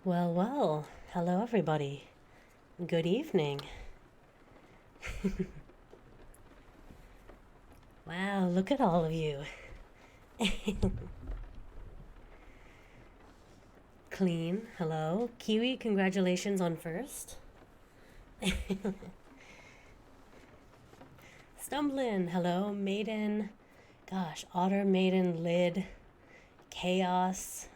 Well, well, hello everybody. Good evening. Wow, look at all of you. Clean, hello. Kiwi, congratulations on first. Stumblin', hello. Maiden, gosh, Otter, Maiden, Lid, Chaos.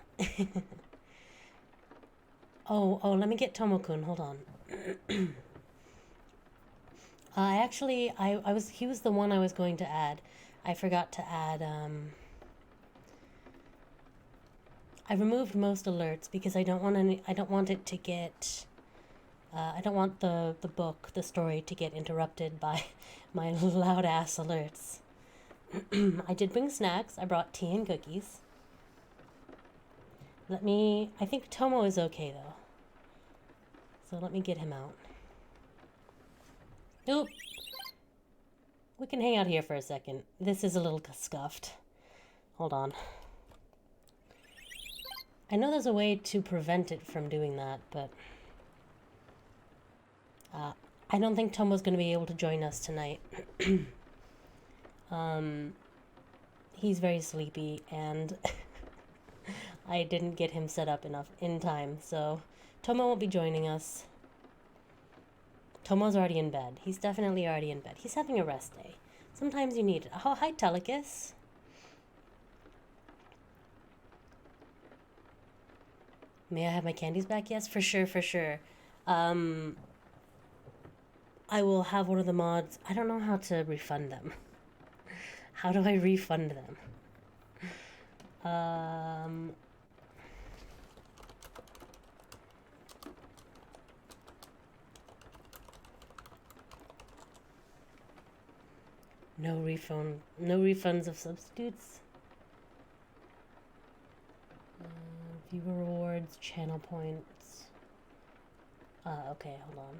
Oh, let me get Tomokun, hold on. He was the one I was going to add. I forgot to add, I removed most alerts because I don't want it to get, I don't want the book, the story to get interrupted by my loud ass alerts. I did bring snacks. I brought tea and cookies. I think Tomo is okay though. So let me get him out. Oop! We can hang out here for a second. This is a little scuffed. Hold on. I know there's a way to prevent it from doing that, but I don't think Tomo's going to be able to join us tonight. He's very sleepy, and I didn't get him set up enough in time, so Tomo won't be joining us. Tomo's already in bed. He's definitely already in bed. He's having a rest day. Sometimes you need it. Oh, hi, Telecus. May I have my candies back? Yes, for sure, for sure. I will have one of the mods. I don't know how to refund them. How do I refund them? No refund. No refunds of substitutes. Viewer rewards, channel points. Okay, hold on.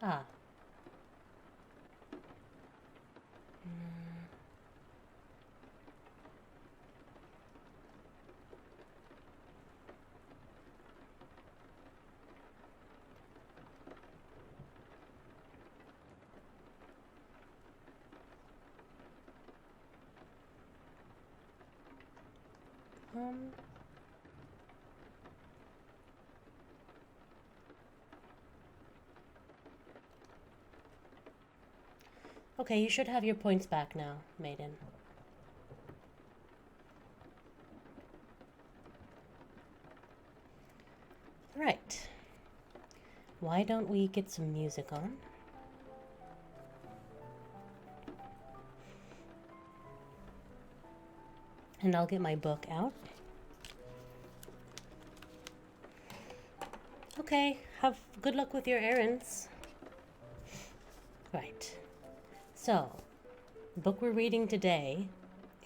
Ah. Okay, you should have your points back now, Maiden. Right. Why don't we get some music on? And I'll get my book out. Okay, have good luck with your errands. Right. So, the book we're reading today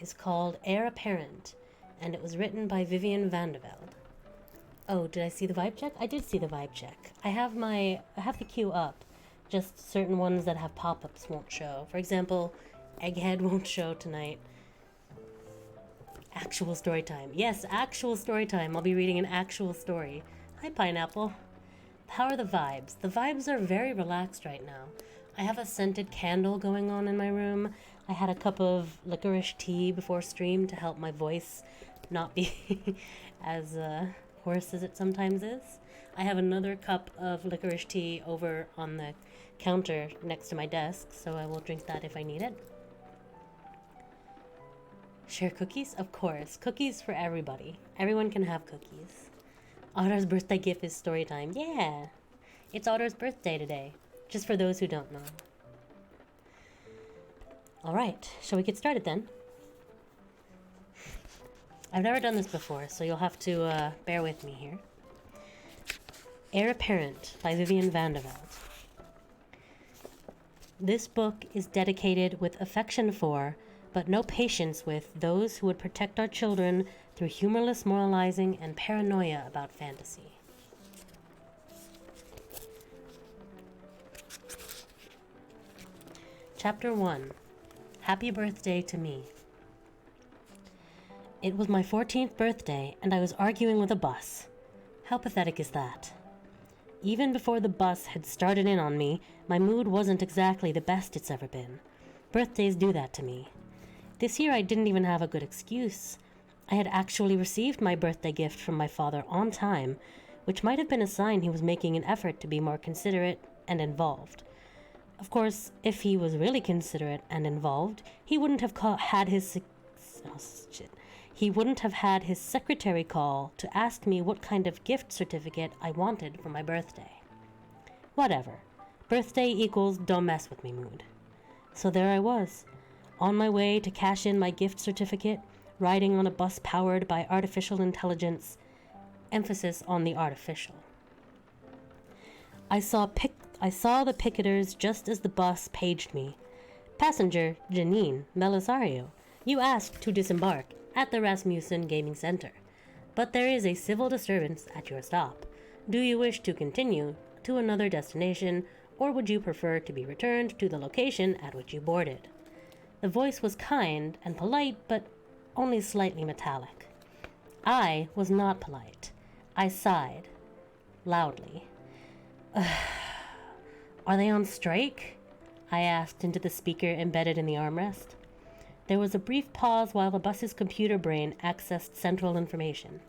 is called Heir Apparent, and it was written by Vivian van der Velde. Oh, did I see the vibe check? I did see the vibe check. I have the queue up. Just certain ones that have pop-ups won't show. For example, Egghead won't show tonight. Actual story time. Yes, actual story time. I'll be reading an actual story. Hi, Pineapple. How are the vibes? The vibes are very relaxed right now. I have a scented candle going on in my room. I had a cup of licorice tea before stream to help my voice not be as hoarse as it sometimes is. I have another cup of licorice tea over on the counter next to my desk, so I will drink that if I need it. Share cookies? Of course. Cookies for everybody. Everyone can have cookies. Otter's birthday gift is story time. Yeah! It's Otter's birthday today. Just for those who don't know. Alright, shall we get started then? I've never done this before, so you'll have to bear with me here. Heir Apparent by Vivian van der Velde. This book is dedicated with affection for, but no patience with, those who would protect our children through humorless moralizing and paranoia about fantasy. Chapter 1. Happy Birthday to Me. It was my 14th birthday, and I was arguing with a bus. How pathetic is that? Even before the bus had started in on me, my mood wasn't exactly the best it's ever been. Birthdays do that to me. This year I didn't even have a good excuse. I had actually received my birthday gift from my father on time, which might have been a sign he was making an effort to be more considerate and involved. Of course, if he was really considerate and involved, he wouldn't have had his secretary call to ask me what kind of gift certificate I wanted for my birthday. Whatever. Birthday equals don't mess with me mood. So there I was, on my way to cash in my gift certificate, riding on a bus powered by artificial intelligence, emphasis on the artificial. I saw the picketers just as the bus paged me. Passenger Janine Belisario, you asked to disembark at the Rasmussen Gaming Center, but there is a civil disturbance at your stop. Do you wish to continue to another destination, or would you prefer to be returned to the location at which you boarded? The voice was kind and polite, but only slightly metallic. I was not polite. I sighed loudly. Are they on strike? I asked into the speaker embedded in the armrest. There was a brief pause while the bus's computer brain accessed central information.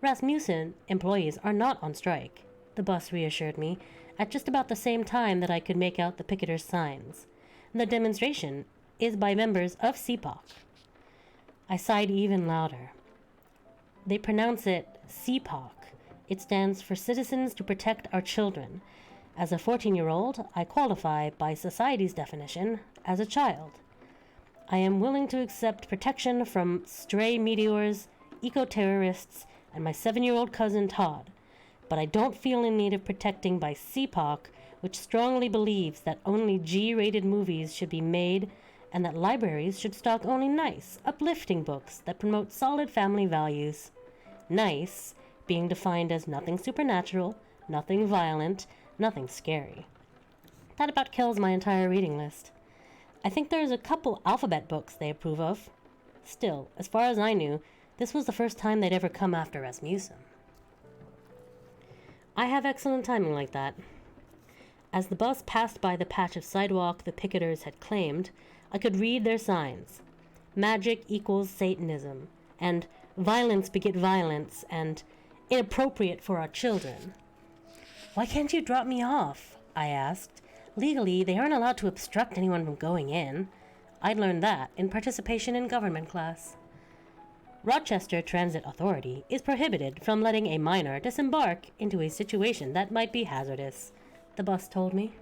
Rasmussen employees are not on strike, the bus reassured me, at just about the same time that I could make out the picketers' signs. The demonstration is by members of CPOC. I sighed even louder. They pronounce it CPOC. It stands for Citizens to Protect Our Children. As a 14-year-old, I qualify by society's definition as a child. I am willing to accept protection from stray meteors, eco-terrorists, and my 7-year-old cousin Todd, but I don't feel in need of protecting by CPOC, which strongly believes that only G-rated movies should be made and that libraries should stock only nice, uplifting books that promote solid family values. Nice being defined as nothing supernatural, nothing violent, nothing scary. That about kills my entire reading list. I think there's a couple alphabet books they approve of. Still, as far as I knew, this was the first time they'd ever come after Rasmussen. I have excellent timing like that. As the bus passed by the patch of sidewalk the picketers had claimed, I could read their signs. Magic equals Satanism, and violence beget violence, and inappropriate for our children. Why can't you drop me off? I asked. Legally, they aren't allowed to obstruct anyone from going in. I'd learned that in participation in government class. Rochester Transit Authority is prohibited from letting a minor disembark into a situation that might be hazardous, the bus told me.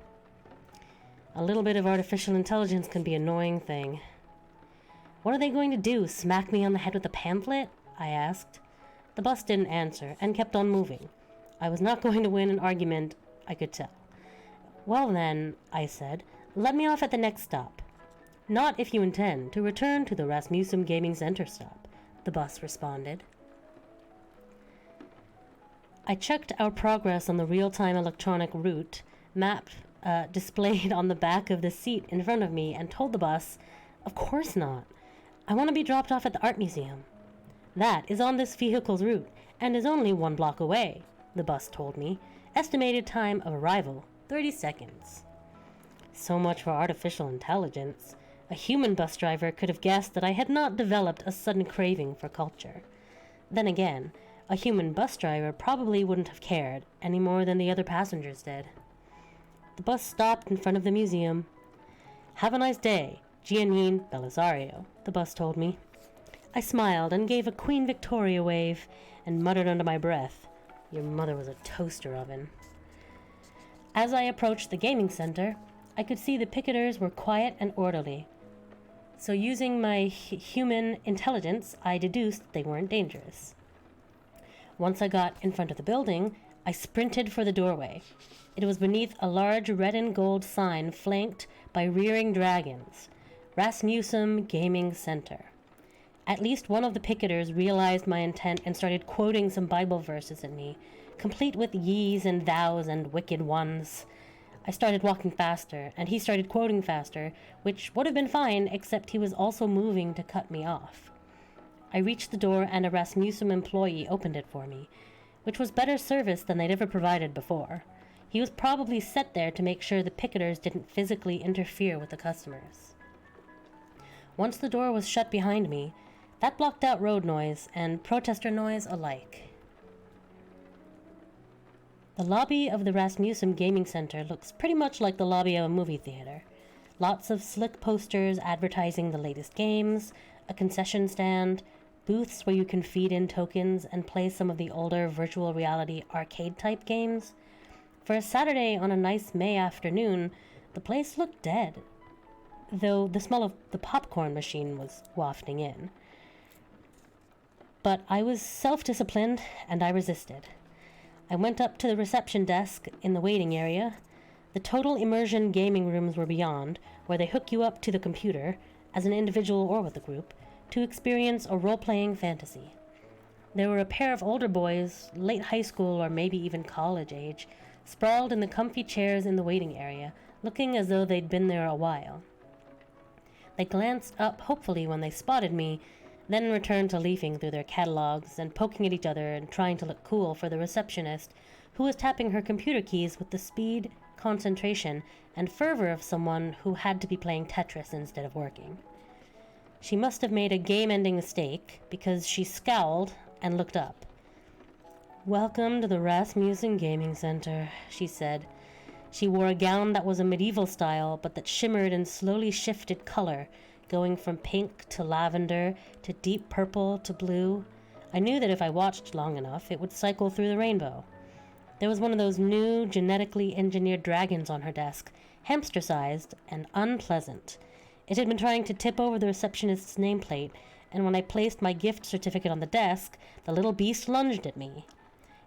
A little bit of artificial intelligence can be an annoying thing. What are they going to do, smack me on the head with a pamphlet? I asked. The bus didn't answer and kept on moving. I was not going to win an argument, I could tell. Well then, I said, let me off at the next stop. Not if you intend to return to the Rasmussen Gaming Center stop, the bus responded. I checked our progress on the real-time electronic route map displayed on the back of the seat in front of me and told the bus, of course not. I want to be dropped off at the art museum. That is on this vehicle's route and is only 1 block away, the bus told me. Estimated time of arrival, 30 seconds. So much for artificial intelligence. A human bus driver could have guessed that I had not developed a sudden craving for culture. Then again, a human bus driver probably wouldn't have cared any more than the other passengers did. The bus stopped in front of the museum. Have a nice day, Giannine Belisario, the bus told me. I smiled and gave a Queen Victoria wave and muttered under my breath, your mother was a toaster oven. As I approached the gaming center, I could see the picketers were quiet and orderly. So using my human intelligence, I deduced they weren't dangerous. Once I got in front of the building, I sprinted for the doorway. It was beneath a large red and gold sign flanked by rearing dragons. Rasmussen Gaming Center. At least one of the picketers realized my intent and started quoting some Bible verses at me, complete with ye's and thou's and wicked ones. I started walking faster, and he started quoting faster, which would have been fine, except he was also moving to cut me off. I reached the door, and a Rasmussen employee opened it for me, which was better service than they'd ever provided before. He was probably set there to make sure the picketers didn't physically interfere with the customers. Once the door was shut behind me, that blocked out road noise and protester noise alike. The lobby of the Rasmussen Gaming Center looks pretty much like the lobby of a movie theater. Lots of slick posters advertising the latest games, a concession stand, booths where you can feed in tokens and play some of the older virtual reality arcade-type games. For a Saturday on a nice May afternoon, the place looked dead, though the smell of the popcorn machine was wafting in. But I was self-disciplined, and I resisted. I went up to the reception desk in the waiting area. The total immersion gaming rooms were beyond, where they hook you up to the computer, as an individual or with a group, to experience a role-playing fantasy. There were a pair of older boys, late high school or maybe even college age, sprawled in the comfy chairs in the waiting area, looking as though they'd been there a while. They glanced up hopefully when they spotted me, then returned to leafing through their catalogs and poking at each other and trying to look cool for the receptionist, who was tapping her computer keys with the speed, concentration, and fervor of someone who had to be playing Tetris instead of working. She must have made a game-ending mistake, because she scowled and looked up. "Welcome to the Rasmussen Gaming Center," she said. She wore a gown that was a medieval style, but that shimmered and slowly shifted color, going from pink to lavender to deep purple to blue. I knew that if I watched long enough, it would cycle through the rainbow. There was one of those new, genetically engineered dragons on her desk, hamster-sized and unpleasant. It had been trying to tip over the receptionist's nameplate, and when I placed my gift certificate on the desk, the little beast lunged at me.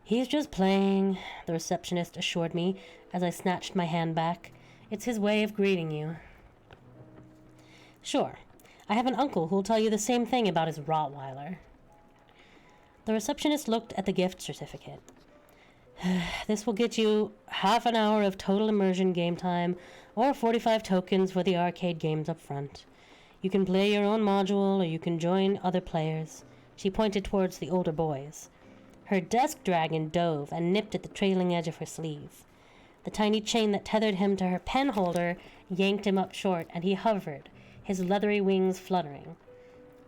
"He's just playing," the receptionist assured me as I snatched my hand back. "It's his way of greeting you." "Sure. I have an uncle who'll tell you the same thing about his Rottweiler." The receptionist looked at the gift certificate. "This will get you half an hour of total immersion game time, or 45 tokens for the arcade games up front. You can play your own module, or you can join other players." She pointed towards the older boys. Her desk dragon dove and nipped at the trailing edge of her sleeve. The tiny chain that tethered him to her pen holder yanked him up short, and he hovered, his leathery wings fluttering.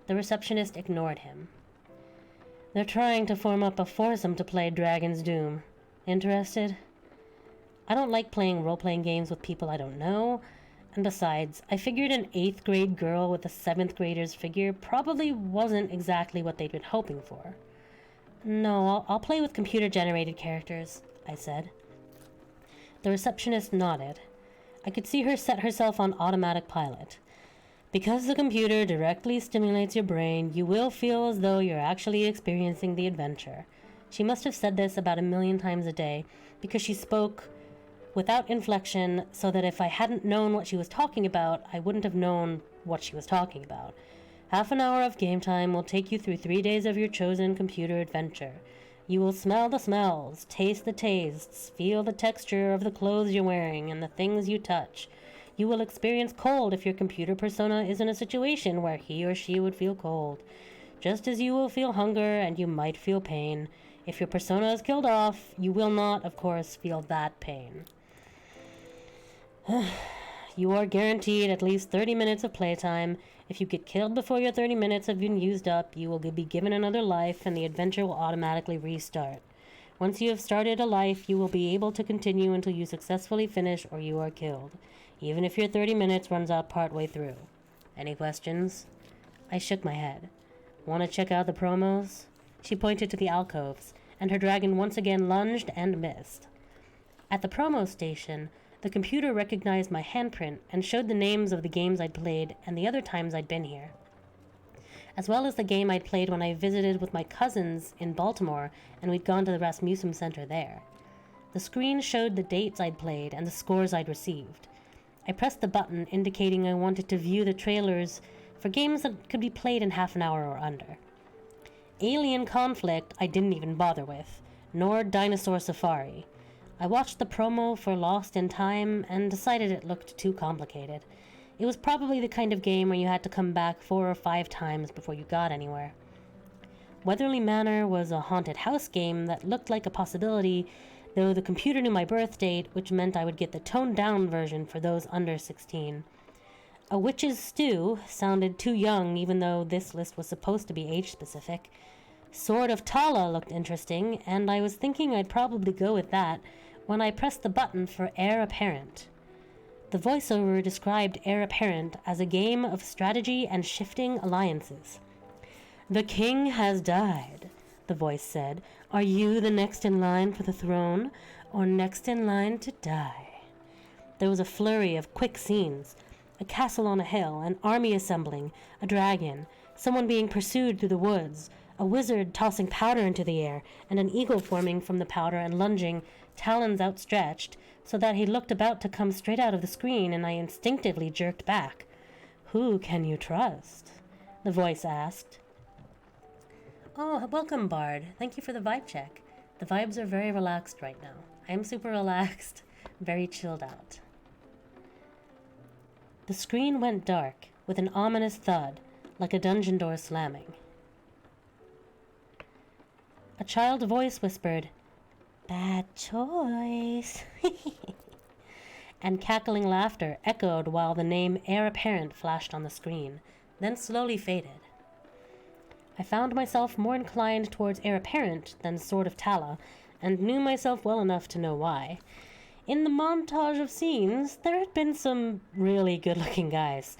The receptionist ignored him. "They're trying to form up a foursome to play Dragon's Doom. Interested?" I don't like playing role-playing games with people I don't know, and besides, I figured an 8th grade girl with a 7th grader's figure probably wasn't exactly what they'd been hoping for. "No, I'll play with computer-generated characters," I said. The receptionist nodded. I could see her set herself on automatic pilot. "Because the computer directly stimulates your brain, you will feel as though you're actually experiencing the adventure." She must have said this about 1,000,000 times a day, because she spoke without inflection, so that if I hadn't known what she was talking about, I wouldn't have known what she was talking about. "Half an hour of game time will take you through 3 days of your chosen computer adventure. You will smell the smells, taste the tastes, feel the texture of the clothes you're wearing and the things you touch. You will experience cold if your computer persona is in a situation where he or she would feel cold, just as you will feel hunger and you might feel pain. If your persona is killed off, you will not, of course, feel that pain. You are guaranteed at least 30 minutes of playtime. If you get killed before your 30 minutes have been used up, you will be given another life and the adventure will automatically restart. Once you have started a life, you will be able to continue until you successfully finish or you are killed, even if your 30 minutes runs out partway through. Any questions?" I shook my head. "Want to check out the promos?" She pointed to the alcoves, and her dragon once again lunged and missed. At the promo station, the computer recognized my handprint and showed the names of the games I'd played and the other times I'd been here, as well as the game I'd played when I visited with my cousins in Baltimore and we'd gone to the Rasmussen Center there. The screen showed the dates I'd played and the scores I'd received. I pressed the button indicating I wanted to view the trailers for games that could be played in half an hour or under. Alien Conflict I didn't even bother with, nor Dinosaur Safari. I watched the promo for Lost in Time and decided it looked too complicated. It was probably the kind of game where you had to come back 4 or 5 times before you got anywhere. Weatherly Manor was a haunted house game that looked like a possibility, though the computer knew my birth date, which meant I would get the toned-down version for those under 16. A Witch's Stew sounded too young, even though this list was supposed to be age-specific. Sword of Tala looked interesting, and I was thinking I'd probably go with that when I pressed the button for Heir Apparent. The voiceover described Heir Apparent as a game of strategy and shifting alliances. "The king has died," the voice said. "Are you the next in line for the throne, or next in line to die?" There was a flurry of quick scenes. A castle on a hill, an army assembling, a dragon, someone being pursued through the woods, a wizard tossing powder into the air, and an eagle forming from the powder and lunging, talons outstretched, so that he looked about to come straight out of the screen, and I instinctively jerked back. "Who can you trust?" the voice asked. "Oh, welcome, Bard. Thank you for the vibe check. The vibes are very relaxed right now. I am super relaxed, very chilled out." The screen went dark, with an ominous thud, like a dungeon door slamming. A child voice whispered, "Bad choice," and cackling laughter echoed while the name Heir Apparent flashed on the screen, then slowly faded. I found myself more inclined towards Heir Apparent than Sword of Tala, and knew myself well enough to know why. In the montage of scenes, there had been some really good-looking guys.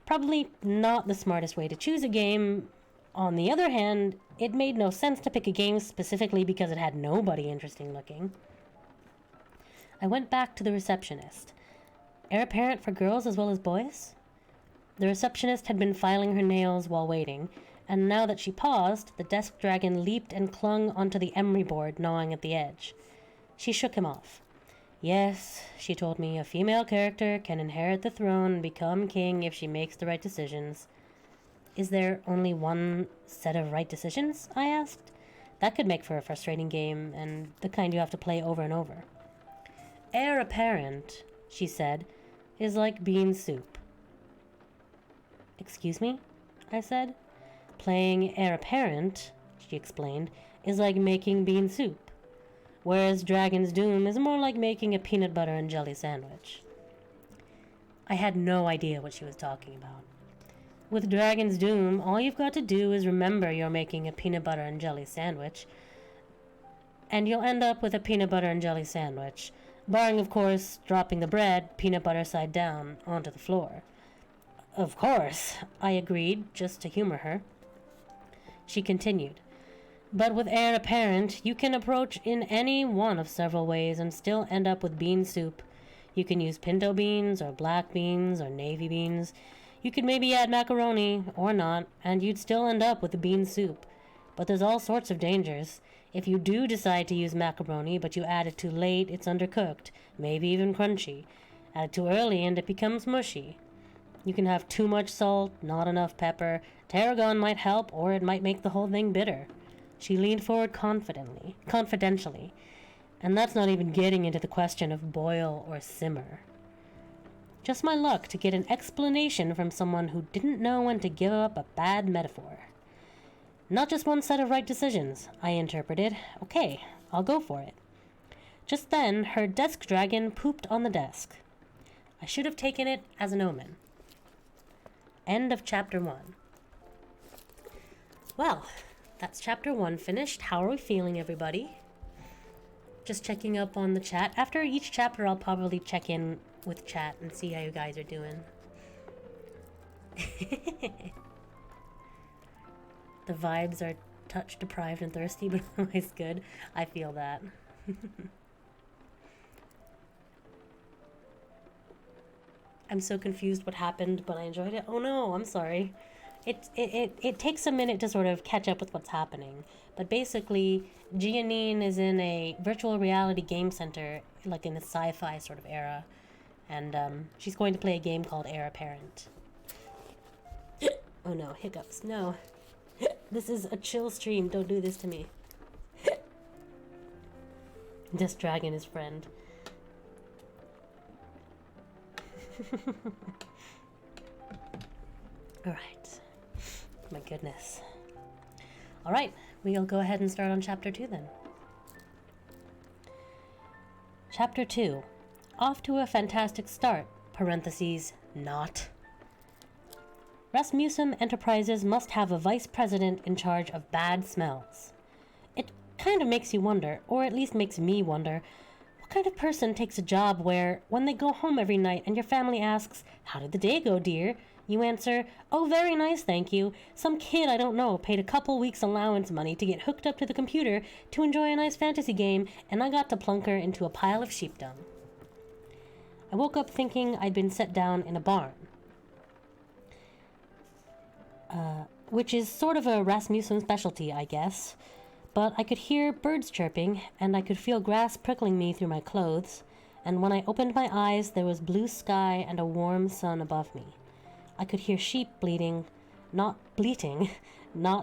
Probably not the smartest way to choose a game. On the other hand, it made no sense to pick a game specifically because it had nobody interesting looking. I went back to the receptionist. Heir Apparent for girls as well as boys? The receptionist had been filing her nails while waiting, and now that she paused, the desk dragon leaped and clung onto the emery board, gnawing at the edge. She shook him off. "Yes," she told me, "a female character can inherit the throne and become king if she makes the right decisions." "Is there only one set of right decisions?" I asked. That could make for a frustrating game, and the kind you have to play over and over. "Heir Apparent," she said, "is like bean soup." "Excuse me?" I said. "Playing Heir Apparent," she explained, "is like making bean soup, whereas Dragon's Doom is more like making a peanut butter and jelly sandwich." I had no idea what she was talking about. With Dragon's Doom, all you've got to do is remember you're making a peanut butter and jelly sandwich, and you'll end up with a peanut butter and jelly sandwich, barring, of course, dropping the bread, peanut butter side down, onto the floor. "Of course," I agreed, just to humor her. She continued, "But with Heir Apparent, you can approach in any one of several ways and still end up with bean soup. You can use pinto beans, or black beans, or navy beans. You could maybe add macaroni, or not, and you'd still end up with a bean soup. But there's all sorts of dangers. If you do decide to use macaroni, but you add it too late, it's undercooked, maybe even crunchy. Add it too early and it becomes mushy. You can have too much salt, not enough pepper. Tarragon might help, or it might make the whole thing bitter." She leaned forward confidentially, and that's not even getting into the question of boil or simmer. Just my luck to get an explanation from someone who didn't know when to give up a bad metaphor. "Not just one set of right decisions," I interpreted. "Okay, I'll go for it." Just then, her desk dragon pooped on the desk. I should have taken it as an omen. End of Chapter 1. Well, that's Chapter 1 finished. How are we feeling, everybody? Just checking up on the chat. After each chapter, I'll probably check in with chat and see how you guys are doing. The vibes are touch deprived and thirsty, but always good. I feel that. I'm so confused what happened, but I enjoyed it. Oh no, I'm sorry. It takes a minute to sort of catch up with what's happening. But basically, Giannine is in a virtual reality game center, like in the sci-fi sort of era. And she's going to play a game called Heir Apparent. Oh no, hiccups. No. This is a chill stream. Don't do this to me. Just dragging his friend. Alright. My goodness. Alright, we'll go ahead and start on Chapter 2 then. Chapter 2. Off to a fantastic start, parentheses, not. Rasmussen Enterprises must have a vice president in charge of bad smells. It kind of makes you wonder, or at least makes me wonder, what kind of person takes a job where, when they go home every night and your family asks, "How did the day go, dear?" you answer, "Oh, very nice, thank you. Some kid I don't know paid a couple weeks' allowance money to get hooked up to the computer to enjoy a nice fantasy game, and I got to plunk her into a pile of sheep dung." I woke up thinking I'd been set down in a barn. Which is sort of a Rasmussen specialty, I guess. But I could hear birds chirping, and I could feel grass prickling me through my clothes, and when I opened my eyes, there was blue sky and a warm sun above me. I could hear sheep bleating, not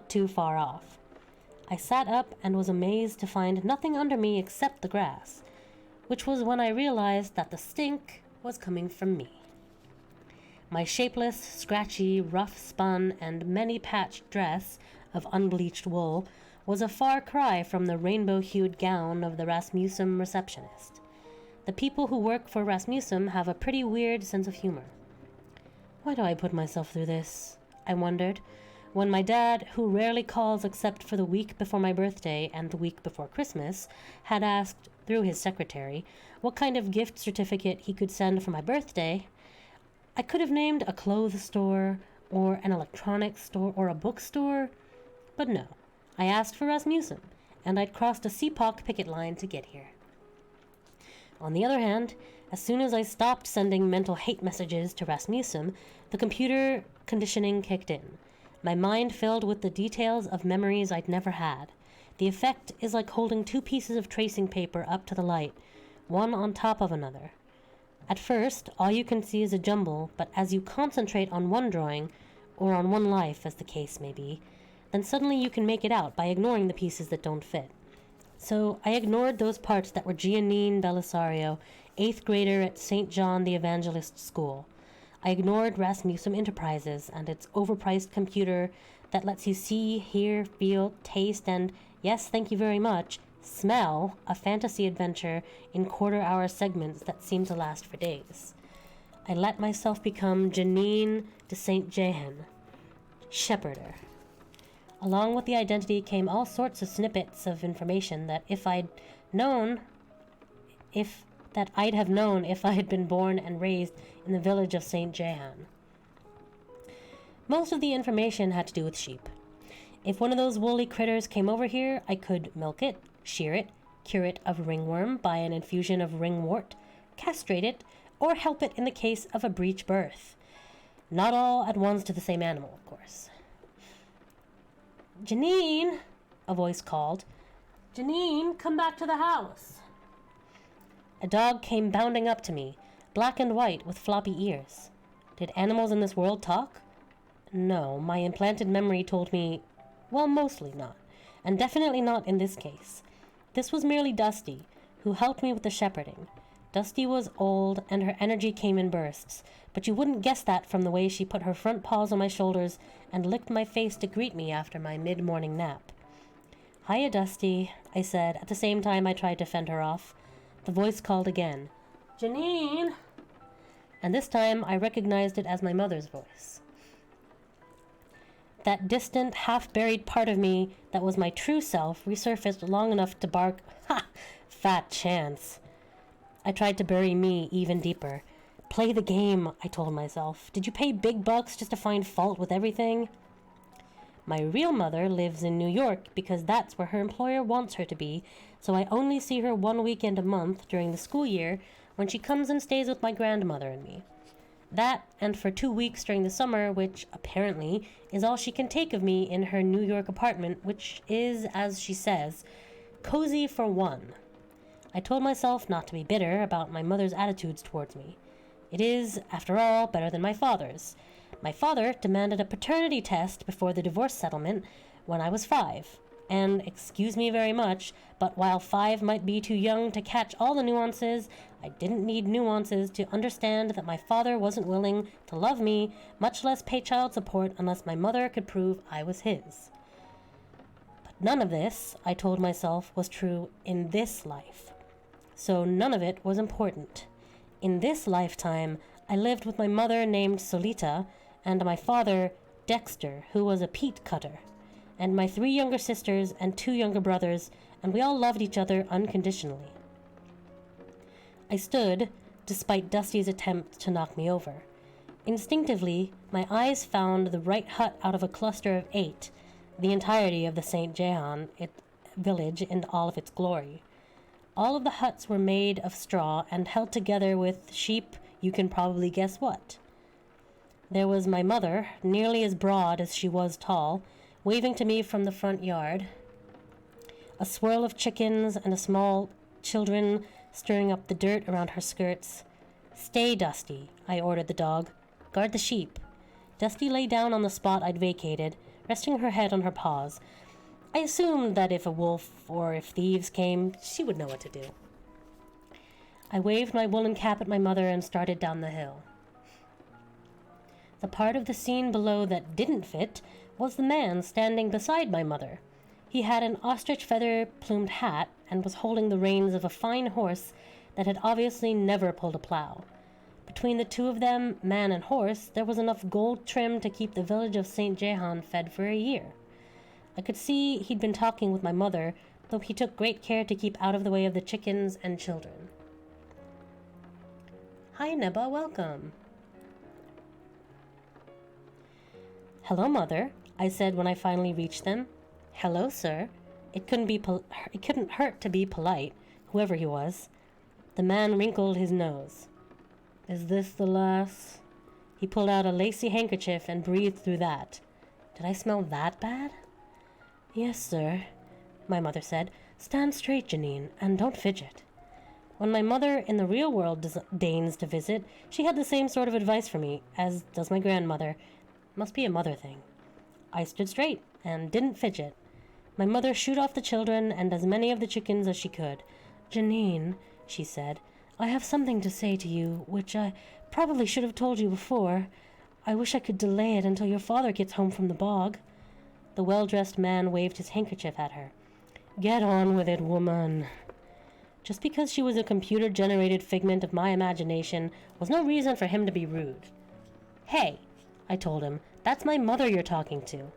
too far off. I sat up and was amazed to find nothing under me except the grass, which was when I realized that the stink was coming from me. My shapeless, scratchy, rough-spun, and many-patched dress of unbleached wool was a far cry from the rainbow-hued gown of the Rasmussen receptionist. The people who work for Rasmussen have a pretty weird sense of humor. Why do I put myself through this? I wondered, when my dad, who rarely calls except for the week before my birthday and the week before Christmas, had asked, through his secretary, what kind of gift certificate he could send for my birthday. I could have named a clothes store, or an electronics store, or a bookstore, but no. I asked for Rasmussen, and I'd crossed a CPOC picket line to get here. On the other hand, as soon as I stopped sending mental hate messages to Rasmussen, the computer conditioning kicked in. My mind filled with the details of memories I'd never had. The effect is like holding two pieces of tracing paper up to the light, one on top of another. At first, all you can see is a jumble, but as you concentrate on one drawing, or on one life, as the case may be, then suddenly you can make it out by ignoring the pieces that don't fit. So I ignored those parts that were Giannine Belisario, 8th grader at St. John the Evangelist School. I ignored Rasmussen Enterprises and its overpriced computer that lets you see, hear, feel, taste, and, yes, thank you very much, smell a fantasy adventure in quarter-hour segments that seem to last for days. I let myself become Giannine de St. Jehan, shepherder. Along with the identity came all sorts of snippets of information that I'd have known if I had been born and raised in the village of St. Jehan. Most of the information had to do with sheep. If one of those woolly critters came over here, I could milk it, shear it, cure it of ringworm by an infusion of ringwort, castrate it, or help it in the case of a breech birth. Not all at once to the same animal, of course. "Giannine," a voice called. "Giannine, come back to the house." A dog came bounding up to me, black and white with floppy ears. Did animals in this world talk? No, my implanted memory told me, well, mostly not, and definitely not in this case. This was merely Dusty, who helped me with the shepherding. Dusty was old, and her energy came in bursts, but you wouldn't guess that from the way she put her front paws on my shoulders and licked my face to greet me after my mid-morning nap. "Hiya, Dusty," I said, at the same time I tried to fend her off. The voice called again, "Giannine!" And this time I recognized it as my mother's voice. That distant, half-buried part of me that was my true self resurfaced long enough to bark, "Ha! Fat chance!" I tried to bury me even deeper. "Play the game," I told myself. "Did you pay big bucks just to find fault with everything?" My real mother lives in New York because that's where her employer wants her to be, so I only see her one weekend a month during the school year when she comes and stays with my grandmother and me. That, and for 2 weeks during the summer, which, apparently, is all she can take of me in her New York apartment, which is, as she says, cozy for one. I told myself not to be bitter about my mother's attitudes towards me. It is, after all, better than my father's. My father demanded a paternity test before the divorce settlement when I was 5. And, excuse me very much, but while 5 might be too young to catch all the nuances, I didn't need nuances to understand that my father wasn't willing to love me, much less pay child support unless my mother could prove I was his. But none of this, I told myself, was true in this life. So none of it was important. In this lifetime, I lived with my mother named Solita and my father, Dexter, who was a peat cutter, and my 3 younger sisters and 2 younger brothers, and we all loved each other unconditionally. I stood, despite Dusty's attempt to knock me over. Instinctively, my eyes found the right hut out of a cluster of 8, the entirety of the St. Jehan village in all of its glory. All of the huts were made of straw and held together with sheep, you can probably guess what. There was my mother, nearly as broad as she was tall, waving to me from the front yard. A swirl of chickens and a small children stirring up the dirt around her skirts. "Stay, Dusty," I ordered the dog. "Guard the sheep." Dusty lay down on the spot I'd vacated, resting her head on her paws. I assumed that if a wolf or if thieves came, she would know what to do. I waved my woolen cap at my mother and started down the hill. The part of the scene below that didn't fit was the man standing beside my mother. He had an ostrich feather-plumed hat and was holding the reins of a fine horse that had obviously never pulled a plow. Between the two of them, man and horse, there was enough gold trim to keep the village of St. Jehan fed for a year. I could see he'd been talking with my mother, though he took great care to keep out of the way of the chickens and children. "Hi, Neba, welcome." "Hello, Mother," I said when I finally reached them. "Hello, sir." It couldn't hurt to be polite, whoever he was. The man wrinkled his nose. "Is this the last?" He pulled out a lacy handkerchief and breathed through that. Did I smell that bad? "Yes, sir," my mother said. "Stand straight, Janine, and don't fidget." When my mother in the real world deigns to visit, she had the same sort of advice for me, as does my grandmother. Must be a mother thing. I stood straight and didn't fidget. My mother shooed off the children and as many of the chickens as she could. "Janine," she said, "I have something to say to you, which I probably should have told you before. I wish I could delay it until your father gets home from the bog." The well-dressed man waved his handkerchief at her. "Get on with it, woman." Just because she was a computer-generated figment of my imagination was no reason for him to be rude. "Hey," I told him, "that's my mother you're talking to."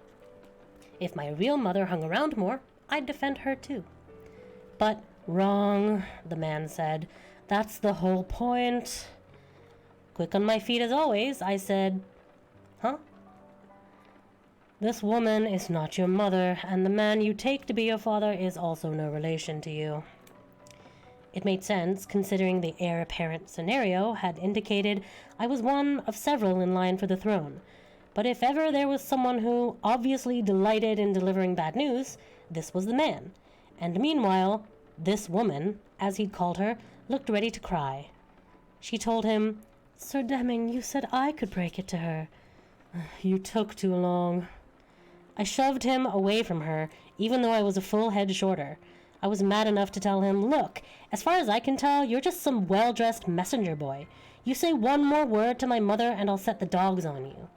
If my real mother hung around more, I'd defend her too. "But wrong," the man said. "That's the whole point." Quick on my feet as always, I said, "Huh?" "This woman is not your mother, and the man you take to be your father is also no relation to you." It made sense, considering the heir-apparent scenario had indicated I was one of several in line for the throne. But if ever there was someone who obviously delighted in delivering bad news, this was the man. And meanwhile, this woman, as he'd called her, looked ready to cry. She told him, "Sir Deming, you said I could break it to her." "You took too long." I shoved him away from her, even though I was a full head shorter. I was mad enough to tell him, "Look, as far as I can tell, you're just some well-dressed messenger boy. You say one more word to my mother and I'll set the dogs on you."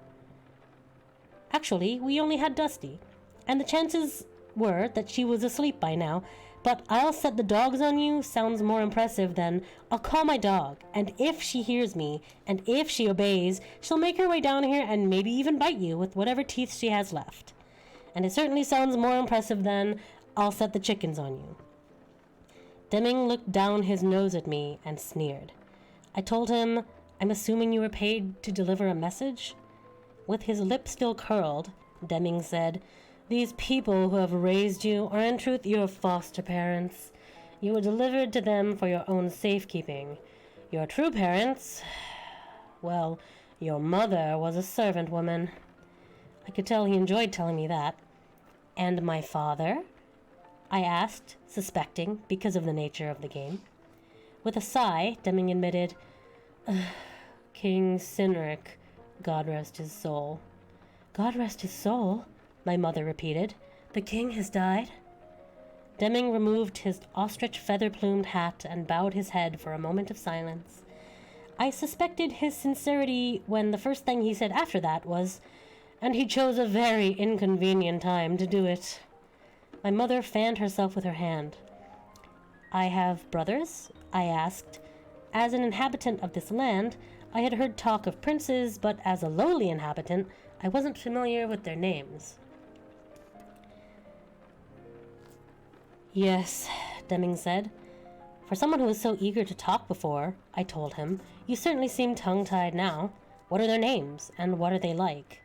Actually, we only had Dusty, and the chances were that she was asleep by now, but "I'll set the dogs on you" sounds more impressive than "I'll call my dog, and if she hears me, and if she obeys, she'll make her way down here and maybe even bite you with whatever teeth she has left." And it certainly sounds more impressive than "I'll set the chickens on you." Deming looked down his nose at me and sneered. I told him, "I'm assuming you were paid to deliver a message?" With his lip still curled, Deming said, "These people who have raised you are in truth your foster parents. You were delivered to them for your own safekeeping. Your true parents, well, Your mother was a servant woman. I could tell he enjoyed telling me that. And my father? I asked, suspecting, because of the nature of the game. With a sigh, Deming admitted, King Cynric, God rest his soul. God rest his soul, my mother repeated. The king has died? Deming removed his ostrich feather-plumed hat and bowed his head for a moment of silence. I suspected his sincerity when the first thing he said after that was, and he chose a very inconvenient time to do it. My mother fanned herself with her hand. I have brothers? I asked. As an inhabitant of this land, I had heard talk of princes, but as a lowly inhabitant, I wasn't familiar with their names. Yes, Deming said. For someone who was so eager to talk before, I told him, you certainly seem tongue-tied now. What are their names, and what are they like?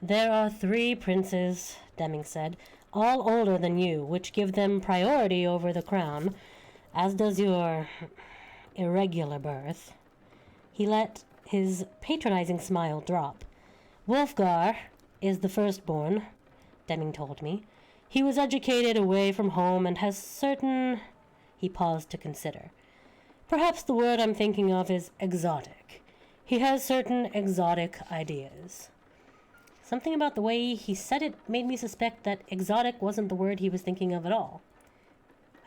There are 3 princes, Deming said, all older than you, which give them priority over the crown, as does your irregular birth. He let his patronizing smile drop. Wulfgar is the firstborn, Deming told me. He was educated away from home and has certain... He paused to consider. Perhaps the word I'm thinking of is exotic. He has certain exotic ideas. Something about the way he said it made me suspect that exotic wasn't the word he was thinking of at all.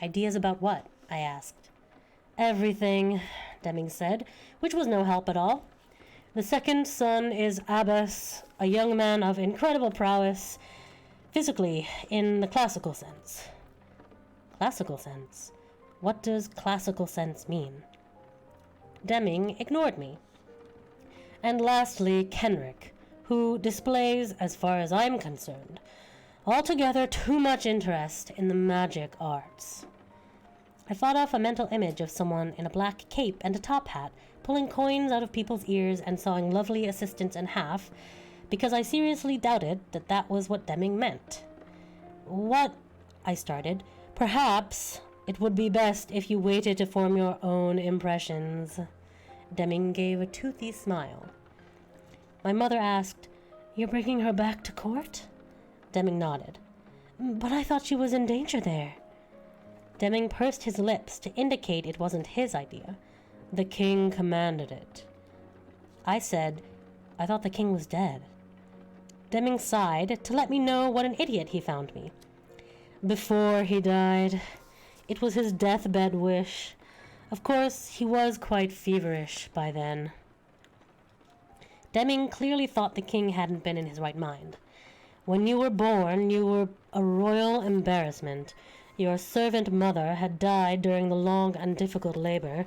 Ideas about what? I asked. Everything, Deming said, which was no help at all. The second son is Abbas, a young man of incredible prowess, physically, in the classical sense. Classical sense? What does classical sense mean? Deming ignored me. And lastly, Kenric, who displays, as far as I'm concerned, altogether too much interest in the magic arts. I fought off a mental image of someone in a black cape and a top hat, pulling coins out of people's ears and sawing lovely assistants in half, because I seriously doubted that that was what Deming meant. What? I started. Perhaps it would be best if you waited to form your own impressions. Deming gave a toothy smile. My mother asked, You're bringing her back to court? Deming nodded. But I thought she was in danger there. Deming pursed his lips to indicate it wasn't his idea. The king commanded it. I said, I thought the king was dead. Deming sighed to let me know what an idiot he found me. Before he died, it was his deathbed wish. Of course, he was quite feverish by then. Deming clearly thought the king hadn't been in his right mind. When you were born, you were a royal embarrassment. Your servant mother had died during the long and difficult labor,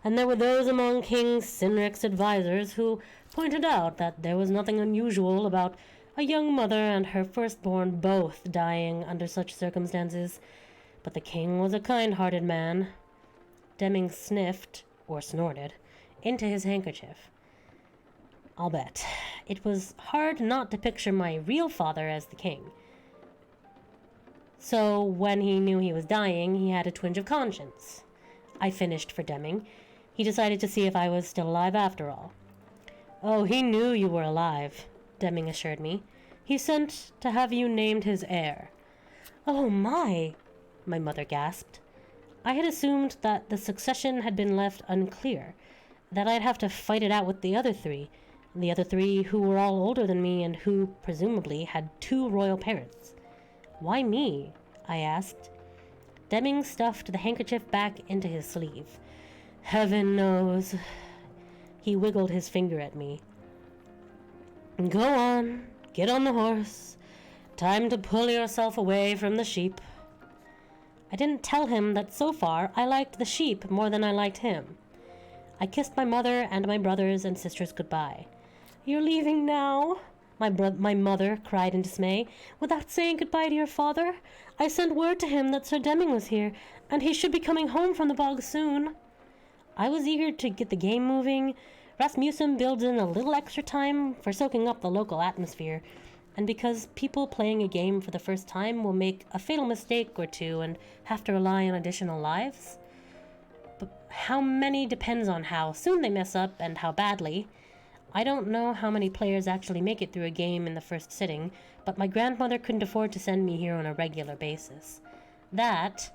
and there were those among King Cynric's advisors who pointed out that there was nothing unusual about a young mother and her firstborn both dying under such circumstances. But the king was a kind-hearted man. Deming sniffed, or snorted, into his handkerchief. I'll bet. It was hard not to picture my real father as the king. So when he knew he was dying, he had a twinge of conscience. I finished for Deming. He decided to see if I was still alive after all. Oh, he knew you were alive, Deming assured me. He sent to have you named his heir. Oh my mother gasped. I had assumed that the succession had been left unclear, that I'd have to fight it out with the other 3 who were all older than me and who, presumably, had 2 royal parents. Why me? I asked. Deming stuffed the handkerchief back into his sleeve. Heaven knows. He wiggled his finger at me. Go on, get on the horse. Time to pull yourself away from the sheep. I didn't tell him that so far I liked the sheep more than I liked him. I kissed my mother and my brothers and sisters goodbye. You're leaving now? My mother cried in dismay. Without saying goodbye to your father? I sent word to him that Sir Deming was here, and he should be coming home from the bog soon. I was eager to get the game moving. Rasmussen builds in a little extra time for soaking up the local atmosphere, and because people playing a game for the first time will make a fatal mistake or 2 and have to rely on additional lives. But how many depends on how soon they mess up and how badly. I don't know how many players actually make it through a game in the first sitting, but my grandmother couldn't afford to send me here on a regular basis. That,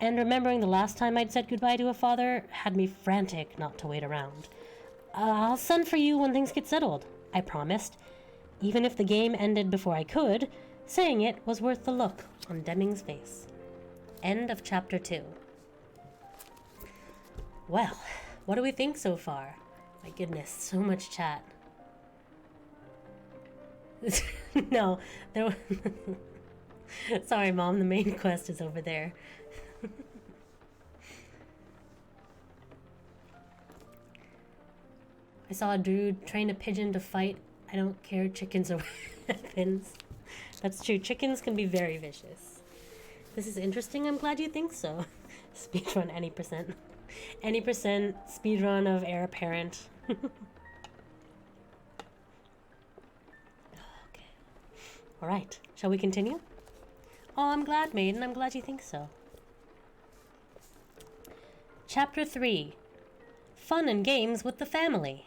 and remembering the last time I'd said goodbye to a father, had me frantic not to wait around. I'll send for you when things get settled, I promised. Even if the game ended before I could, saying it was worth the look on Deming's face. End of Chapter 2. Well, what do we think so far? My goodness, so much chat. No, there was... Sorry, Mom, the main quest is over there. I saw a dude train a pigeon to fight. I don't care, chickens are weapons. That's true, chickens can be very vicious. This is interesting, I'm glad you think so. Speedrun any percent. Any percent speedrun of Heir Apparent. Okay. Alright, shall we continue? Oh, I'm glad, Maiden. I'm glad you think so. Chapter 3. Fun and games with the family.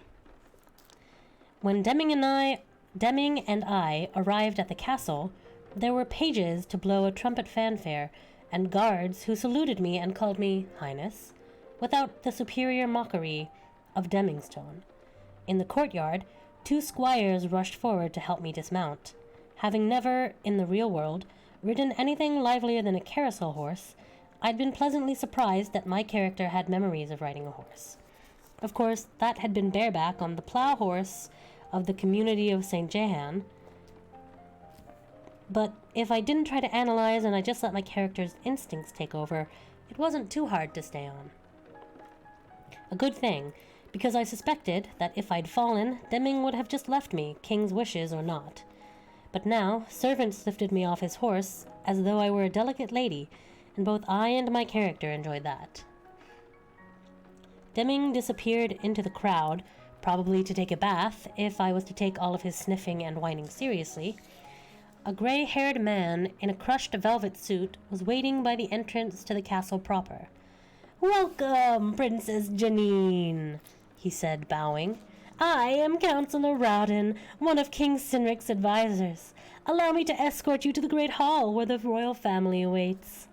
When Deming and I arrived at the castle, there were pages to blow a trumpet fanfare, and guards who saluted me and called me Highness, without the superior mockery of Deming's tone. In the courtyard, 2 squires rushed forward to help me dismount. Having never, in the real world, ridden anything livelier than a carousel horse, I'd been pleasantly surprised that my character had memories of riding a horse. Of course, that had been bareback on the plough horse of the community of St. Jehan, but if I didn't try to analyze and I just let my character's instincts take over, it wasn't too hard to stay on. A good thing, because I suspected that if I'd fallen, Deming would have just left me, king's wishes or not. But now, servants lifted me off his horse as though I were a delicate lady, and both I and my character enjoyed that. Deming disappeared into the crowd, probably to take a bath, if I was to take all of his sniffing and whining seriously. A gray-haired man in a crushed velvet suit was waiting by the entrance to the castle proper. "Welcome, Princess Janine," he said, bowing. "I am Counselor Rawdon, one of King Sinric's advisors. Allow me to escort you to the great hall where the royal family awaits."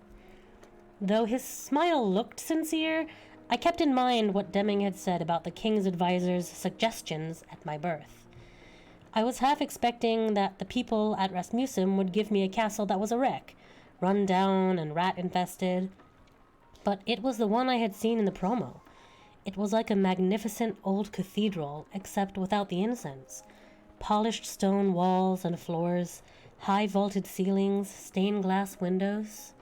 Though his smile looked sincere, I kept in mind what Deming had said about the king's advisor's suggestions at my birth. I was half expecting that the people at Rasmussen would give me a castle that was a wreck, run down and rat-infested. But it was the one I had seen in the promo. It was like a magnificent old cathedral, except without the incense. Polished stone walls and floors, high vaulted ceilings, stained glass windows.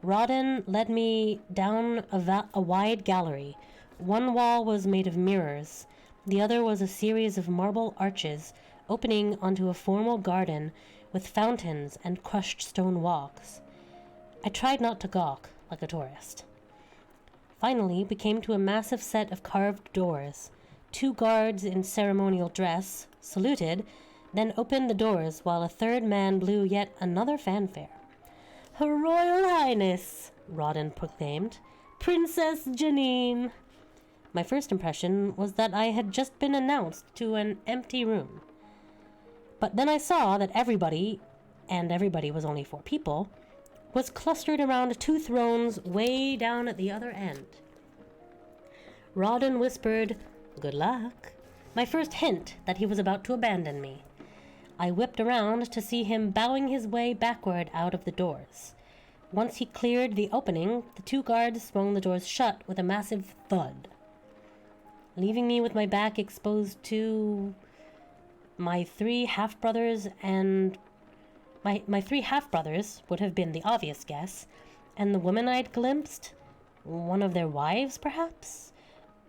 Rawdon led me down a wide gallery. One wall was made of mirrors. The other was a series of marble arches opening onto a formal garden with fountains and crushed stone walks. I tried not to gawk like a tourist. Finally, we came to a massive set of carved doors. 2 guards in ceremonial dress saluted, then opened the doors while a third man blew yet another fanfare. "Her Royal Highness," Rawdon proclaimed, "Princess Janine." My first impression was that I had just been announced to an empty room. But then I saw that everybody, and everybody was only 4 people, was clustered around 2 thrones way down at the other end. Rawdon whispered, "Good luck," my first hint that he was about to abandon me. I whipped around to see him bowing his way backward out of the doors. Once he cleared the opening, the 2 guards swung the doors shut with a massive thud, leaving me with my back exposed to my 3 half-brothers and... My 3 half-brothers would have been the obvious guess, and the woman I'd glimpsed, one of their wives, perhaps?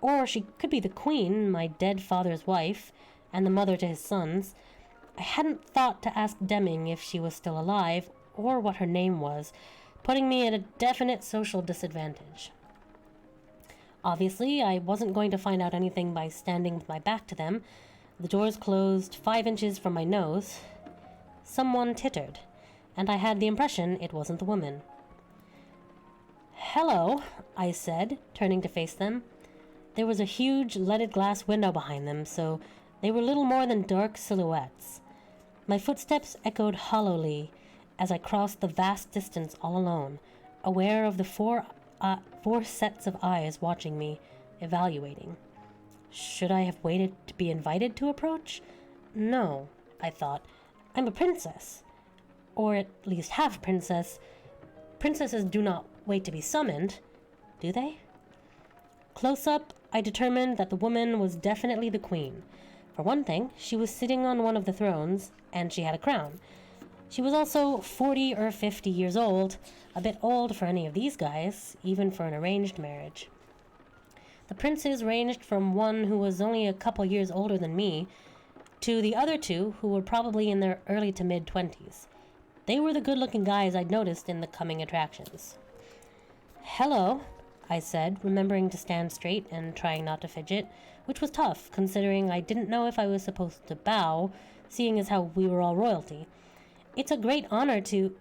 Or she could be the queen, my dead father's wife, and the mother to his sons. I hadn't thought to ask Deming if she was still alive, or what her name was, putting me at a definite social disadvantage. Obviously, I wasn't going to find out anything by standing with my back to them. The doors closed 5 inches from my nose. Someone tittered, and I had the impression it wasn't the woman. "Hello," I said, turning to face them. There was a huge leaded glass window behind them, so they were little more than dark silhouettes. My footsteps echoed hollowly as I crossed the vast distance all alone, aware of the four sets of eyes watching me, evaluating. Should I have waited to be invited to approach? No, I thought. I'm a princess. Or at least half princess. Princesses do not wait to be summoned, do they? Close up, I determined that the woman was definitely the queen. For one thing, she was sitting on one of the thrones, and she had a crown. She was also 40 or 50 years old, a bit old for any of these guys, even for an arranged marriage. The princes ranged from one who was only a couple years older than me, to the other two who were probably in their early to mid-20s. They were the good-looking guys I'd noticed in the coming attractions. "Hello," I said, remembering to stand straight and trying not to fidget, which was tough, considering I didn't know if I was supposed to bow, seeing as how we were all royalty. "It's a great honor to—"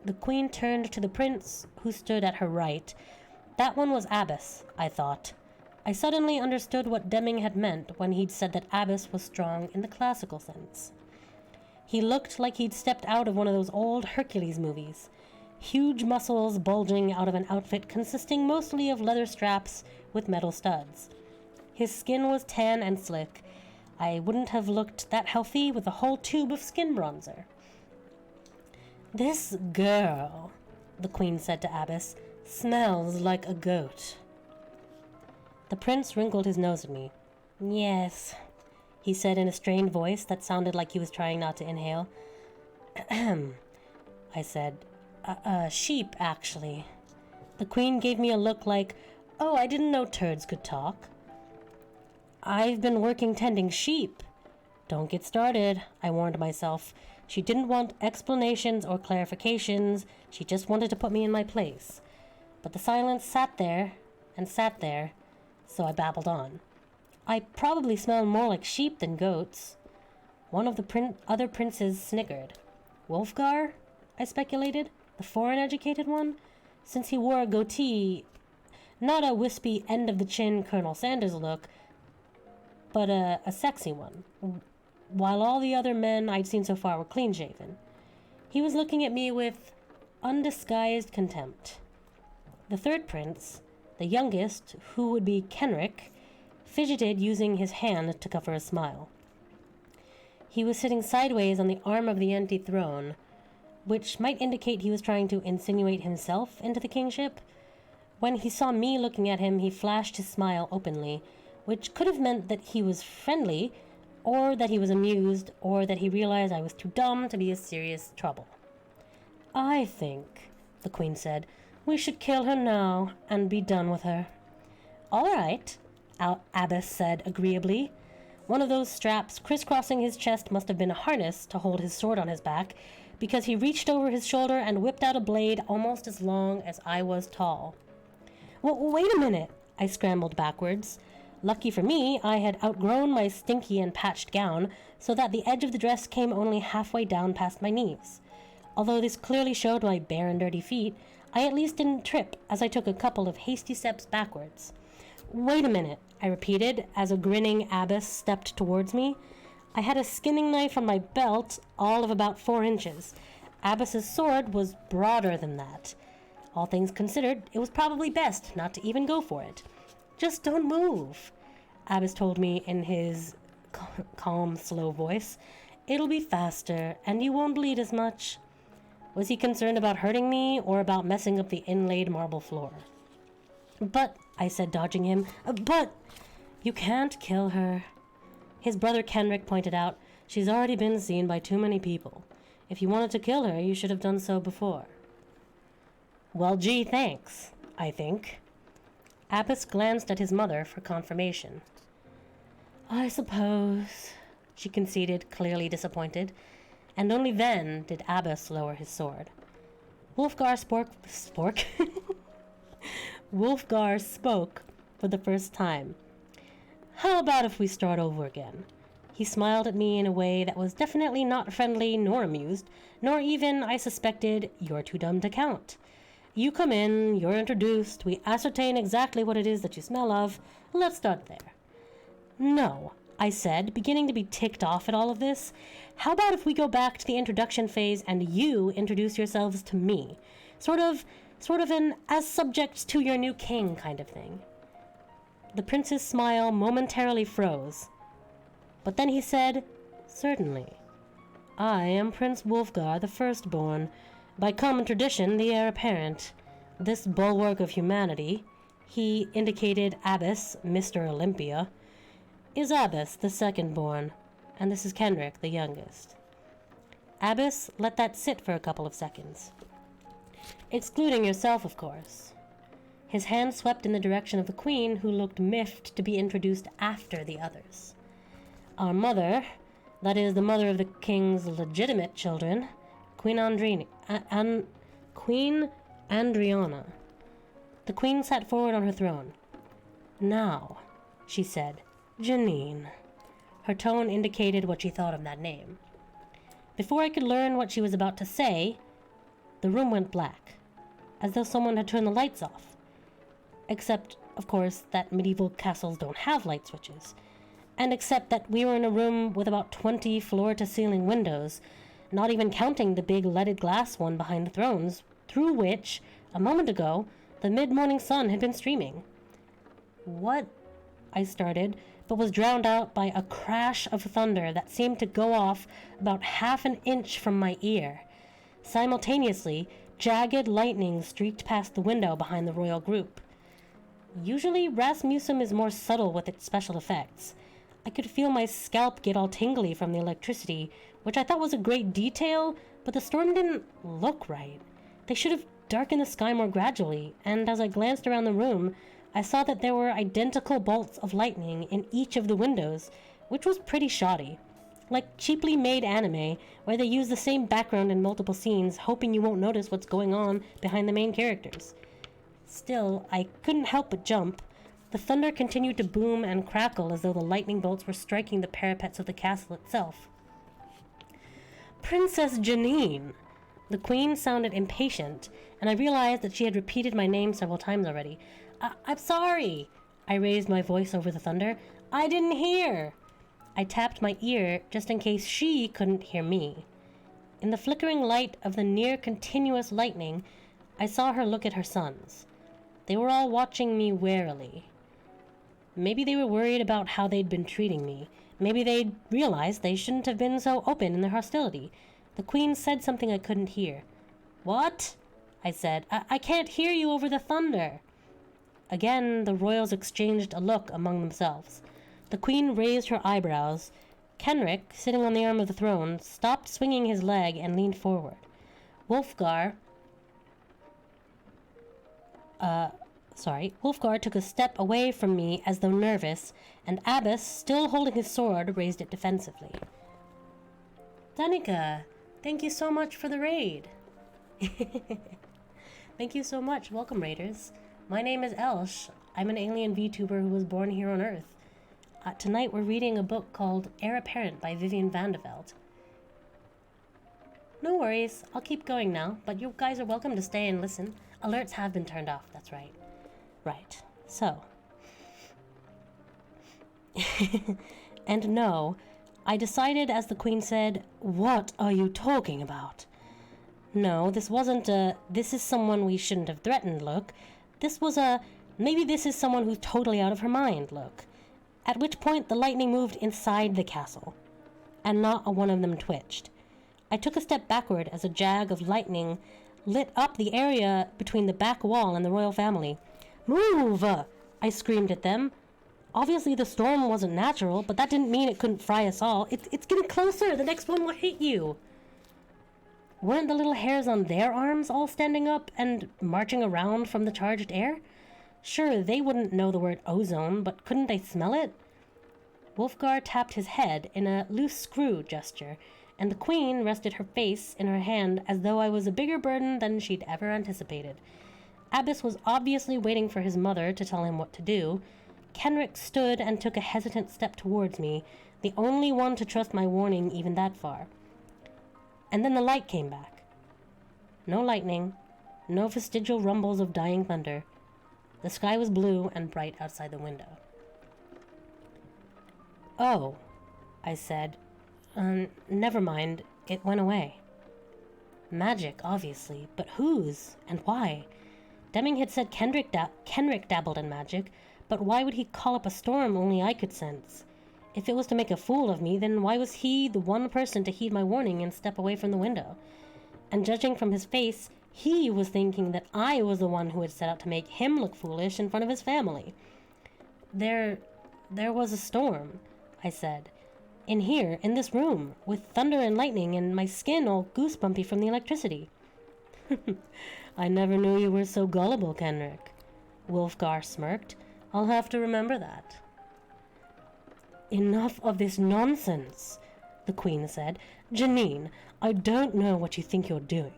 The queen turned to the prince, who stood at her right. That one was Abbas, I thought. I suddenly understood what Deming had meant when he'd said that Abbas was strong in the classical sense. He looked like he'd stepped out of one of those old Hercules movies. Huge muscles bulging out of an outfit consisting mostly of leather straps with metal studs. His skin was tan and slick. I wouldn't have looked that healthy with a whole tube of skin bronzer. "This girl," the queen said to Abbas, "smells like a goat." The prince wrinkled his nose at me. "Yes," he said in a strained voice that sounded like he was trying not to inhale. "Ahem," I said. Sheep, actually." The queen gave me a look like, "Oh, I didn't know turds could talk." "I've been working tending sheep." "Don't get started," I warned myself. She didn't want explanations or clarifications. She just wanted to put me in my place. But the silence sat there and sat there, so I babbled on. "I probably smell more like sheep than goats." One of the other princes snickered. "Wolfgar?" I speculated. "The foreign-educated one? Since he wore a goatee, not a wispy end-of-the-chin Colonel Sanders look, but a sexy one, while all the other men I'd seen so far were clean-shaven." He was looking at me with undisguised contempt. The third prince, the youngest, who would be Kenric, fidgeted using his hand to cover a smile. He was sitting sideways on the arm of the empty throne, which might indicate he was trying to insinuate himself into the kingship. When he saw me looking at him, he flashed his smile openly, which could have meant that he was friendly, or that he was amused, or that he realized I was too dumb to be a serious trouble. "I think," the queen said, "we should kill her now and be done with her." "All right," Abbas said agreeably. One of those straps crisscrossing his chest must have been a harness to hold his sword on his back, because he reached over his shoulder and whipped out a blade almost as long as I was tall. Wait a minute," I scrambled backwards. Lucky for me, I had outgrown my stinky and patched gown, so that the edge of the dress came only halfway down past my knees. Although this clearly showed my bare and dirty feet, I at least didn't trip as I took a couple of hasty steps backwards. "Wait a minute," I repeated as a grinning Abbas stepped towards me. I had a skinning knife on my belt, all of about 4 inches. Abbas's sword was broader than that. All things considered, it was probably best not to even go for it. "Just don't move," Abbas told me in his calm, slow voice. "It'll be faster, and you won't bleed as much." Was he concerned about hurting me, or about messing up the inlaid marble floor? "But," I said, dodging him, "but—" "You can't kill her," his brother Kenric pointed out. "She's already been seen by too many people. If you wanted to kill her, you should have done so before." "Well, gee, thanks, I think." Abbas glanced at his mother for confirmation. "I suppose," she conceded, clearly disappointed, and only then did Abbas lower his sword. Wolfgar Wolfgar spoke for the first time. "How about if we start over again?" He smiled at me in a way that was definitely not friendly nor amused, nor even, I suspected, "you're too dumb to count." You come in, you're introduced, we ascertain exactly what it is that you smell of. Let's start there. No, I said, beginning to be ticked off at all of this. How about if we go back to the introduction phase and you introduce yourselves to me? Sort of an as subjects to your new king kind of thing. The prince's smile momentarily froze. But then he said, Certainly. I am Prince Wulfgar the Firstborn, by common tradition the heir apparent. This bulwark of humanity, he indicated Abbess, Mr. Olympia, is Abbess the Secondborn, and this is Kenric the youngest. Abbess let that sit for a couple of seconds. Excluding yourself, of course. His hand swept in the direction of the queen, who looked miffed to be introduced after the others. Our mother, that is the mother of the king's legitimate children, Queen Andriana. The queen sat forward on her throne. Now, she said, Janine. Her tone indicated what she thought of that name. Before I could learn what she was about to say, the room went black, as though someone had turned the lights off. Except, of course, that medieval castles don't have light switches. And except that we were in a room with about 20 floor-to-ceiling windows, not even counting the big leaded glass one behind the thrones, through which, a moment ago, the mid-morning sun had been streaming. What? I started, but was drowned out by a crash of thunder that seemed to go off about half an inch from my ear. Simultaneously, jagged lightning streaked past the window behind the royal group. Usually, Rasmussen is more subtle with its special effects. I could feel my scalp get all tingly from the electricity, which I thought was a great detail, but the storm didn't look right. They should have darkened the sky more gradually, and as I glanced around the room, I saw that there were identical bolts of lightning in each of the windows, which was pretty shoddy. Like cheaply made anime, where they use the same background in multiple scenes, hoping you won't notice what's going on behind the main characters. Still, I couldn't help but jump. The thunder continued to boom and crackle as though the lightning bolts were striking the parapets of the castle itself. Princess Janine! The queen sounded impatient, and I realized that she had repeated my name several times already. I'm sorry! I raised my voice over the thunder. I didn't hear! I tapped my ear just in case she couldn't hear me. In the flickering light of the near-continuous lightning, I saw her look at her sons. They were all watching me warily. Maybe they were worried about how they'd been treating me. Maybe they'd realized they shouldn't have been so open in their hostility. The queen said something I couldn't hear. What? I said. I can't hear you over the thunder. Again, the royals exchanged a look among themselves. The queen raised her eyebrows. Kenric, sitting on the arm of the throne, stopped swinging his leg and leaned forward. Wulfgar took a step away from me as though nervous, and Abbess, still holding his sword, raised it defensively. Danica, thank you so much for the raid. Thank you so much. Welcome, raiders. My name is Elsh. I'm an alien VTuber who was born here on Earth. Tonight we're reading a book called Heir Apparent by Vivian Vandeveld. No worries, I'll keep going now, but you guys are welcome to stay and listen. Alerts have been turned off, that's right. Right, so. And no, I decided as the queen said, "What are you talking about?" No, this wasn't a, "this is someone we shouldn't have threatened" look. This was a, "maybe this is someone who's totally out of her mind" look. At which point the lightning moved inside the castle, and not a one of them twitched. I took a step backward as a jag of lightning lit up the area between the back wall and the royal family. "Move!" I screamed at them. Obviously the storm wasn't natural, but that didn't mean it couldn't fry us all. It's getting closer! The next one will hit you! Weren't the little hairs on their arms all standing up and marching around from the charged air? Sure, they wouldn't know the word ozone, but couldn't they smell it? Wulfgar tapped his head in a loose screw gesture, and the queen rested her face in her hand as though I was a bigger burden than she'd ever anticipated. Abbess was obviously waiting for his mother to tell him what to do. Kenric stood and took a hesitant step towards me, the only one to trust my warning even that far. And then the light came back. No lightning, No vestigial rumbles of dying thunder. The sky was blue and bright outside the window. "Oh," I said. Never mind. It went away." Magic, obviously, but whose and why? Deming had said Kenrick dabbled in magic, but why would he call up a storm only I could sense? If it was to make a fool of me, then why was he the one person to heed my warning and step away from the window? And judging from his face, he was thinking that I was the one who had set out to make him look foolish in front of his family. There was a storm," I said. "In here, in this room, with thunder and lightning and my skin all goosebumpy from the electricity." "I never knew you were so gullible, Kenrick." Wulfgar smirked. "I'll have to remember that." "Enough of this nonsense," the Queen said. "Janine, I don't know what you think you're doing,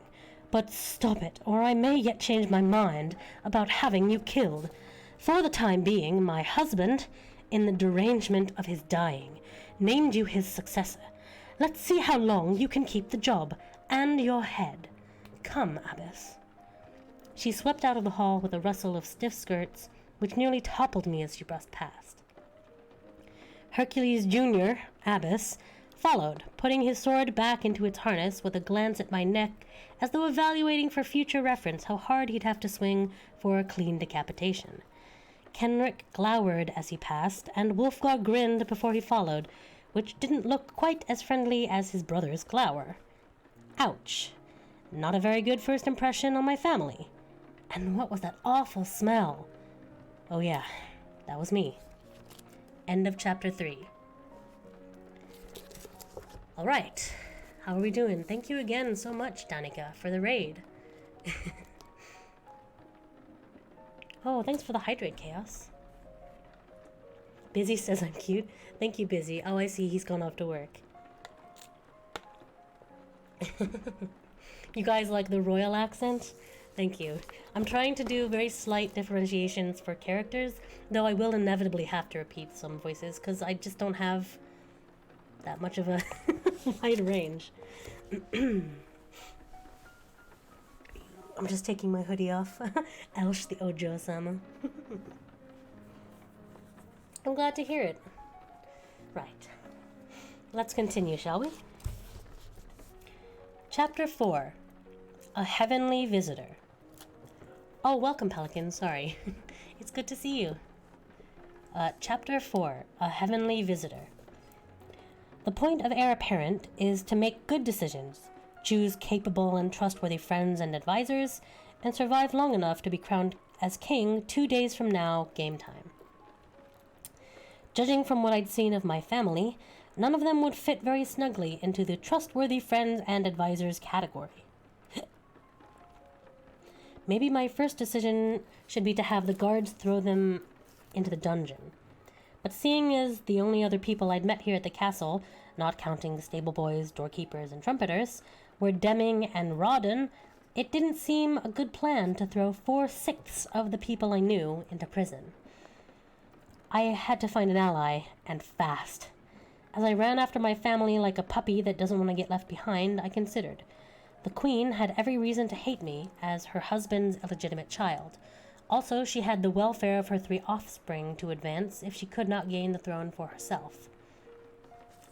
but stop it, or I may yet change my mind about having you killed. For the time being, my husband, in the derangement of his dying, named you his successor. Let's see how long you can keep the job, and your head. Come, Abbess." She swept out of the hall with a rustle of stiff skirts, which nearly toppled me as she brushed past. Hercules Jr., Abbess, followed, putting his sword back into its harness with a glance at my neck as though evaluating for future reference how hard he'd have to swing for a clean decapitation. Kenrick glowered as he passed, and Wulfgar grinned before he followed, which didn't look quite as friendly as his brother's glower. Ouch. Not a very good first impression on my family. And what was that awful smell? Oh yeah, that was me. End of chapter 3. Alright, how are we doing? Thank you again so much, Danica, for the raid. Oh, thanks for the hydrate, Chaos. Busy says I'm cute. Thank you, Busy. Oh, I see, he's gone off to work. You guys like the royal accent? Thank you. I'm trying to do very slight differentiations for characters, though I will inevitably have to repeat some voices, because I just don't have that much of a wide range. I'm just taking my hoodie off. Elsh the Ojo-sama. I'm glad to hear it. Right. Let's continue, shall we? Chapter 4. A Heavenly Visitor. Oh, welcome, Pelican. Sorry. It's good to see you. Chapter 4. A Heavenly Visitor. The point of Heir Apparent is to make good decisions, choose capable and trustworthy friends and advisors, and survive long enough to be crowned as king 2 days from now, game time. Judging from what I'd seen of my family, none of them would fit very snugly into the trustworthy friends and advisors category. Maybe my first decision should be to have the guards throw them into the dungeon. But seeing as the only other people I'd met here at the castle, not counting the stable boys, doorkeepers, and trumpeters, were Deming and Rawdon, it didn't seem a good plan to throw 4/6 of the people I knew into prison. I had to find an ally, and fast. As I ran after my family like a puppy that doesn't want to get left behind, I considered. The Queen had every reason to hate me as her husband's illegitimate child. Also, she had the welfare of her 3 offspring to advance if she could not gain the throne for herself.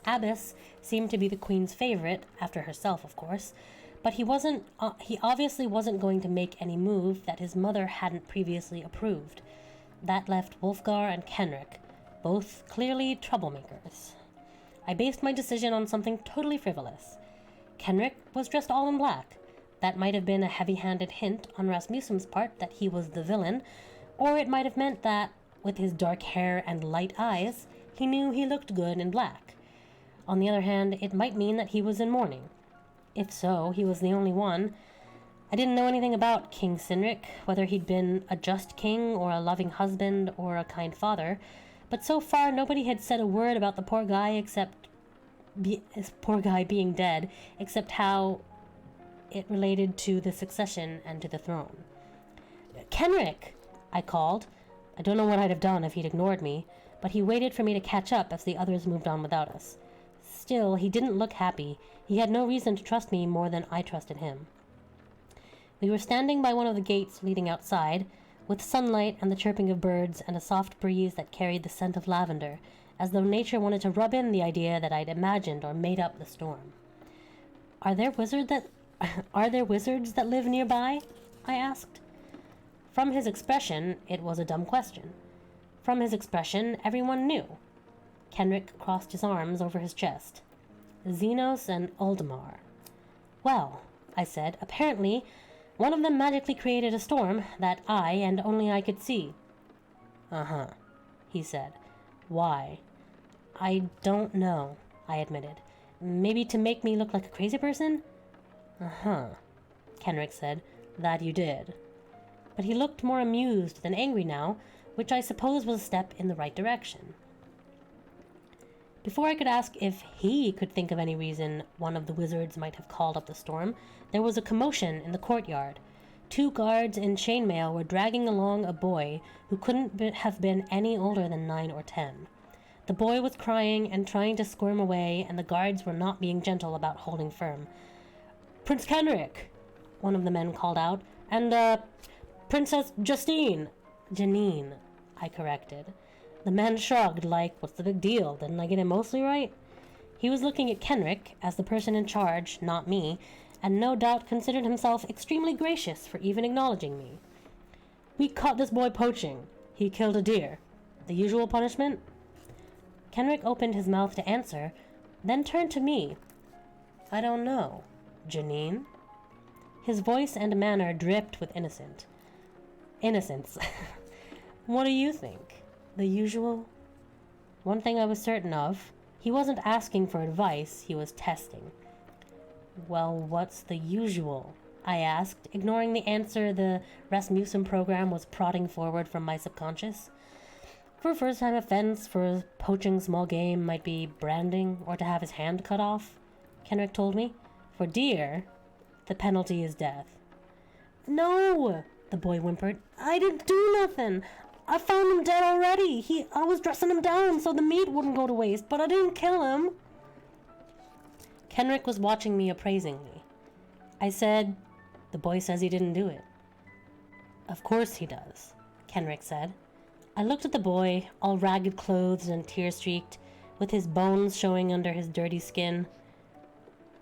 Abbess seemed to be the Queen's favorite, after herself, of course, but he obviously wasn't going to make any move that his mother hadn't previously approved. That left Wulfgar and Kenrick, both clearly troublemakers. I based my decision on something totally frivolous. Kenrick was dressed all in black. That might have been a heavy-handed hint on Rasmussen's part that he was the villain, or it might have meant that, with his dark hair and light eyes, he knew he looked good in black. On the other hand, it might mean that he was in mourning. If so, he was the only one. I didn't know anything about King Cynric, whether he'd been a just king or a loving husband or a kind father, but so far nobody had said a word about the poor guy being dead, except how it related to the succession and to the throne. "Kenrick!" I called. I don't know what I'd have done if he'd ignored me, but he waited for me to catch up as the others moved on without us. Still, he didn't look happy. He had no reason to trust me more than I trusted him. We were standing by one of the gates leading outside, with sunlight and the chirping of birds and a soft breeze that carried the scent of lavender, as though nature wanted to rub in the idea that I'd imagined or made up the storm. Are there wizards that live nearby? I asked. From his expression, it was a dumb question. From his expression, everyone knew. Kenrick crossed his arms over his chest. Xenos and Uldamar. Well, I said, apparently one of them magically created a storm that I and only I could see. Uh-huh, he said. Why? I don't know, I admitted. Maybe to make me look like a crazy person? Uh-huh, Kenrick said. That you did. But he looked more amused than angry now, which I suppose was a step in the right direction. Before I could ask if he could think of any reason one of the wizards might have called up the storm, there was a commotion in the courtyard. 2 guards in chainmail were dragging along a boy who couldn't have been any older than 9 or 10. The boy was crying and trying to squirm away, and the guards were not being gentle about holding firm. "Prince Kenrick," one of the men called out, "and, Princess Justine." "Janine," I corrected. The man shrugged like, what's the big deal? Didn't I get it mostly right? He was looking at Kenrick as the person in charge, not me, and no doubt considered himself extremely gracious for even acknowledging me. "We caught this boy poaching. He killed a deer. The usual punishment?" Kenrick opened his mouth to answer, then turned to me. "I don't know. Janine?" His voice and manner dripped with innocence. "What do you think? The usual?" One thing I was certain of, he wasn't asking for advice, he was testing. "Well, what's the usual?" I asked, ignoring the answer the Rasmussen program was prodding forward from my subconscious. For a first-time offense for poaching small game might be branding or to have his hand cut off, Kenrick told me. For deer, the penalty is death. "No," the boy whimpered. "I didn't do nothing. I found him dead already. I was dressing him down so the meat wouldn't go to waste, but I didn't kill him." Kenrick was watching me appraisingly. I said, "The boy says he didn't do it." "Of course he does," Kenrick said. I looked at the boy, all ragged clothes and tear-streaked, with his bones showing under his dirty skin.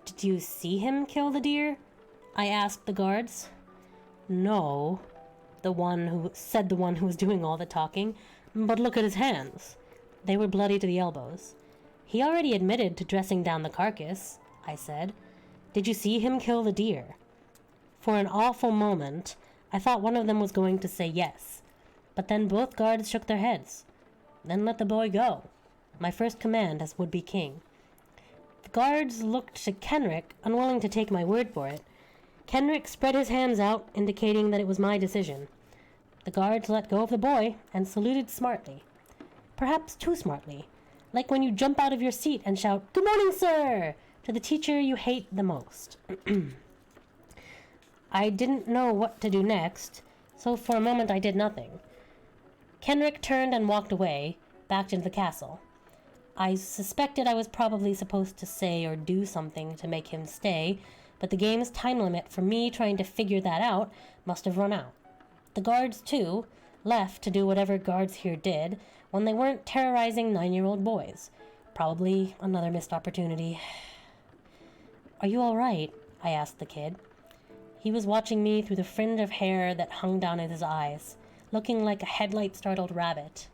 "Did you see him kill the deer?" I asked the guards. "No," the one who was doing all the talking, "but look at his hands. They were bloody to the elbows." "He already admitted to dressing down the carcass," I said. "Did you see him kill the deer?" For an awful moment, I thought one of them was going to say yes, but then both guards shook their heads. "Then let the boy go. My first command as would-be king." The guards looked to Kenrick, unwilling to take my word for it. Kenrick spread his hands out, indicating that it was my decision. The guards let go of the boy and saluted smartly. Perhaps too smartly, like when you jump out of your seat and shout, "Good morning, sir!" to the teacher you hate the most. I didn't know what to do next, so for a moment I did nothing. Kenrick turned and walked away, back into the castle. I suspected I was probably supposed to say or do something to make him stay, but the game's time limit for me trying to figure that out must have run out. The guards, too, left to do whatever guards here did when they weren't terrorizing 9-year-old boys. Probably another missed opportunity. "Are you all right?" I asked the kid. He was watching me through the fringe of hair that hung down at his eyes, looking like a headlight-startled rabbit.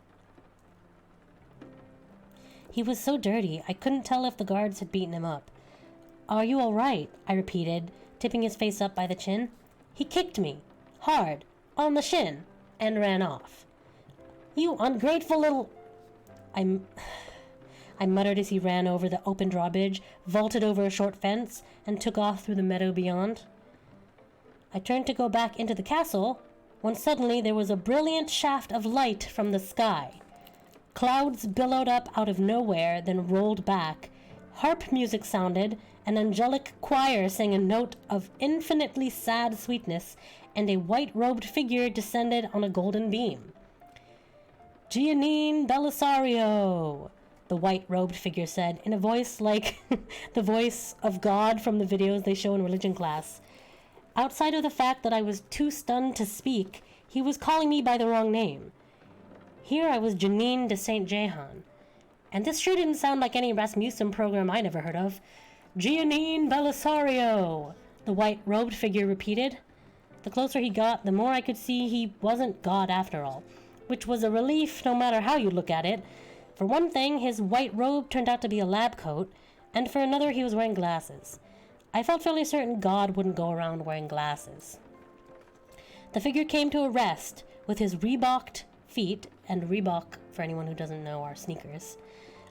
He was so dirty, I couldn't tell if the guards had beaten him up. "Are you all right?" I repeated, tipping his face up by the chin. "He kicked me, hard, on the shin, and ran off." "You ungrateful little—" I muttered as he ran over the open drawbridge, vaulted over a short fence, and took off through the meadow beyond. I turned to go back into the castle, when suddenly there was a brilliant shaft of light from the sky. Clouds billowed up out of nowhere, then rolled back. Harp music sounded, an angelic choir sang a note of infinitely sad sweetness, and a white-robed figure descended on a golden beam. "Giannine Belisario," the white-robed figure said, in a voice like the voice of God from the videos they show in religion class. Outside of the fact that I was too stunned to speak, he was calling me by the wrong name. Here I was Janine de St. Jehan, and this sure didn't sound like any Rasmussen program I'd ever heard of. Giannine Belisario, the white-robed figure repeated. The closer he got, the more I could see he wasn't God after all, which was a relief no matter how you look at it. For one thing, his white robe turned out to be a lab coat, and for another, he was wearing glasses. I felt fairly certain God wouldn't go around wearing glasses. The figure came to a rest with his Reebokked feet, and Reebok, for anyone who doesn't know, are sneakers,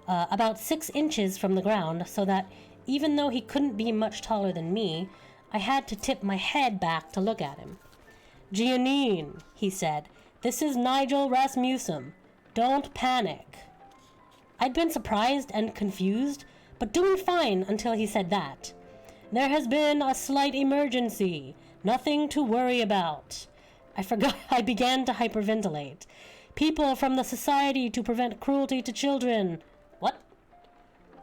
about 6 inches from the ground, so that even though he couldn't be much taller than me, I had to tip my head back to look at him. Giannine, he said, this is Nigel Rasmussen. Don't panic. I'd been surprised and confused, but doing fine until he said that. There has been a slight emergency. Nothing to worry about. I began to hyperventilate. People from the Society to Prevent Cruelty to Children. What?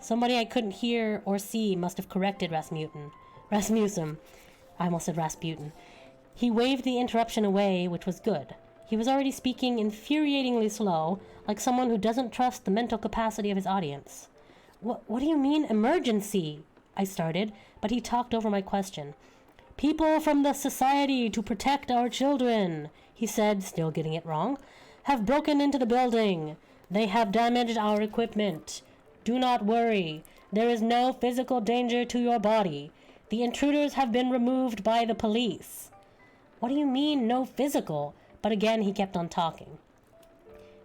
Somebody I couldn't hear or see must have corrected Rasmussen. I almost said Rasputin. He waved the interruption away, which was good. He was already speaking infuriatingly slow, like someone who doesn't trust the mental capacity of his audience. What do you mean, emergency? I started, but he talked over my question. People from the Society to Protect Our Children, he said, still getting it wrong, have broken into the building. They have damaged our equipment. Do not worry. There is no physical danger to your body. The intruders have been removed by the police. What do you mean, no physical? But again, he kept on talking.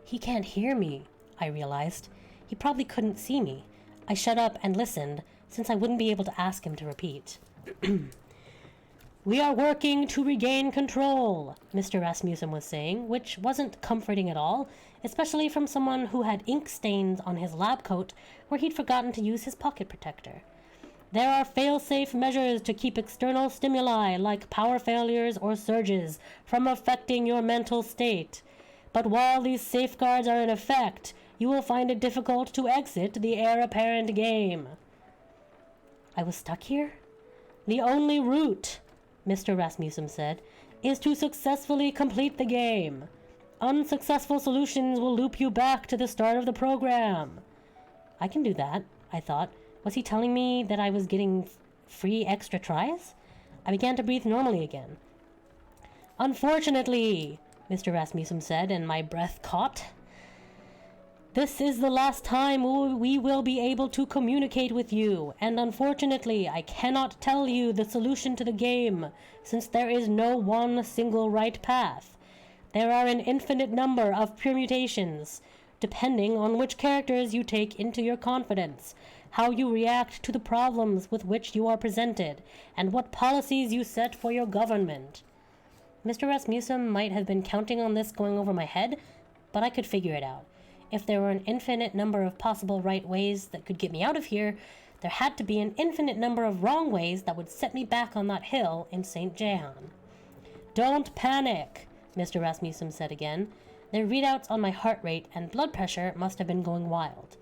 He can't hear me, I realized. He probably couldn't see me. I shut up and listened, since I wouldn't be able to ask him to repeat. We are working to regain control, Mr. Rasmussen was saying, which wasn't comforting at all, especially from someone who had ink stains on his lab coat where he'd forgotten to use his pocket protector. There are fail-safe measures to keep external stimuli like power failures or surges from affecting your mental state. But while these safeguards are in effect, you will find it difficult to exit the heir-apparent game. I was stuck here? The only route, Mr. Rasmussen said, is to successfully complete the game. Unsuccessful solutions will loop you back to the start of the program. I can do that, I thought. Was he telling me that I was getting free extra tries? I began to breathe normally again. Unfortunately, Mr. Rasmussen said, and my breath caught. This is the last time we will be able to communicate with you, and unfortunately, I cannot tell you the solution to the game, since there is no one single right path. There are an infinite number of permutations, depending on which characters you take into your confidence, how you react to the problems with which you are presented, and what policies you set for your government. Mr. Rasmussen might have been counting on this going over my head, but I could figure it out. If there were an infinite number of possible right ways that could get me out of here, there had to be an infinite number of wrong ways that would set me back on that hill in St. Jehan. Don't panic, Mr. Rasmussen said again. Their readouts on my heart rate and blood pressure must have been going wild.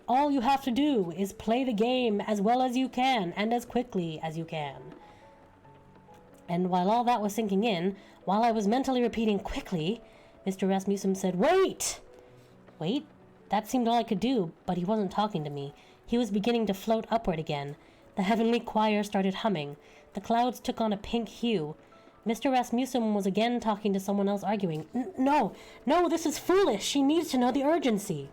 All you have to do is play the game as well as you can and as quickly as you can. And while all that was sinking in, while I was mentally repeating quickly, Mr. Rasmussen said, Wait! Wait? That seemed all I could do, but he wasn't talking to me. He was beginning to float upward again. The heavenly choir started humming. The clouds took on a pink hue. Mr. Rasmussen was again talking to someone else, arguing, No, this is foolish. She needs to know the urgency.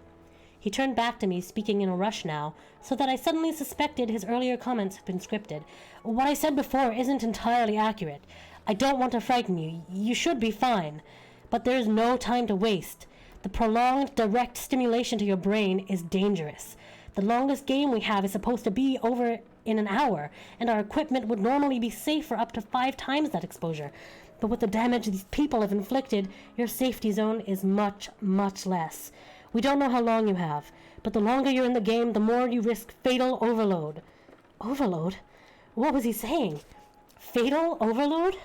He turned back to me, speaking in a rush now, so that I suddenly suspected his earlier comments had been scripted. What I said before isn't entirely accurate. I don't want to frighten you. You should be fine. But there's no time to waste. The prolonged direct stimulation to your brain is dangerous. The longest game we have is supposed to be over in an hour, and our equipment would normally be safe for up to 5 times that exposure. But with the damage these people have inflicted, your safety zone is much, much less. We don't know how long you have, but the longer you're in the game, the more you risk fatal overload. Overload? What was he saying? Fatal overload?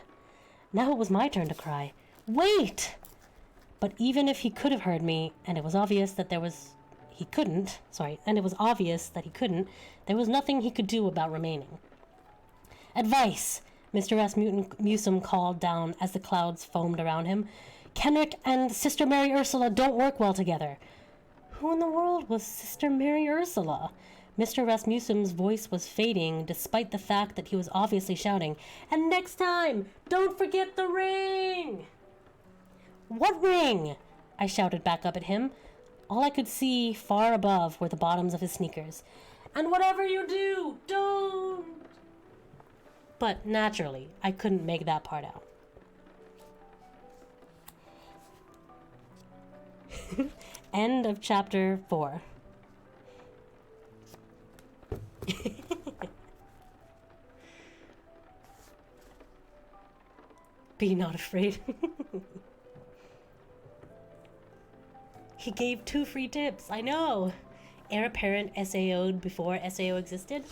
Now it was my turn to cry. Wait! But even if he could have heard me, and it was obvious that he couldn't, there was nothing he could do about remaining. Advice, Mr. Rasmussen called down as the clouds foamed around him. Kenrick and Sister Mary Ursula don't work well together. Who in the world was Sister Mary Ursula? Mr. Rasmussen's voice was fading, despite the fact that he was obviously shouting, "And next time, don't forget the ring!" "What ring?" I shouted back up at him. All I could see far above were the bottoms of his sneakers. "And whatever you do, don't!" But naturally, I couldn't make that part out. End of chapter 4. Be not afraid. He gave 2 free tips. I know. Heir apparent SAO'd before SAO existed.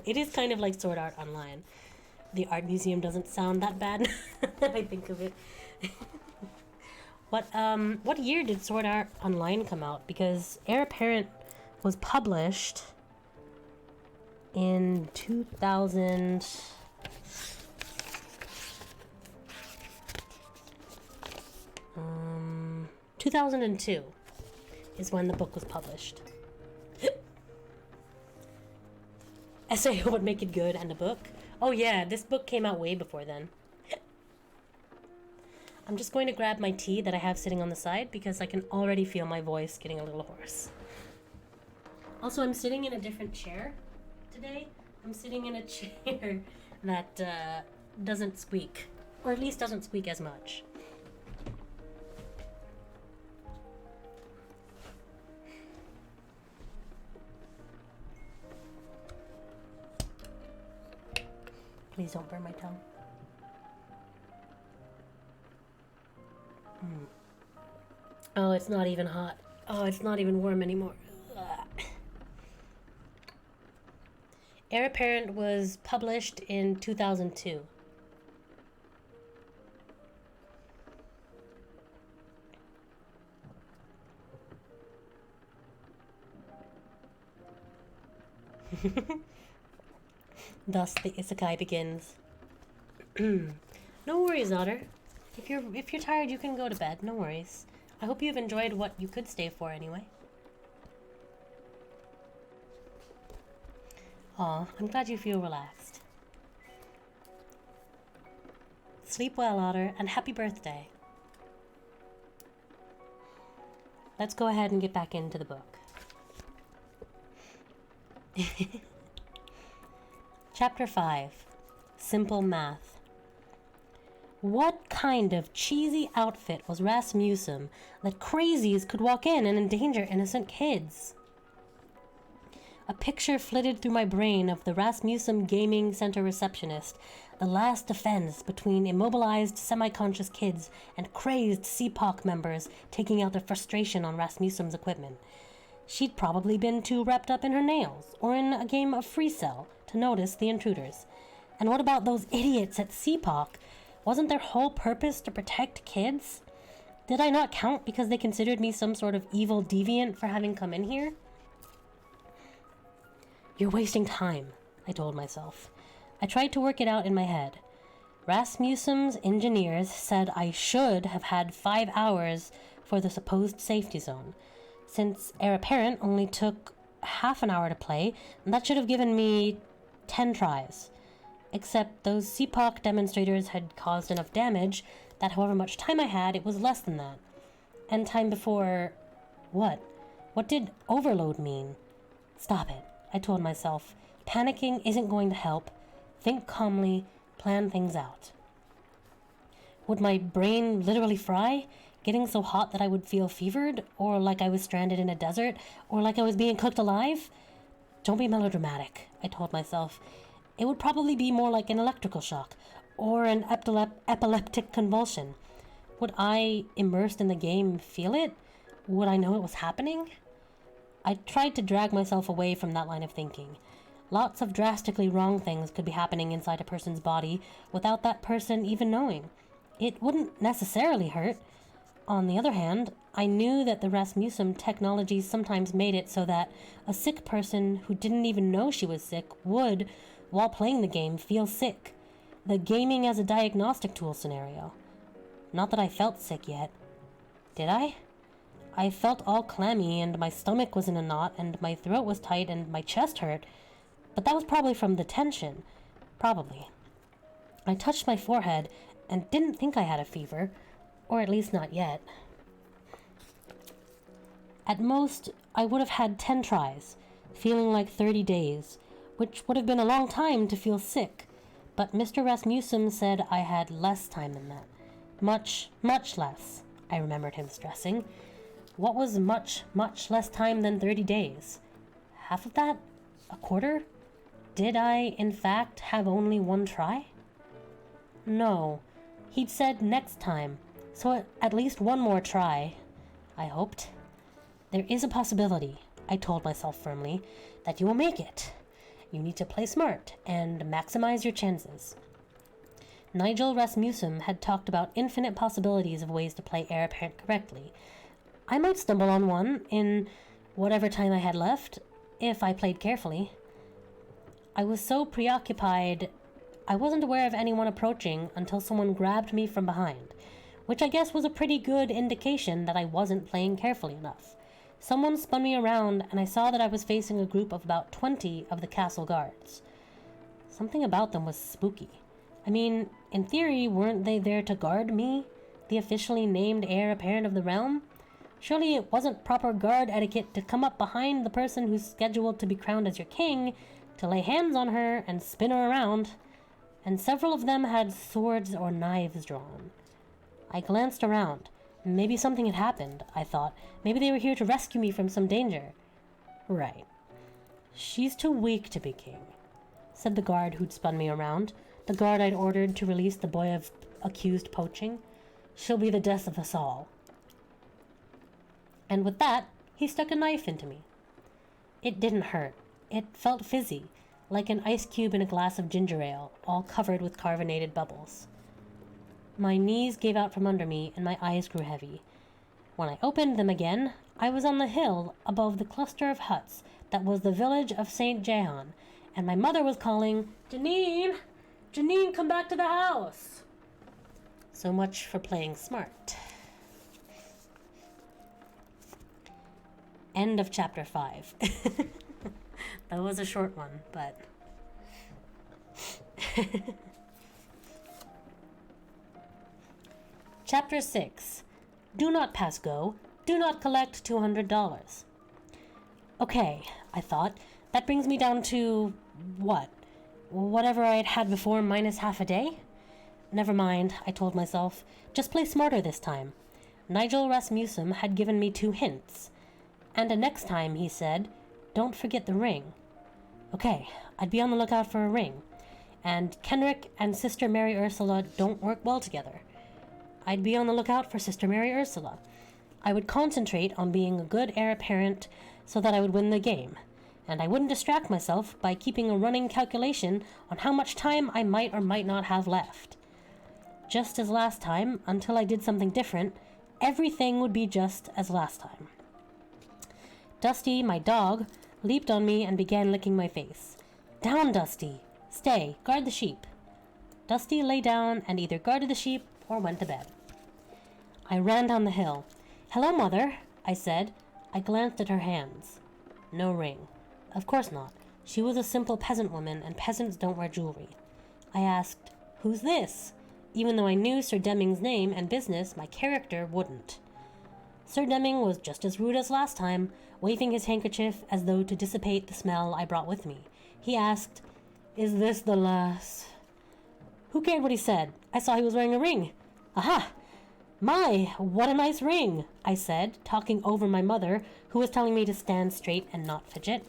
It is kind of like Sword Art Online. The art museum doesn't sound that bad. I think of it. What year did Sword Art Online come out? Because Heir Apparent was published in 2000. 2002 is when the book was published. SAO would make it good, and a book? Oh yeah, this book came out way before then. I'm just going to grab my tea that I have sitting on the side because I can already feel my voice getting a little hoarse. Also, I'm sitting in a different chair today. I'm sitting in a chair that doesn't squeak, or at least doesn't squeak as much. Please don't burn my tongue. Oh, it's not even hot. Oh, it's not even warm anymore. Heir Apparent was published in 2002. Thus the isekai begins. No worries, Otter. If you're tired, you can go to bed. No worries. I hope you've enjoyed what you could stay for anyway. Aw, I'm glad you feel relaxed. Sleep well, Otter, and happy birthday. Let's go ahead and get back into the book. Chapter 5. Simple Math. What kind of cheesy outfit was Rasmussen that crazies could walk in and endanger innocent kids? A picture flitted through my brain of the Rasmussen Gaming Center receptionist, the last defense between immobilized, semi-conscious kids and crazed CPOC members taking out their frustration on Rasmussen's equipment. She'd probably been too wrapped up in her nails, or in a game of Free Cell, to notice the intruders. And what about those idiots at CPOC? Wasn't their whole purpose to protect kids? Did I not count because they considered me some sort of evil deviant for having come in here? You're wasting time, I told myself. I tried to work it out in my head. Rasmussen's engineers said I should have had 5 hours for the supposed safety zone. Since Heir Apparent only took half an hour to play, that should have given me 10 tries. Except those CPOC demonstrators had caused enough damage that however much time I had, it was less than that. And time before... what? What did overload mean? Stop it, I told myself. Panicking isn't going to help. Think calmly, plan things out. Would my brain literally fry? Getting so hot that I would feel fevered? Or like I was stranded in a desert? Or like I was being cooked alive? Don't be melodramatic, I told myself. It would probably be more like an electrical shock, or an epileptic convulsion. Would I, immersed in the game, feel it? Would I know it was happening? I tried to drag myself away from that line of thinking. Lots of drastically wrong things could be happening inside a person's body without that person even knowing. It wouldn't necessarily hurt. On the other hand, I knew that the Rasmussen technology sometimes made it so that a sick person who didn't even know she was sick would, while playing the game, feel sick. the gaming as a diagnostic tool scenario. Not that I felt sick yet. Did I? I felt all clammy, and my stomach was in a knot, and my throat was tight, and my chest hurt, but that was probably from the tension. Probably. I touched my forehead and didn't think I had a fever, or at least not yet. At most, I would have had 10 tries, feeling like 30 days, which would have been a long time to feel sick, but Mr. Rasmussen said I had less time than that. Much, much less, I remembered him stressing. What was much, much less time than 30 days? Half of that? A quarter? Did I, in fact, have only 1 try? No. He'd said next time, so at least 1 more try, I hoped. There is a possibility, I told myself firmly, that you will make it. You need to play smart and maximize your chances. Nigel Rasmussen had talked about infinite possibilities of ways to play Heir Apparent correctly. I might stumble on one in whatever time I had left, if I played carefully. I was so preoccupied, I wasn't aware of anyone approaching until someone grabbed me from behind, which I guess was a pretty good indication that I wasn't playing carefully enough. Someone spun me around, and I saw that I was facing a group of about 20 of the castle guards. Something about them was spooky. I mean, in theory, weren't they there to guard me, the officially named heir apparent of the realm? Surely it wasn't proper guard etiquette to come up behind the person who's scheduled to be crowned as your king, to lay hands on her and spin her around. And several of them had swords or knives drawn. I glanced around. Maybe something had happened, I thought. Maybe they were here to rescue me from some danger. Right. She's too weak to be king, said the guard who'd spun me around, the guard I'd ordered to release the boy of accused poaching. She'll be the death of us all. And with that, he stuck a knife into me. It didn't hurt. It felt fizzy, like an ice cube in a glass of ginger ale, all covered with carbonated bubbles. My knees gave out from under me, and my eyes grew heavy. When I opened them again, I was on the hill above the cluster of huts that was the village of St. Jehan, and my mother was calling, "Janine! Janine, come back to the house!" So much for playing smart. End of chapter 5. That was a short one, but... Chapter 6. Do not pass go. Do not collect $200. Okay, I thought. That brings me down to... what? Whatever I had had before minus half a day? Never mind, I told myself. Just play smarter this time. Nigel Rasmussen had given me 2 hints. And a next time, he said, don't forget the ring. Okay, I'd be on the lookout for a ring. And Kenrick and Sister Mary Ursula don't work well together. I'd be on the lookout for Sister Mary Ursula. I would concentrate on being a good heir apparent so that I would win the game. And I wouldn't distract myself by keeping a running calculation on how much time I might or might not have left. Just as last time, until I did something different, everything would be just as last time. Dusty, my dog, leaped on me and began licking my face. Down, Dusty! Stay, guard the sheep. Dusty lay down and either guarded the sheep or went to bed. I ran down the hill. Hello, Mother, I said. I glanced at her hands. No ring. Of course not. She was a simple peasant woman, and peasants don't wear jewelry. I asked, who's this? Even though I knew Sir Deming's name and business, my character wouldn't. Sir Deming was just as rude as last time, waving his handkerchief as though to dissipate the smell I brought with me. He asked, is this the last? Who cared what he said? I saw he was wearing a ring. Aha! My, what a nice ring, I said, talking over my mother, who was telling me to stand straight and not fidget.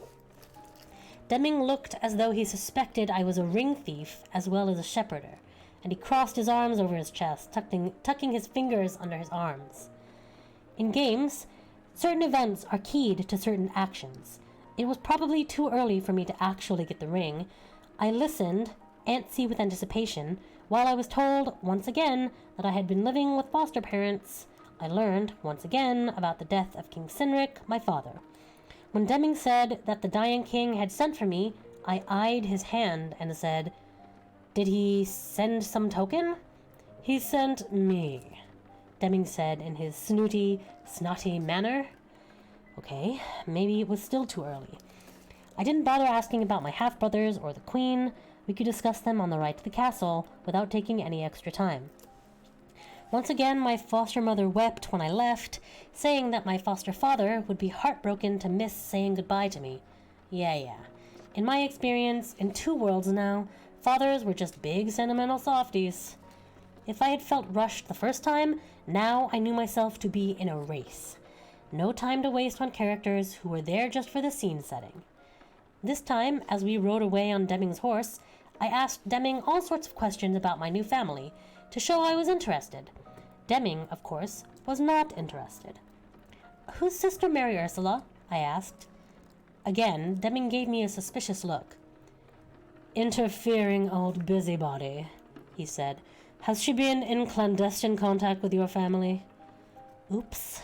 Deming looked as though he suspected I was a ring thief as well as a shepherder, and he crossed his arms over his chest, tucking his fingers under his arms. In games, certain events are keyed to certain actions. It was probably too early for me to actually get the ring. I listened, antsy with anticipation, while I was told, once again, that I had been living with foster parents. I learned, once again, about the death of King Cynric, my father. When Deming said that the dying king had sent for me, I eyed his hand and said, Did he send some token? He sent me, Deming said in his snotty manner. Okay, maybe it was still too early. I didn't bother asking about my half-brothers or the queen. We could discuss them on the ride to the castle without taking any extra time. Once again, my foster mother wept when I left, saying that my foster father would be heartbroken to miss saying goodbye to me. Yeah. In my experience, in 2 worlds now, fathers were just big sentimental softies. If I had felt rushed the first time, now I knew myself to be in a race. No time to waste on characters who were there just for the scene setting. This time, as we rode away on Deming's horse, I asked Deming all sorts of questions about my new family, to show I was interested. Deming, of course, was not interested. Who's Sister Mary Ursula? I asked. Again, Deming gave me a suspicious look. Interfering old busybody, he said. Has she been in clandestine contact with your family? Oops.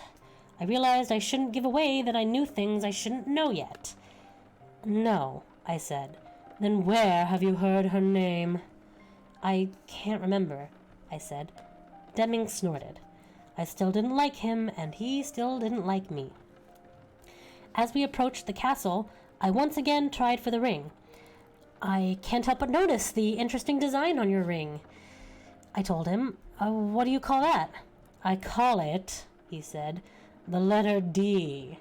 I realized I shouldn't give away that I knew things I shouldn't know yet. No, I said. Then where have you heard her name? I can't remember, I said. Deming snorted. I still didn't like him, and he still didn't like me. As we approached the castle, I once again tried for the ring. I can't help but notice the interesting design on your ring. I told him, what do you call that? I call it, he said, the letter D.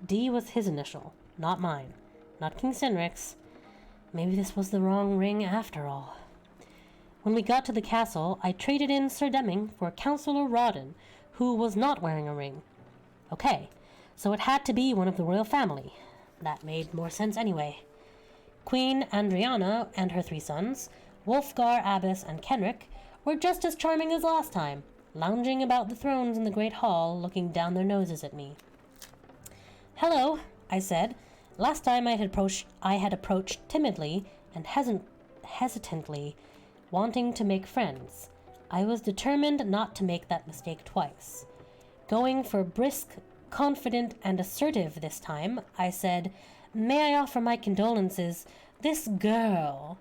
D was his initial, not mine, not King Cynric's. Maybe this was the wrong ring after all. When we got to the castle, I traded in Sir Deming for Councillor Rawdon, who was not wearing a ring. Okay, so it had to be one of the royal family. That made more sense anyway. Queen Andriana and her 3 sons, Wulfgar, Abbas, and Kenric, were just as charming as last time, lounging about the thrones in the great hall, looking down their noses at me. Hello, I said. Last time I had approached timidly and hesitantly, wanting to make friends. I was determined not to make that mistake twice. Going for brisk, confident, and assertive this time, I said, May I offer my condolences? This girl,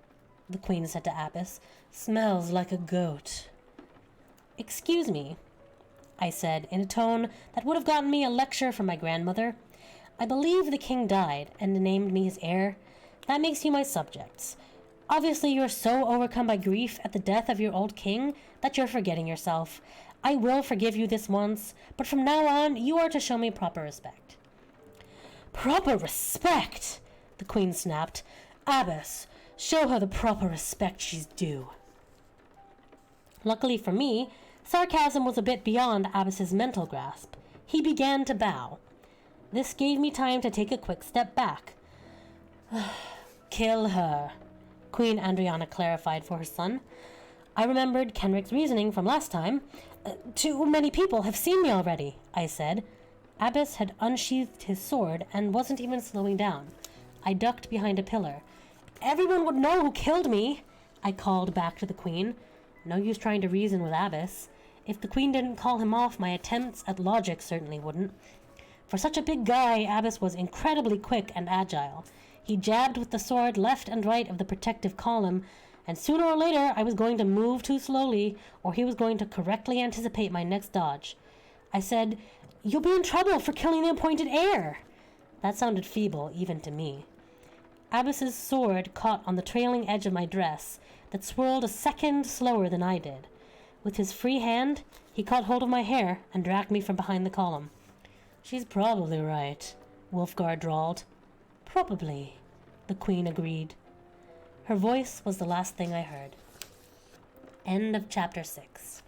the queen said to Abbas, smells like a goat. Excuse me, I said in a tone that would have gotten me a lecture from my grandmother. I believe the king died and named me his heir. That makes you my subjects. Obviously you're so overcome by grief at the death of your old king that you're forgetting yourself. I will forgive you this once, but from now on you are to show me proper respect. Proper respect? The queen snapped. Abbas, show her the proper respect she's due. Luckily for me, sarcasm was a bit beyond Abbas's mental grasp. He began to bow. This gave me time to take a quick step back. Kill her, Queen Andriana clarified for her son. I remembered Kenric's reasoning from last time. Too many people have seen me already, I said. Abbas had unsheathed his sword and wasn't even slowing down. I ducked behind a pillar. Everyone would know who killed me, I called back to the queen. No use trying to reason with Abbas. If the queen didn't call him off, my attempts at logic certainly wouldn't. For such a big guy, Abbas was incredibly quick and agile. He jabbed with the sword left and right of the protective column, and sooner or later I was going to move too slowly, or he was going to correctly anticipate my next dodge. I said, You'll be in trouble for killing the appointed heir. That sounded feeble, even to me. Abbas's sword caught on the trailing edge of my dress, that swirled a second slower than I did. With his free hand, he caught hold of my hair and dragged me from behind the column. She's probably right, Wulfgar drawled. Probably, the queen agreed. Her voice was the last thing I heard. End of chapter 6.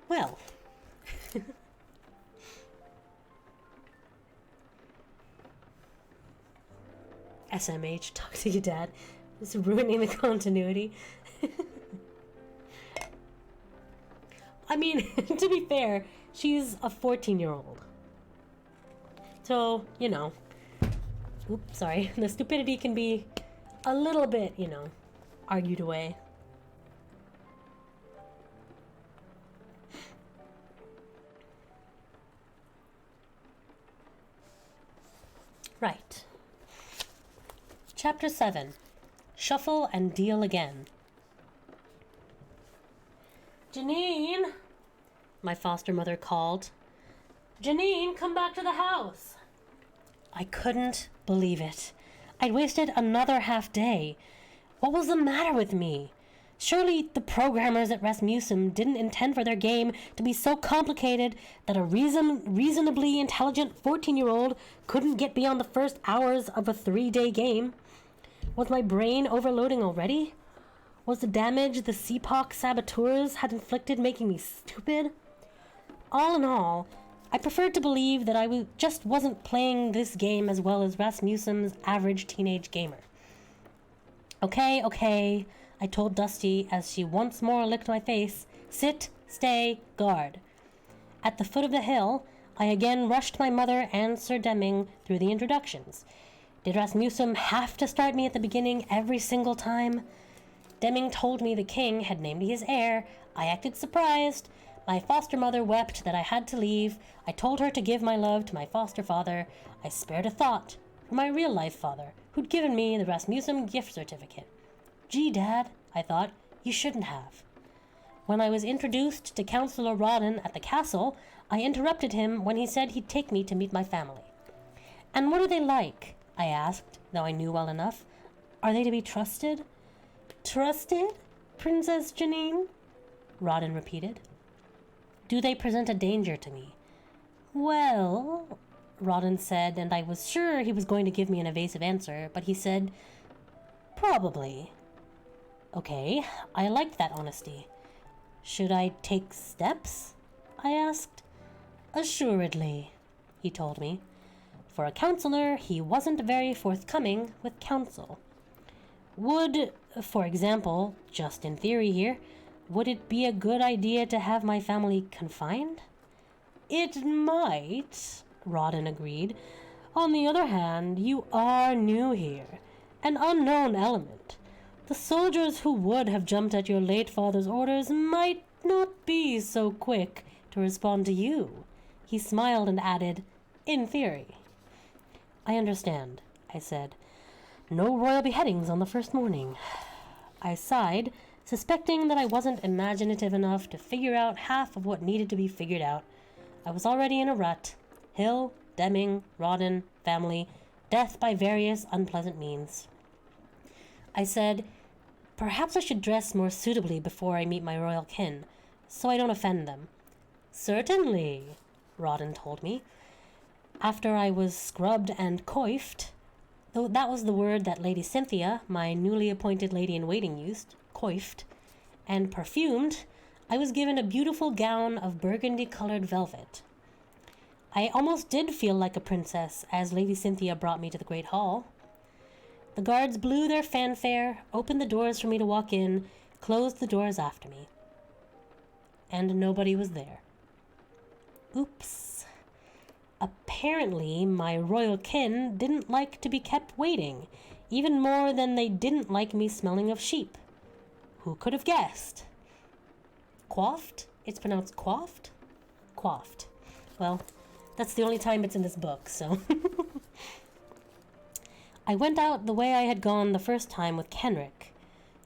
Well. SMH, talk to your dad. It's ruining the continuity. I mean, to be fair, she's a 14-year-old. So, you know. Oops, sorry. The stupidity can be a little bit, you know, argued away. Right. Chapter 7. Shuffle and deal again. Janine, my foster mother called. Janine, come back to the house. I couldn't believe it. I'd wasted another half day. What was the matter with me? Surely the programmers at Rasmussen didn't intend for their game to be so complicated that a reasonably intelligent 14-year-old couldn't get beyond the first hours of a 3-day game. Was my brain overloading already? Was the damage the CPOC saboteurs had inflicted making me stupid? All in all, I preferred to believe that I just wasn't playing this game as well as Rasmussen's average teenage gamer. Okay, I told Dusty as she once more licked my face. Sit, stay, guard. At the foot of the hill, I again rushed my mother and Sir Deming through the introductions. Did Rasmussen have to start me at the beginning every single time? Deming told me the king had named me his heir. I acted surprised. My foster mother wept that I had to leave. I told her to give my love to my foster father. I spared a thought for my real-life father, who'd given me the Rasmussen gift certificate. Gee, Dad, I thought, you shouldn't have. When I was introduced to Councillor Rawdon at the castle, I interrupted him when he said he'd take me to meet my family. And what are they like? I asked, though I knew well enough. Are they to be trusted? Trusted, Princess Janine? Rawdon repeated. Do they present a danger to me? Well, Rawdon said, and I was sure he was going to give me an evasive answer, but he said, probably. Okay, I liked that honesty. Should I take steps? I asked. Assuredly, he told me. For a counselor, he wasn't very forthcoming with counsel. Would, for example, just in theory here, would it be a good idea to have my family confined? It might, Rawdon agreed. On the other hand, you are new here, an unknown element. The soldiers who would have jumped at your late father's orders might not be so quick to respond to you. He smiled and added, in theory. I understand, I said. No royal beheadings on the first morning. I sighed, suspecting that I wasn't imaginative enough to figure out half of what needed to be figured out. I was already in a rut. Hill, Deming, Rawdon, family, death by various unpleasant means. I said, perhaps I should dress more suitably before I meet my royal kin, so I don't offend them. Certainly, Rawdon told me. After I was scrubbed and coiffed, though that was the word that Lady Cynthia, my newly appointed lady-in-waiting, used, coiffed, and perfumed, I was given a beautiful gown of burgundy-colored velvet. I almost did feel like a princess as Lady Cynthia brought me to the Great Hall. The guards blew their fanfare, opened the doors for me to walk in, closed the doors after me. And nobody was there. Oops. Apparently, my royal kin didn't like to be kept waiting, even more than they didn't like me smelling of sheep. Who could have guessed? Coiffed? It's pronounced coiffed? Coiffed. Well, that's the only time it's in this book, so... I went out the way I had gone the first time with Kenrick.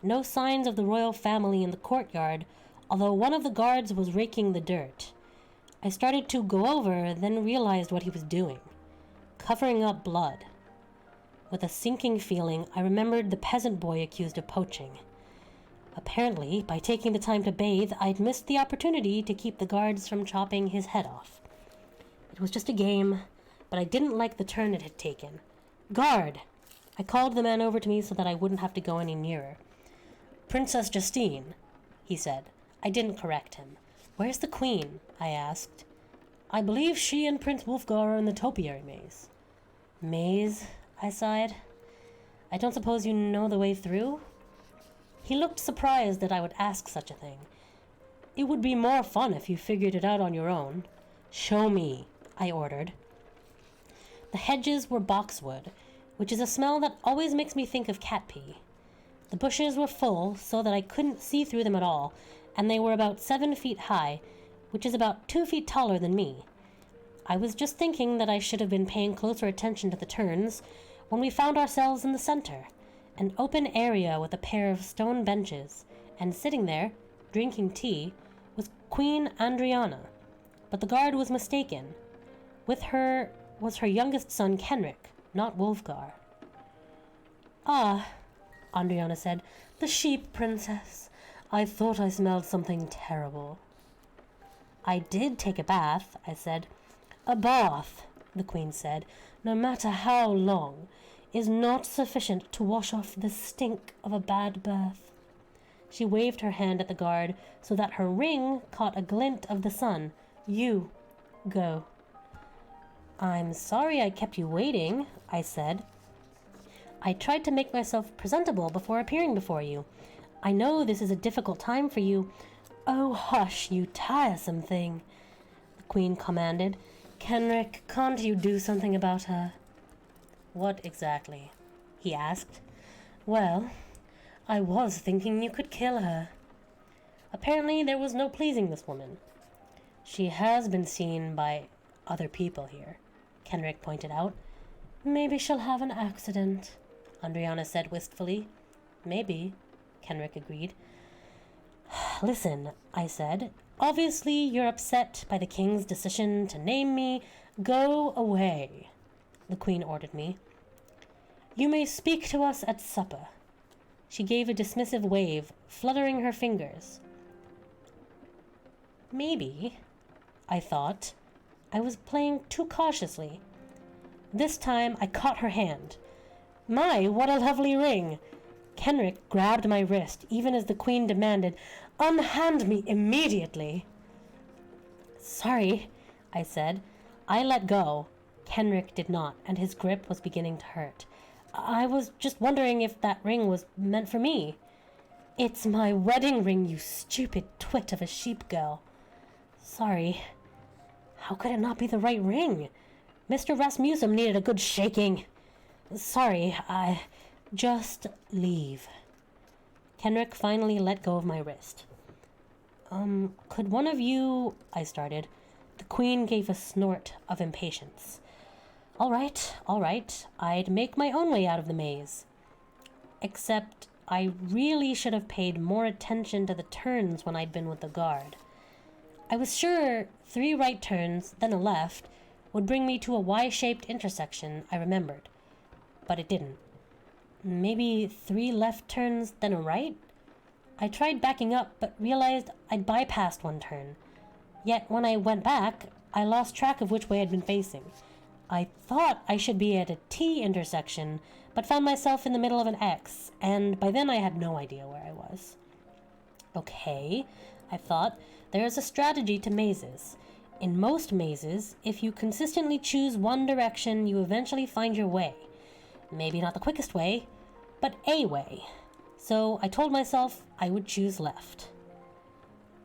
No signs of the royal family in the courtyard, although one of the guards was raking the dirt. I started to go over, then realized what he was doing. Covering up blood. With a sinking feeling, I remembered the peasant boy accused of poaching. Apparently, by taking the time to bathe, I'd missed the opportunity to keep the guards from chopping his head off. It was just a game, but I didn't like the turn it had taken. Guard! I called the man over to me so that I wouldn't have to go any nearer. Princess Justine, he said. I didn't correct him. Where's the queen? I asked. I believe she and Prince Wolfgar are in the topiary maze. Maze? I sighed. I don't suppose you know the way through? He looked surprised that I would ask such a thing. It would be more fun if you figured it out on your own. Show me, I ordered. The hedges were boxwood, which is a smell that always makes me think of cat pee. The bushes were full, so that I couldn't see through them at all, and they were about 7 feet high, which is about 2 feet taller than me. I was just thinking that I should have been paying closer attention to the turns when we found ourselves in the center, an open area with a pair of stone benches, and sitting there, drinking tea, was Queen Andriana. But the guard was mistaken. With her was her youngest son Kenric, not Wulfgar. "Ah," Andriana said, "the sheep princess. I thought I smelled something terrible." "I did take a bath," I said. "A bath," the queen said, "no matter how long, is not sufficient to wash off the stink of a bad birth." She waved her hand at the guard so that her ring caught a glint of the sun. "You, go." "I'm sorry I kept you waiting," I said. "I tried to make myself presentable before appearing before you. I know this is a difficult time for you." "Oh, hush, you tiresome thing," the queen commanded. "Kenric, can't you do something about her?" "What exactly?" he asked. "Well, I was thinking you could kill her." Apparently there was no pleasing this woman. "She has been seen by other people here," Kenric pointed out. "Maybe she'll have an accident," Andriana said wistfully. "Maybe," Kenric agreed. "Listen," I said. "Obviously you're upset by the king's decision to name me. Go away," the queen ordered me. "You may speak to us at supper." She gave a dismissive wave, fluttering her fingers. Maybe, I thought, I was playing too cautiously. This time I caught her hand. My, what a lovely ring! Kenric grabbed my wrist, even as the queen demanded, "Unhand me immediately!" "Sorry," I said. I let go. Kenric did not, and his grip was beginning to hurt. "I was just wondering if that ring was meant for me." "It's my wedding ring, you stupid twit of a sheep girl." "Sorry." How could it not be the right ring? Mr. Rasmussen needed a good shaking. "Sorry, I... just leave." Kenric finally let go of my wrist. Could one of you..." I started. The queen gave a snort of impatience. All right, I'd make my own way out of the maze. Except I really should have paid more attention to the turns when I'd been with the guard. I was sure 3 right turns, then a left, would bring me to a Y-shaped intersection, I remembered. But it didn't. Maybe 3 left turns, then a right? I tried backing up, but realized I'd bypassed 1 turn. Yet when I went back, I lost track of which way I'd been facing. I thought I should be at a T intersection, but found myself in the middle of an X, and by then I had no idea where I was. Okay, I thought, there is a strategy to mazes. In most mazes, if you consistently choose one direction, you eventually find your way. Maybe not the quickest way, but a way. So I told myself I would choose left.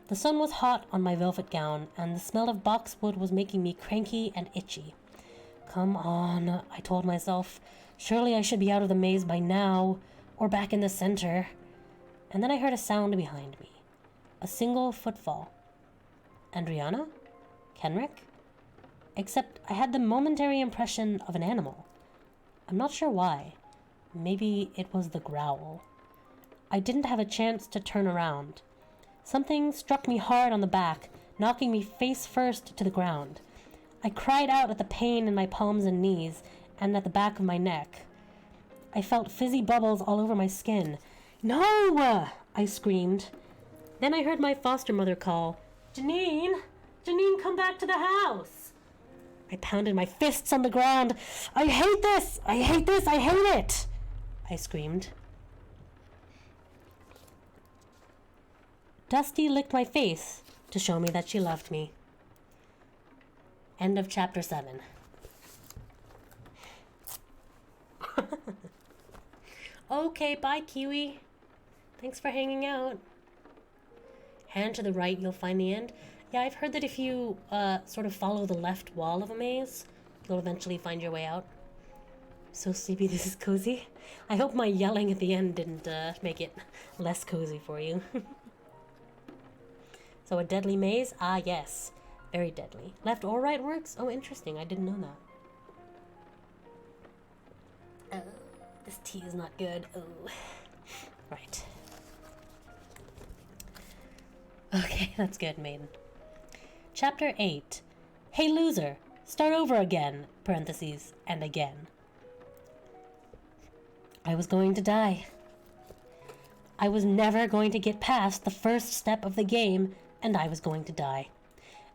The sun was hot on my velvet gown, and the smell of boxwood was making me cranky and itchy. Come on, I told myself. Surely I should be out of the maze by now, or back in the center. And then I heard a sound behind me. A single footfall. Andriana? Kenric? Except I had the momentary impression of an animal. I'm not sure why. Maybe it was the growl. I didn't have a chance to turn around. Something struck me hard on the back, knocking me face first to the ground. I cried out at the pain in my palms and knees, and at the back of my neck. I felt fizzy bubbles all over my skin. "No!" I screamed. Then I heard my foster mother call, "Janine! Janine, come back to the house!" I pounded my fists on the ground. "I hate this! I hate this! I hate it!" I screamed. Dusty licked my face to show me that she loved me. End of chapter 7. Okay, bye, Kiwi. Thanks for hanging out. Hand to the right, you'll find the end. Yeah, I've heard that if you sort of follow the left wall of a maze, you'll eventually find your way out. So sleepy, this is cozy. I hope my yelling at the end didn't make it less cozy for you. So a deadly maze? Ah, yes. Very deadly. Left or right works? Oh, interesting. I didn't know that. This tea tea is not good. Oh. Right. Okay, that's good, maiden. Chapter 8. Hey, loser! Start over again, parentheses, and again. I was going to die. I was never going to get past the first step of the game, and I was going to die.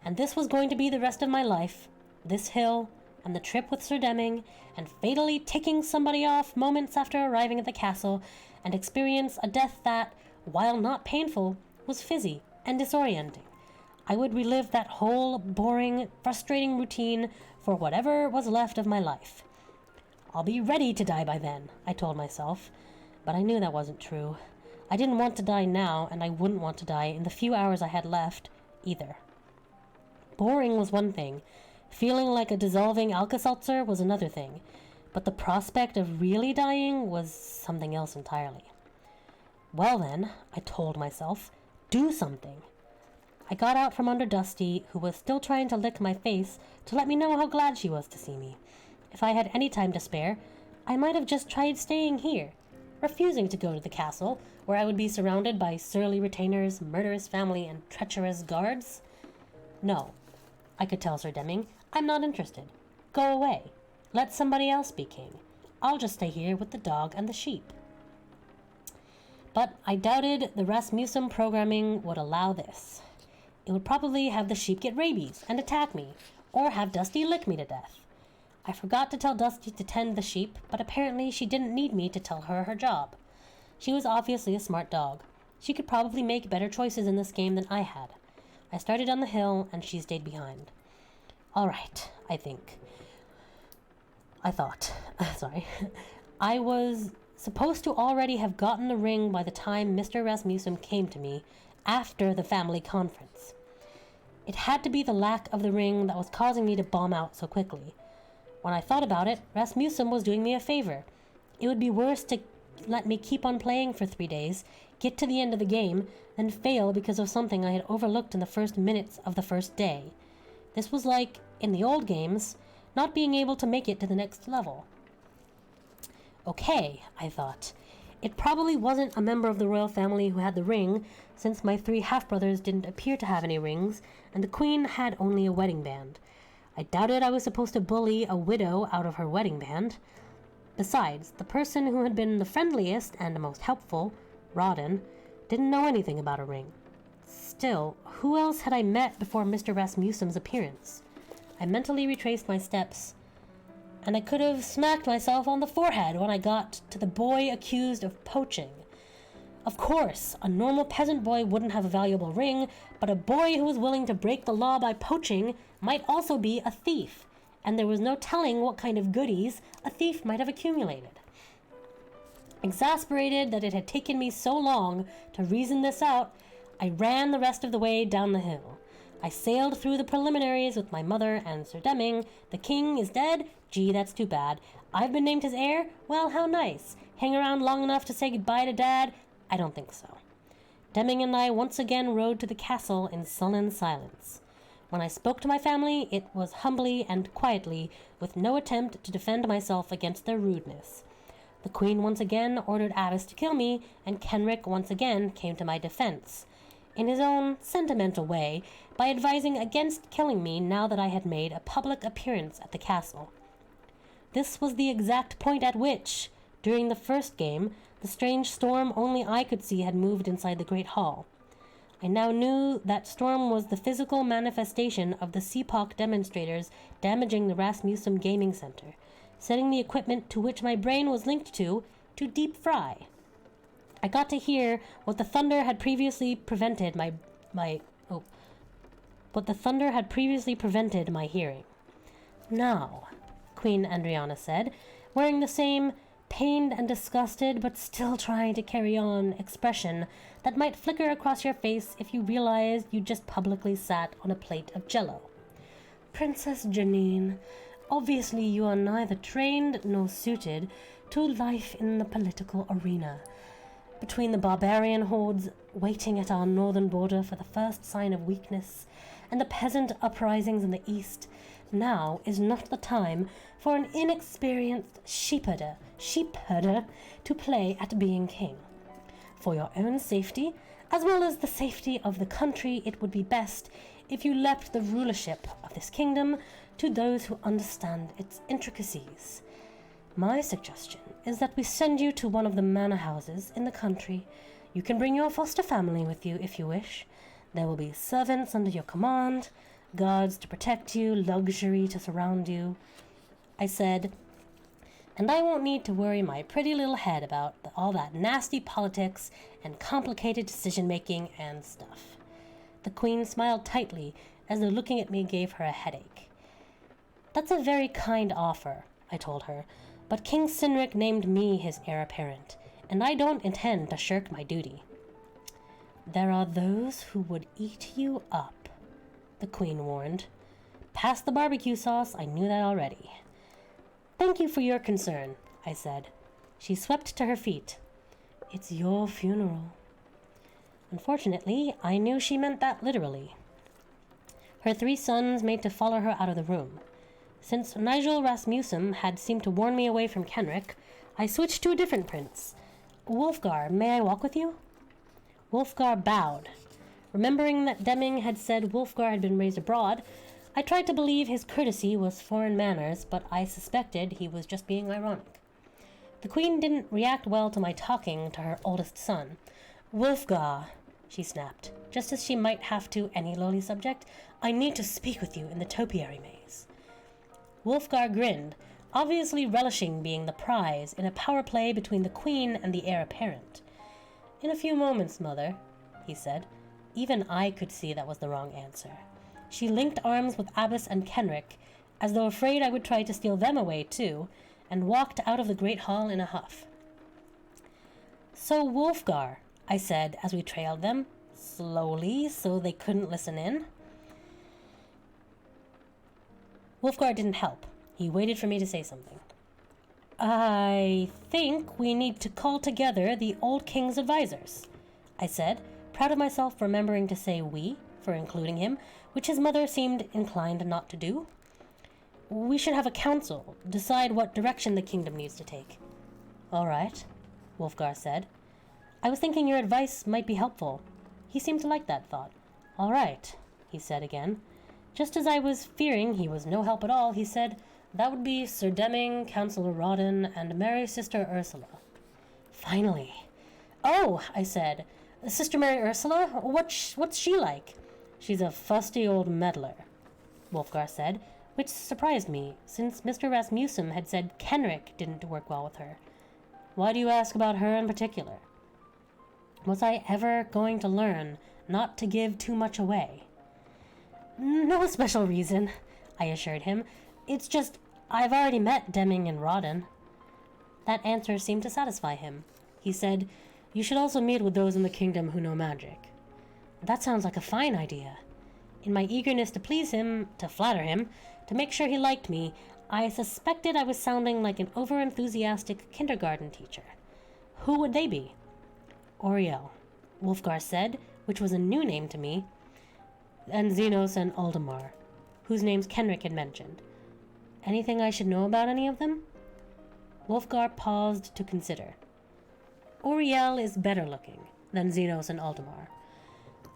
And this was going to be the rest of my life. This hill, and the trip with Sir Deming, and fatally ticking somebody off moments after arriving at the castle, and experience a death that, while not painful, was fizzy and disorienting. I would relive that whole boring, frustrating routine for whatever was left of my life. I'll be ready to die by then, I told myself, but I knew that wasn't true. I didn't want to die now, and I wouldn't want to die in the few hours I had left, either. Boring was one thing. Feeling like a dissolving Alka-Seltzer was another thing. But the prospect of really dying was something else entirely. Well then, I told myself, do something. I got out from under Dusty, who was still trying to lick my face to let me know how glad she was to see me. If I had any time to spare, I might have just tried staying here, refusing to go to the castle, where I would be surrounded by surly retainers, murderous family, and treacherous guards. No, I could tell Sir Deming, I'm not interested. Go away. Let somebody else be king. I'll just stay here with the dog and the sheep. But I doubted the Rasmussen programming would allow this. It would probably have the sheep get rabies and attack me, or have Dusty lick me to death. I forgot to tell Dusty to tend the sheep, but apparently she didn't need me to tell her her job. She was obviously a smart dog. She could probably make better choices in this game than I had. I started on the hill, and she stayed behind. All right, I thought. I was supposed to already have gotten the ring by the time Mr. Rasmussen came to me after the family conference. It had to be the lack of the ring that was causing me to bomb out so quickly. When I thought about it, Rasmussen was doing me a favor. It would be worse to let me keep on playing for 3 days, get to the end of the game, than fail because of something I had overlooked in the first minutes of the first day. This was like, in the old games, not being able to make it to the next level. Okay, I thought. It probably wasn't a member of the royal family who had the ring, since my 3 half-brothers didn't appear to have any rings, and the queen had only a wedding band. I doubted I was supposed to bully a widow out of her wedding band. Besides, the person who had been the friendliest and most helpful, Rawdon, didn't know anything about a ring. Still, who else had I met before Mr. Rasmussen's appearance? I mentally retraced my steps, and I could have smacked myself on the forehead when I got to the boy accused of poaching. Of course, a normal peasant boy wouldn't have a valuable ring, but a boy who was willing to break the law by poaching might also be a thief, and there was no telling what kind of goodies a thief might have accumulated. Exasperated that it had taken me so long to reason this out, I ran the rest of the way down the hill. I sailed through the preliminaries with my mother and Sir Deming. The king is dead? Gee, that's too bad. I've been named his heir? Well, how nice. Hang around long enough to say goodbye to Dad? I don't think so. Deming and I once again rode to the castle in sullen silence. When I spoke to my family, it was humbly and quietly, with no attempt to defend myself against their rudeness. The Queen once again ordered Abbas to kill me, and Kenrick once again came to my defense, in his own sentimental way, by advising against killing me now that I had made a public appearance at the castle. This was the exact point at which, during the first game, the strange storm only I could see had moved inside the Great Hall. I now knew that storm was the physical manifestation of the CPOC demonstrators damaging the Rasmussen Gaming Center, setting the equipment to which my brain was linked to deep fry. I got to hear what the thunder had previously prevented my hearing. "Now," Queen Andriana said, wearing the same pained and disgusted but still trying to carry on expression that might flicker across your face if you realized you just publicly sat on a plate of jello. "Princess Janine, obviously you are neither trained nor suited to life in the political arena. Between the barbarian hordes waiting at our northern border for the first sign of weakness and the peasant uprisings in the east, now is not the time for an inexperienced sheepherder sheep herder to play at being king. For your own safety, as well as the safety of the country, it would be best if you left the rulership of this kingdom to those who understand its intricacies. My suggestion is that we send you to one of the manor houses in the country. You can bring your foster family with you if you wish. There will be servants under your command, guards to protect you, luxury to surround you. I said, and I won't need to worry my pretty little head about all that nasty politics and complicated decision-making and stuff. The Queen smiled tightly, as though looking at me gave her a headache. That's a very kind offer, I told her, but King Cynric named me his heir apparent, and I don't intend to shirk my duty. There are those who would eat you up, the Queen warned. Past the barbecue sauce, I knew that already. Thank you for your concern, I said. She swept to her feet. It's your funeral. Unfortunately, I knew she meant that literally. Her 3 sons made to follow her out of the room. Since Nigel Rasmussen had seemed to warn me away from Kenric, I switched to a different prince. Wulfgar, may I walk with you? Wulfgar bowed. Remembering that Deming had said Wulfgar had been raised abroad, I tried to believe his courtesy was foreign manners, but I suspected he was just being ironic. The Queen didn't react well to my talking to her oldest son. Wulfgar, she snapped, just as she might have to any lowly subject, I need to speak with you in the topiary maze. Wulfgar grinned, obviously relishing being the prize in a power play between the Queen and the heir apparent. In a few moments, Mother, he said. Even I could see that was the wrong answer. She linked arms with Abbess and Kenric, as though afraid I would try to steal them away too, and walked out of the great hall in a huff. So Wulfgar, I said as we trailed them, slowly so they couldn't listen in. Wulfgar didn't help. He waited for me to say something. I think we need to call together the old king's advisors, I said, proud of myself for remembering to say we, for including him, which his mother seemed inclined not to do. We should have a council, decide what direction the kingdom needs to take. All right, Wulfgar said. I was thinking your advice might be helpful. He seemed to like that thought. All right, he said again. Just as I was fearing he was no help at all, he said, that would be Sir Deming, Councillor Rawdon, and Mary's sister Ursula. Finally. Oh, I said, Sister Mary Ursula? What's she like? She's a fusty old meddler, Wulfgar said, which surprised me, since Mr. Rasmussen had said Kenric didn't work well with her. Why do you ask about her in particular? Was I ever going to learn not to give too much away? No special reason, I assured him. It's just, I've already met Deming and Rawdon. That answer seemed to satisfy him. He said, you should also meet with those in the kingdom who know magic. That sounds like a fine idea. In my eagerness to please him, to flatter him, to make sure he liked me, I suspected I was sounding like an over-enthusiastic kindergarten teacher. Who would they be? Oriel, Wulfgar said, which was a new name to me, and Xenos and Aldemar, whose names Kenric had mentioned. Anything I should know about any of them? Wulfgar paused to consider. Oriel is better looking than Xenos and Aldemar.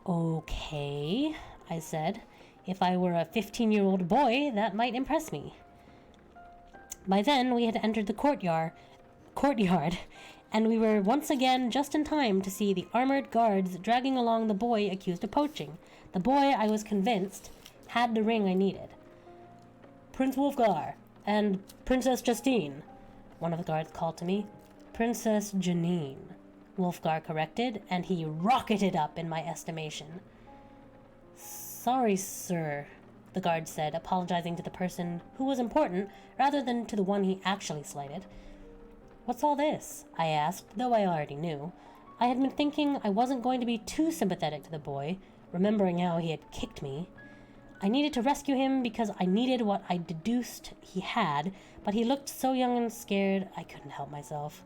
Okay, I said. If I were a 15-year-old boy, that might impress me. By then, we had entered the courtyard, and we were once again just in time to see the armored guards dragging along the boy accused of poaching. The boy, I was convinced, had the ring I needed. Prince Wulfgar and Princess Justine, one of the guards called to me. Princess Janine, Wulfgar corrected, and he rocketed up in my estimation. Sorry, sir, the guard said, apologizing to the person who was important rather than to the one he actually slighted. What's all this? I asked, though I already knew. I had been thinking I wasn't going to be too sympathetic to the boy, remembering how he had kicked me. I needed to rescue him because I needed what I deduced he had, but he looked so young and scared I couldn't help myself.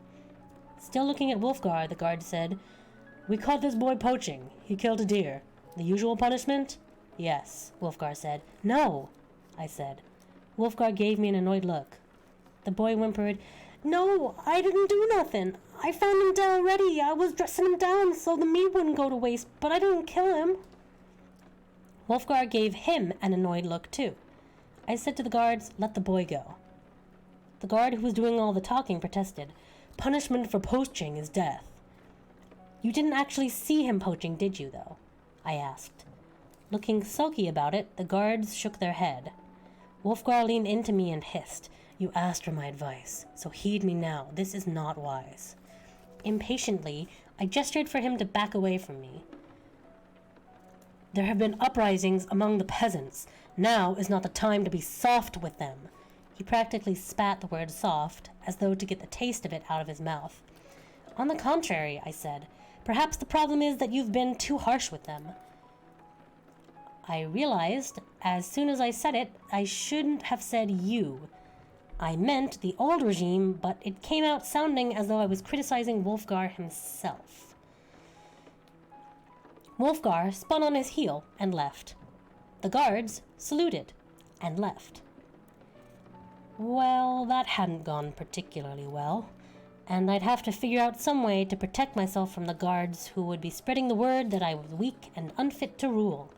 Still looking at Wulfgar, the guard said, We caught this boy poaching. He killed a deer. The usual punishment? Yes, Wulfgar said. No, I said. Wulfgar gave me an annoyed look. The boy whimpered, No, I didn't do nothing. I found him dead already. I was dressing him down so the meat wouldn't go to waste, but I didn't kill him. Wolfgar gave him an annoyed look, too. I said to the guards, let the boy go. The guard who was doing all the talking protested. Punishment for poaching is death. You didn't actually see him poaching, did you, though? I asked. Looking sulky about it, the guards shook their head. Wolfgar leaned into me and hissed. You asked for my advice, so heed me now. This is not wise. Impatiently, I gestured for him to back away from me. There have been uprisings among the peasants. Now is not the time to be soft with them. He practically spat the word soft, as though to get the taste of it out of his mouth. On the contrary, I said, perhaps the problem is that you've been too harsh with them. I realized, as soon as I said it, I shouldn't have said you. I meant the old regime, but it came out sounding as though I was criticizing Wolfgar himself. Wolfgar spun on his heel and left. The guards saluted and left. Well, that hadn't gone particularly well, and I'd have to figure out some way to protect myself from the guards who would be spreading the word that I was weak and unfit to rule.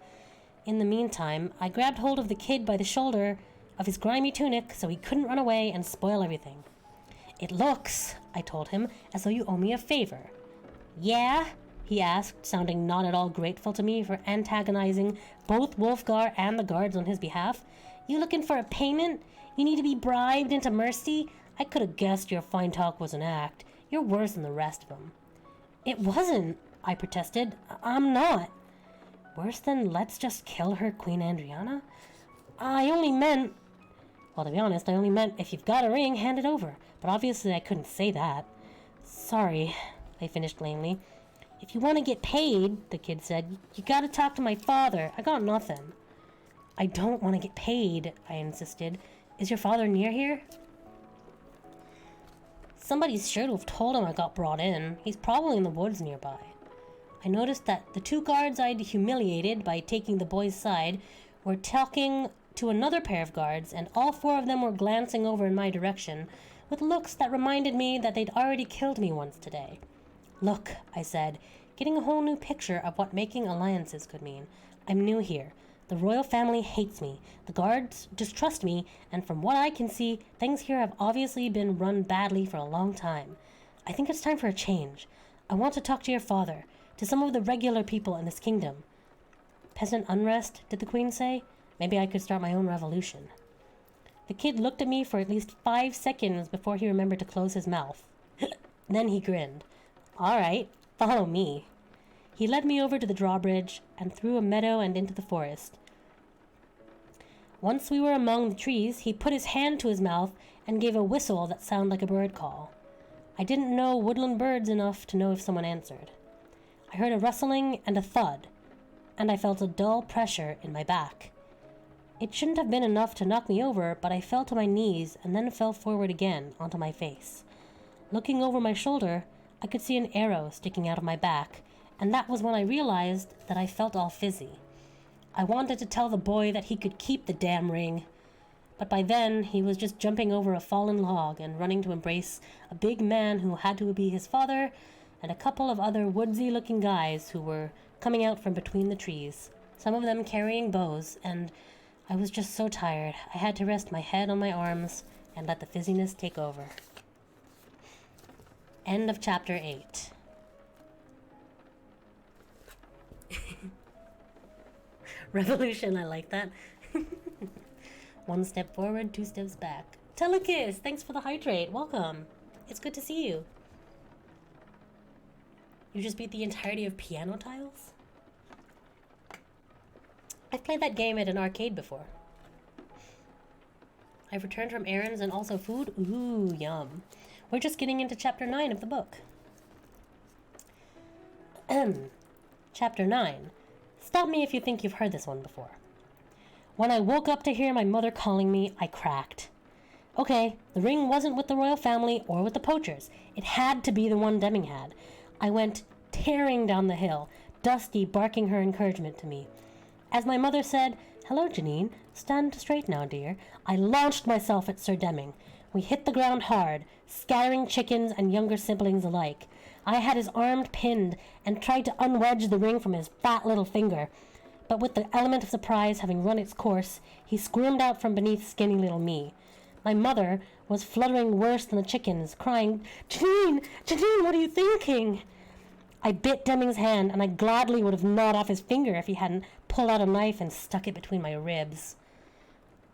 In the meantime, I grabbed hold of the kid by the shoulder of his grimy tunic so he couldn't run away and spoil everything. It looks, I told him, as though you owe me a favor. Yeah? He asked, sounding not at all grateful to me for antagonizing both Wolfgar and the guards on his behalf. You looking for a payment? You need to be bribed into mercy? I could have guessed your fine talk was an act. You're worse than the rest of them. It wasn't, I protested. I'm not. Worse than let's just kill her, Queen Andriana? I only meant... Well, to be honest, I only meant if you've got a ring, hand it over. But obviously I couldn't say that. Sorry, I finished lamely. If you want to get paid, the kid said, you gotta talk to my father. I got nothing. I don't want to get paid, I insisted. Is your father near here? Somebody's sure to have told him I got brought in. He's probably in the woods nearby. I noticed that the two guards I'd humiliated by taking the boy's side were talking to another pair of guards, and all four of them were glancing over in my direction with looks that reminded me that they'd already killed me once today. Look, I said, getting a whole new picture of what making alliances could mean. I'm new here. The royal family hates me. The guards distrust me, and from what I can see, things here have obviously been run badly for a long time. I think it's time for a change. I want to talk to your father, to some of the regular people in this kingdom. Peasant unrest, did the queen say? Maybe I could start my own revolution. The kid looked at me for at least 5 seconds before he remembered to close his mouth. Then he grinned. All right, follow me. He led me over to the drawbridge and through a meadow and into the forest. Once we were among the trees, he put his hand to his mouth and gave a whistle that sounded like a bird call. I didn't know woodland birds enough to know if someone answered. I heard a rustling and a thud, and I felt a dull pressure in my back. It shouldn't have been enough to knock me over, but I fell to my knees and then fell forward again onto my face. Looking over my shoulder, I could see an arrow sticking out of my back, and that was when I realized that I felt all fizzy. I wanted to tell the boy that he could keep the damn ring, but by then he was just jumping over a fallen log and running to embrace a big man who had to be his father and a couple of other woodsy-looking guys who were coming out from between the trees, some of them carrying bows, and I was just so tired I had to rest my head on my arms and let the fizziness take over. End of chapter 8. Revolution, I like that. 1 step forward, 2 steps back. Telecus, thanks for the hydrate. Welcome. It's good to see you. You just beat the entirety of Piano Tiles? I've played that game at an arcade before. I've returned from errands and also food. Ooh, yum. We're just getting into chapter 9 of the book. Chapter 9. Stop me if you think you've heard this one before. When I woke up to hear my mother calling me, I cracked. Okay, the ring wasn't with the royal family or with the poachers. It had to be the one Deming had. I went tearing down the hill, Dusty barking her encouragement to me. As my mother said, "Hello, Janine. Stand straight now, dear," I launched myself at Sir Deming. We hit the ground hard, scattering chickens and younger siblings alike. I had his arm pinned and tried to unwedge the ring from his fat little finger. But with the element of surprise having run its course, he squirmed out from beneath skinny little me. My mother was fluttering worse than the chickens, crying, "Janine! Janine, what are you thinking?" I bit Deming's hand, and I gladly would have gnawed off his finger if he hadn't pulled out a knife and stuck it between my ribs.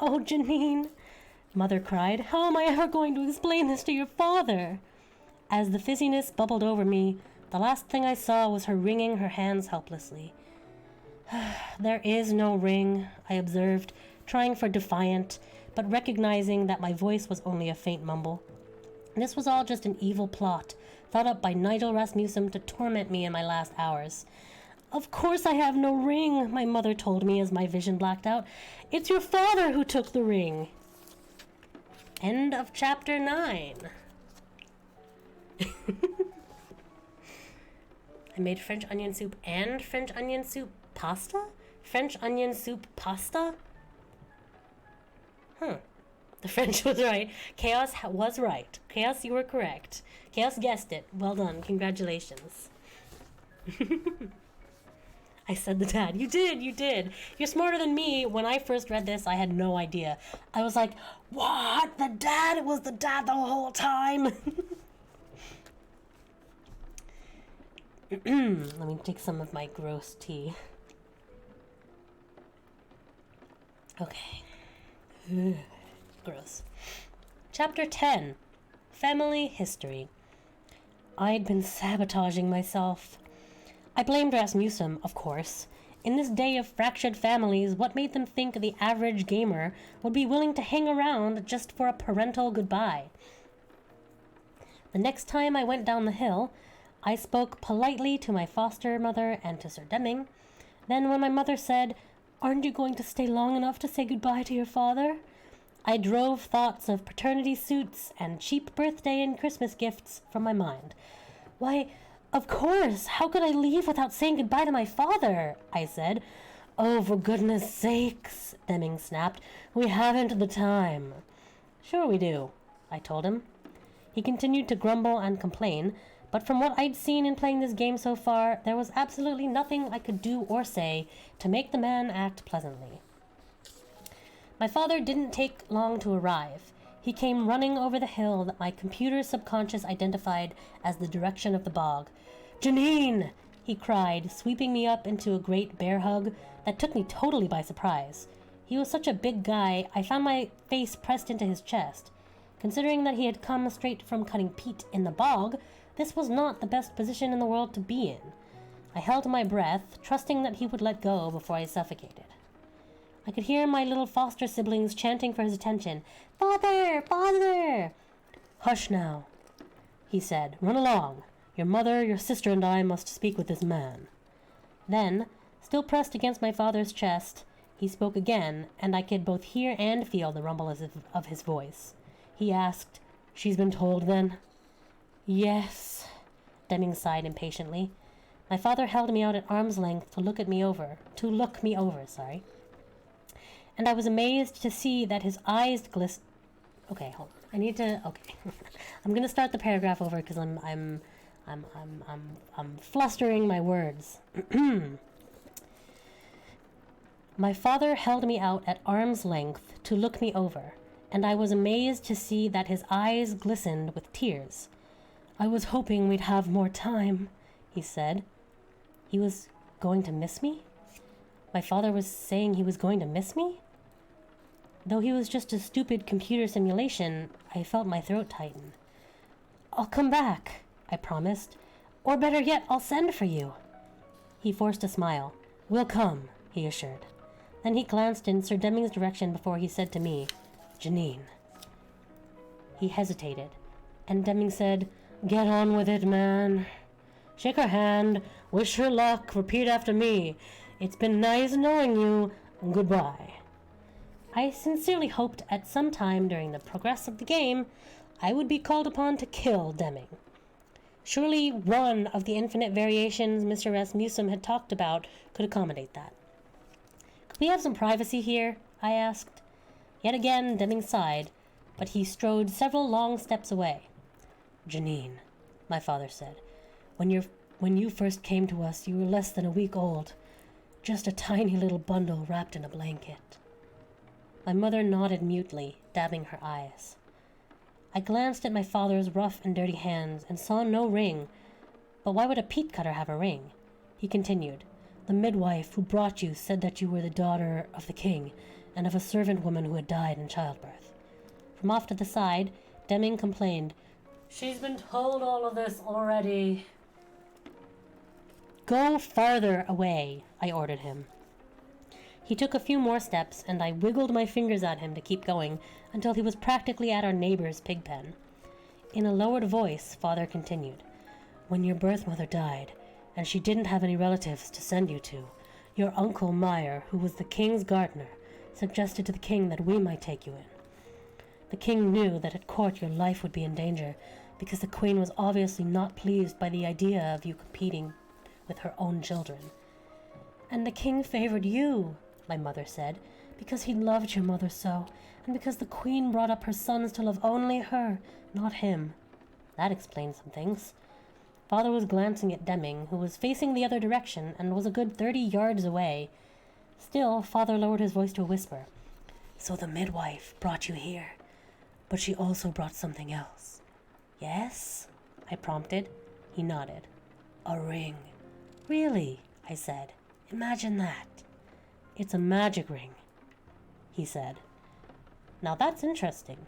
"Oh, Janine," Mother cried, "how am I ever going to explain this to your father?" As the fizziness bubbled over me, the last thing I saw was her wringing her hands helplessly. "There is no ring," I observed, trying for defiant, but recognizing that my voice was only a faint mumble. This was all just an evil plot, thought up by Nigel Rasmussen to torment me in my last hours. "Of course I have no ring," my mother told me as my vision blacked out. "It's your father who took the ring." End of chapter 9. I made French onion soup and French onion soup pasta? French onion soup pasta? The French was right. Chaos was right. Chaos, you were correct. Chaos guessed it. Well done. Congratulations. I said the dad. You did. You're smarter than me. When I first read this, I had no idea. I was like, what? The dad? It was the dad the whole time? Let me take some of my gross tea. Okay. Gross. Chapter 10. Family History. I'd been sabotaging myself. I blamed Rasmussen, of course. In this day of fractured families, what made them think the average gamer would be willing to hang around just for a parental goodbye? The next time I went down the hill, I spoke politely to my foster mother and to Sir Deming. Then when my mother said, "Aren't you going to stay long enough to say goodbye to your father?" I drove thoughts of paternity suits and cheap birthday and Christmas gifts from my mind. "Why, of course, how could I leave without saying goodbye to my father?" I said. "Oh, for goodness sakes," Deming snapped. "We haven't the time." "Sure we do," I told him. He continued to grumble and complain, but from what I'd seen in playing this game so far, there was absolutely nothing I could do or say to make the man act pleasantly. My father didn't take long to arrive. He came running over the hill that my computer subconscious identified as the direction of the bog. "Janine!" he cried, sweeping me up into a great bear hug that took me totally by surprise. He was such a big guy, I found my face pressed into his chest. Considering that he had come straight from cutting peat in the bog, this was not the best position in the world to be in. I held my breath, trusting that he would let go before I suffocated. I could hear my little foster siblings chanting for his attention. "Father! Father!" "Hush now," he said. "Run along. Your mother, your sister, and I must speak with this man." Then, still pressed against my father's chest, he spoke again, and I could both hear and feel the rumble of his voice. He asked, "She's been told, then?" "Yes," Deming sighed impatiently. My father held me out at arm's length to look me over, and I was amazed to see that his eyes Okay, hold on. Okay. I'm gonna start the paragraph over because I'm flustering my words. My father held me out at arm's length to look me over, and I was amazed to see that his eyes glistened with tears. "I was hoping we'd have more time," he said. He was going to miss me? My father was saying he was going to miss me? Though he was just a stupid computer simulation, I felt my throat tighten. "I'll come back," I promised. "Or better yet, I'll send for you." He forced a smile. "We'll come," he assured. Then he glanced in Sir Deming's direction before he said to me, "Janine." He hesitated, and Deming said, "Get on with it, man. Shake her hand, wish her luck, repeat after me. It's been nice knowing you. Goodbye." I sincerely hoped at some time during the progress of the game, I would be called upon to kill Deming. Surely one of the infinite variations Mr. Rasmussen had talked about could accommodate that. "Could we have some privacy here?" I asked. Yet again, Deming sighed. but he strode several long steps away. "Janine," my father said, when you first came to us, you were less than a week old. Just a tiny little bundle wrapped in a blanket." My mother nodded mutely, dabbing her eyes. I glanced at my father's rough and dirty hands and saw no ring. But why would a peat cutter have a ring? He continued, "The midwife who brought you said that you were the daughter of the king and of a servant woman who had died in childbirth." From off to the side, Deming complained, "She's been told all of this already." "Go farther away," I ordered him. He took a few more steps, and I wiggled my fingers at him to keep going until he was practically at our neighbor's pig pen. In a lowered voice, Father continued, "When your birth mother died, and she didn't have any relatives to send you to, your uncle Meyer, who was the king's gardener, suggested to the king that we might take you in. The king knew that at court your life would be in danger, because the queen was obviously not pleased by the idea of you competing with her own children. And the king favored you," my mother said, "because he loved your mother so, and because the queen brought up her sons to love only her, not him." That explains some things. Father was glancing at Deming, who was facing the other direction and was a good 30 yards away. Still, Father lowered his voice to a whisper. "So the midwife brought you here, but she also brought something else." "Yes?" I prompted. He nodded. "A ring." "Really?" I said. "Imagine that." "It's a magic ring," he said. Now that's interesting.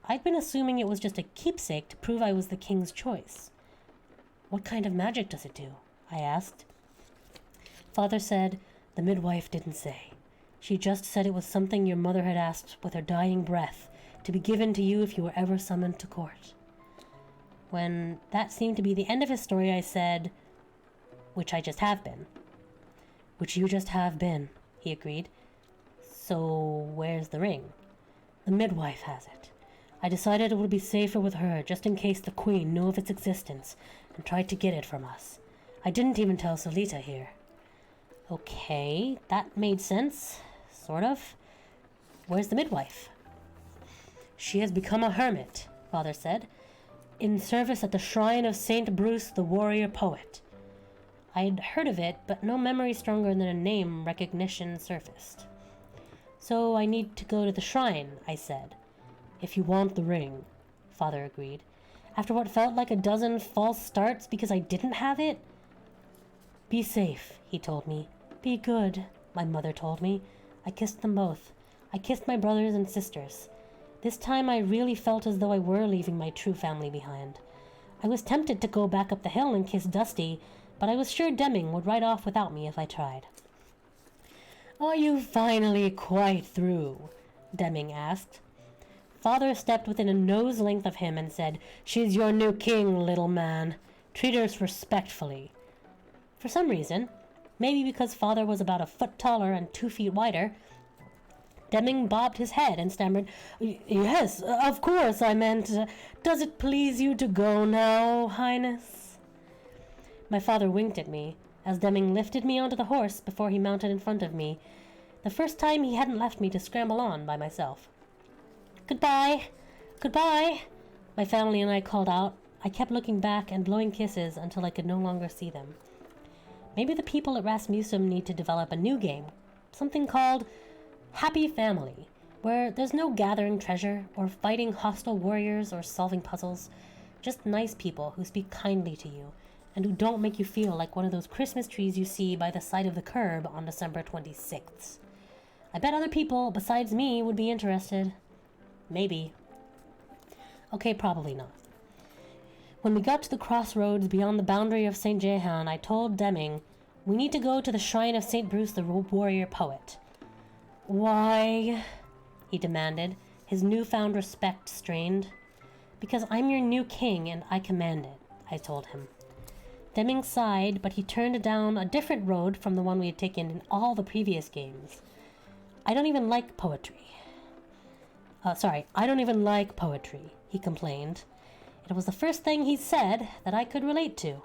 I'd been assuming it was just a keepsake to prove I was the king's choice. "What kind of magic does it do?" I asked. Father said, "The midwife didn't say. She just said it was something your mother had asked with her dying breath to be given to you if you were ever summoned to court." When that seemed to be the end of his story, I said, "Which I just have been." "Which you just have been," he agreed. "So where's the ring?" "The midwife has it. I decided it would be safer with her, just in case the queen knew of its existence and tried to get it from us. I didn't even tell Solita here." "Okay, that made sense. Sort of. Where's the midwife?" "She has become a hermit," Father said, "in service at the shrine of Saint Bruce the warrior poet." I'd heard of it, but no memory stronger than a name recognition surfaced. "So I need to go to the shrine," I said. "If you want the ring," Father agreed. After what felt like a dozen false starts because I didn't have it? "Be safe," he told me. "Be good," my mother told me. I kissed them both. I kissed my brothers and sisters. This time I really felt as though I were leaving my true family behind. I was tempted to go back up the hill and kiss Dusty, but I was sure Deming would ride off without me if I tried. "Are you finally quite through?" Deming asked. Father stepped within a nose length of him and said, "She's your new king, little man. Treat her respectfully." For some reason, maybe because Father was about a foot taller and 2 feet wider, Deming bobbed his head and stammered, "Yes, of course, I meant, does it please you to go now, Highness?" My father winked at me as Deming lifted me onto the horse before he mounted in front of me, the first time he hadn't left me to scramble on by myself. "Goodbye! Goodbye!" my family and I called out. I kept looking back and blowing kisses until I could no longer see them. Maybe the people at Rasmussen need to develop a new game, something called Happy Family, where there's no gathering treasure or fighting hostile warriors or solving puzzles, just nice people who speak kindly to you and who don't make you feel like one of those Christmas trees you see by the side of the curb on December 26th. I bet other people besides me would be interested. Maybe. Okay, probably not. When we got to the crossroads beyond the boundary of St. Jehan, I told Deming, "We need to go to the shrine of St. Bruce the warrior poet." "Why?" he demanded, his newfound respect strained. "Because I'm your new king and I command it," I told him. Deming sighed, but he turned down a different road from the one we had taken in all the previous games. I don't even like poetry, he complained. It was the first thing he said that I could relate to.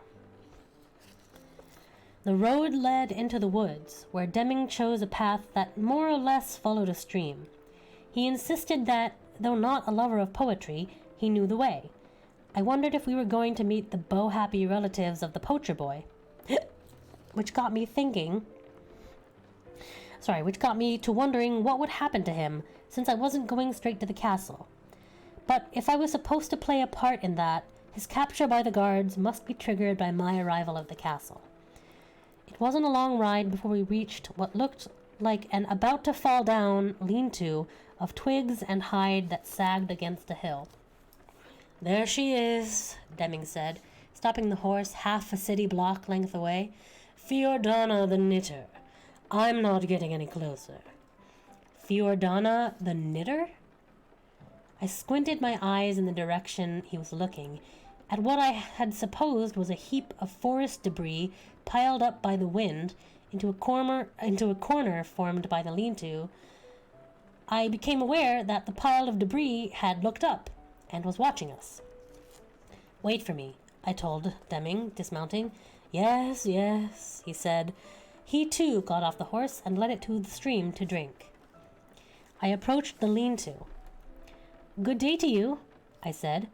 The road led into the woods, where Deming chose a path that more or less followed a stream. He insisted that though not a lover of poetry, he knew the way. I wondered if we were going to meet the bow-happy relatives of the poacher boy. which got me to wondering what would happen to him, since I wasn't going straight to the castle. But if I was supposed to play a part in that, his capture by the guards must be triggered by my arrival at the castle. It wasn't a long ride before we reached what looked like an about-to-fall-down lean-to of twigs and hide that sagged against a hill. "There she is," Deming said, stopping the horse half a city block length away. "Fiordana the Knitter. I'm not getting any closer." Fiordana the Knitter? I squinted my eyes in the direction he was looking, at what I had supposed was a heap of forest debris piled up by the wind into a corner formed by the lean-to. I became aware that the pile of debris had looked up and was watching us. "Wait for me," I told Deming, dismounting. "Yes, yes," he said. He too got off the horse and led it to the stream to drink. I approached the lean-to. "Good day to you," I said.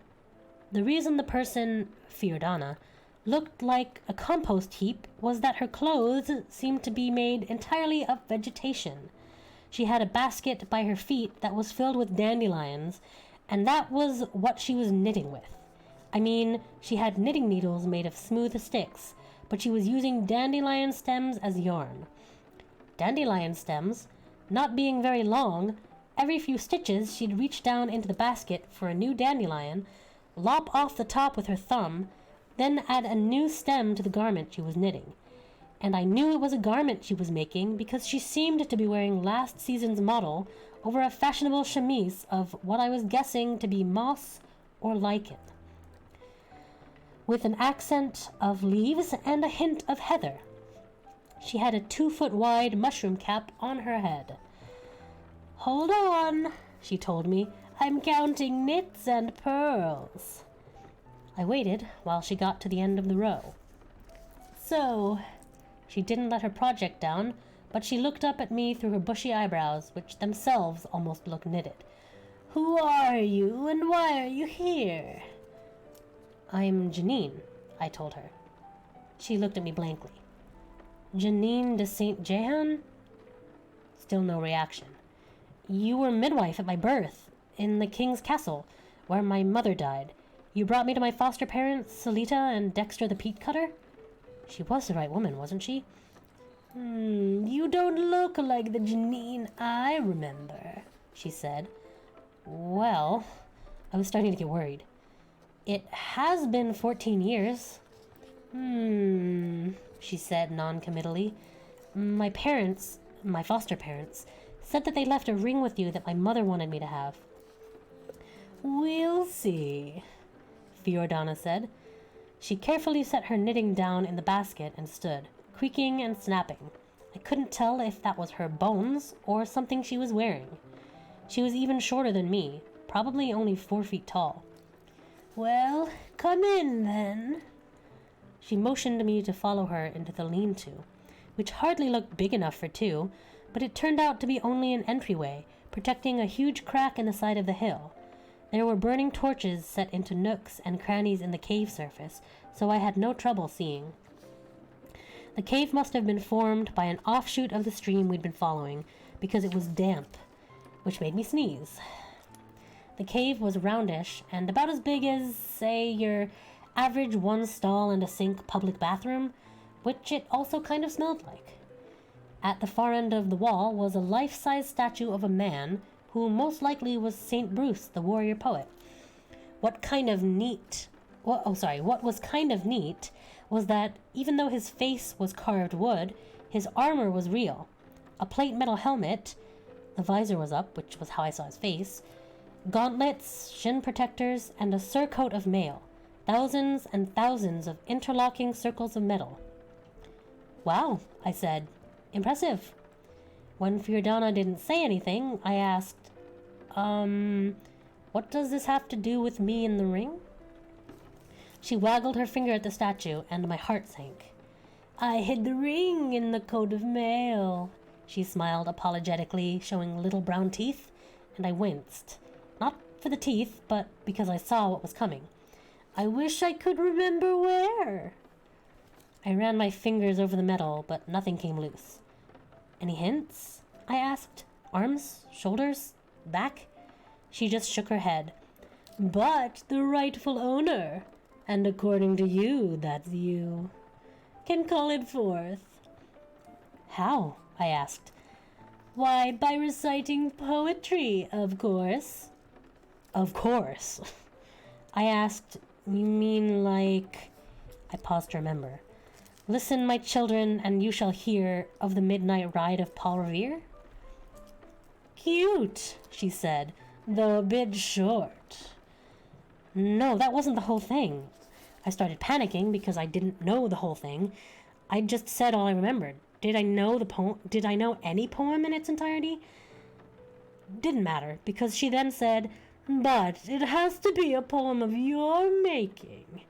The reason the person, Fiordana, looked like a compost heap was that her clothes seemed to be made entirely of vegetation. She had a basket by her feet that was filled with dandelions, and that was what she was knitting with. I mean, she had knitting needles made of smooth sticks, but she was using dandelion stems as yarn. Dandelion stems, not being very long, every few stitches she'd reach down into the basket for a new dandelion, lop off the top with her thumb, then add a new stem to the garment she was knitting. And I knew it was a garment she was making because she seemed to be wearing last season's model over a fashionable chemise of what I was guessing to be moss or lichen, with an accent of leaves and a hint of heather. She had a 2-foot-wide mushroom cap on her head. "Hold on," she told me. "I'm counting knits and pearls." I waited while she got to the end of the row. "So," she didn't let her project down, but she looked up at me through her bushy eyebrows, which themselves almost looked knitted. "Who are you, and why are you here?" "I'm Janine," I told her. She looked at me blankly. "Janine de Saint Jehan?" Still no reaction. "You were midwife at my birth, in the king's castle, where my mother died. You brought me to my foster parents, Selita and Dexter the peat cutter?" She was the right woman, wasn't she? "You don't look like the Janine I remember," she said. Well, I was starting to get worried. "It has been 14 years. She said non-committally. My foster parents, said that they left a ring with you that my mother wanted me to have." "We'll see," Fiordana said. She carefully set her knitting down in the basket and stood, creaking and snapping. I couldn't tell if that was her bones or something she was wearing. She was even shorter than me, probably only 4 feet tall. "Well, come in, then." She motioned me to follow her into the lean-to, which hardly looked big enough for two, but it turned out to be only an entryway, protecting a huge crack in the side of the hill. There were burning torches set into nooks and crannies in the cave surface, so I had no trouble seeing. The cave must have been formed by an offshoot of the stream we'd been following, because it was damp, which made me sneeze. The cave was roundish and about as big as, say, your average one-stall-and-a-sink public bathroom, which it also kind of smelled like. At the far end of the wall was a life-size statue of a man who most likely was St. Bruce, the warrior poet. What was kind of neat was that even though his face was carved wood, his armor was real. A plate metal helmet, the visor was up, which was how I saw his face, gauntlets, shin protectors, and a surcoat of mail. Thousands and thousands of interlocking circles of metal. "Wow," I said. "Impressive." When Fiordana didn't say anything, I asked, what does this have to do with me in the ring?" She waggled her finger at the statue, and my heart sank. "I hid the ring in the coat of mail," she smiled apologetically, showing little brown teeth, and I winced. Not for the teeth, but because I saw what was coming. I wish I could remember where. I ran my fingers over the metal, but nothing came loose. Any hints? I asked. Arms? Shoulders? Back? She just shook her head. But the rightful owner, and according to you, that's you, can call it forth. How? I asked. Why, by reciting poetry, of course. Of course. I asked, you mean like... I paused to remember. Listen, my children, and you shall hear of the midnight ride of Paul Revere? Cute, she said, though a bit short. No, that wasn't the whole thing. I started panicking because I didn't know the whole thing. I just said all I remembered. Did I know the poem? Did I know any poem in its entirety? Didn't matter, because she then said, but it has to be a poem of your making.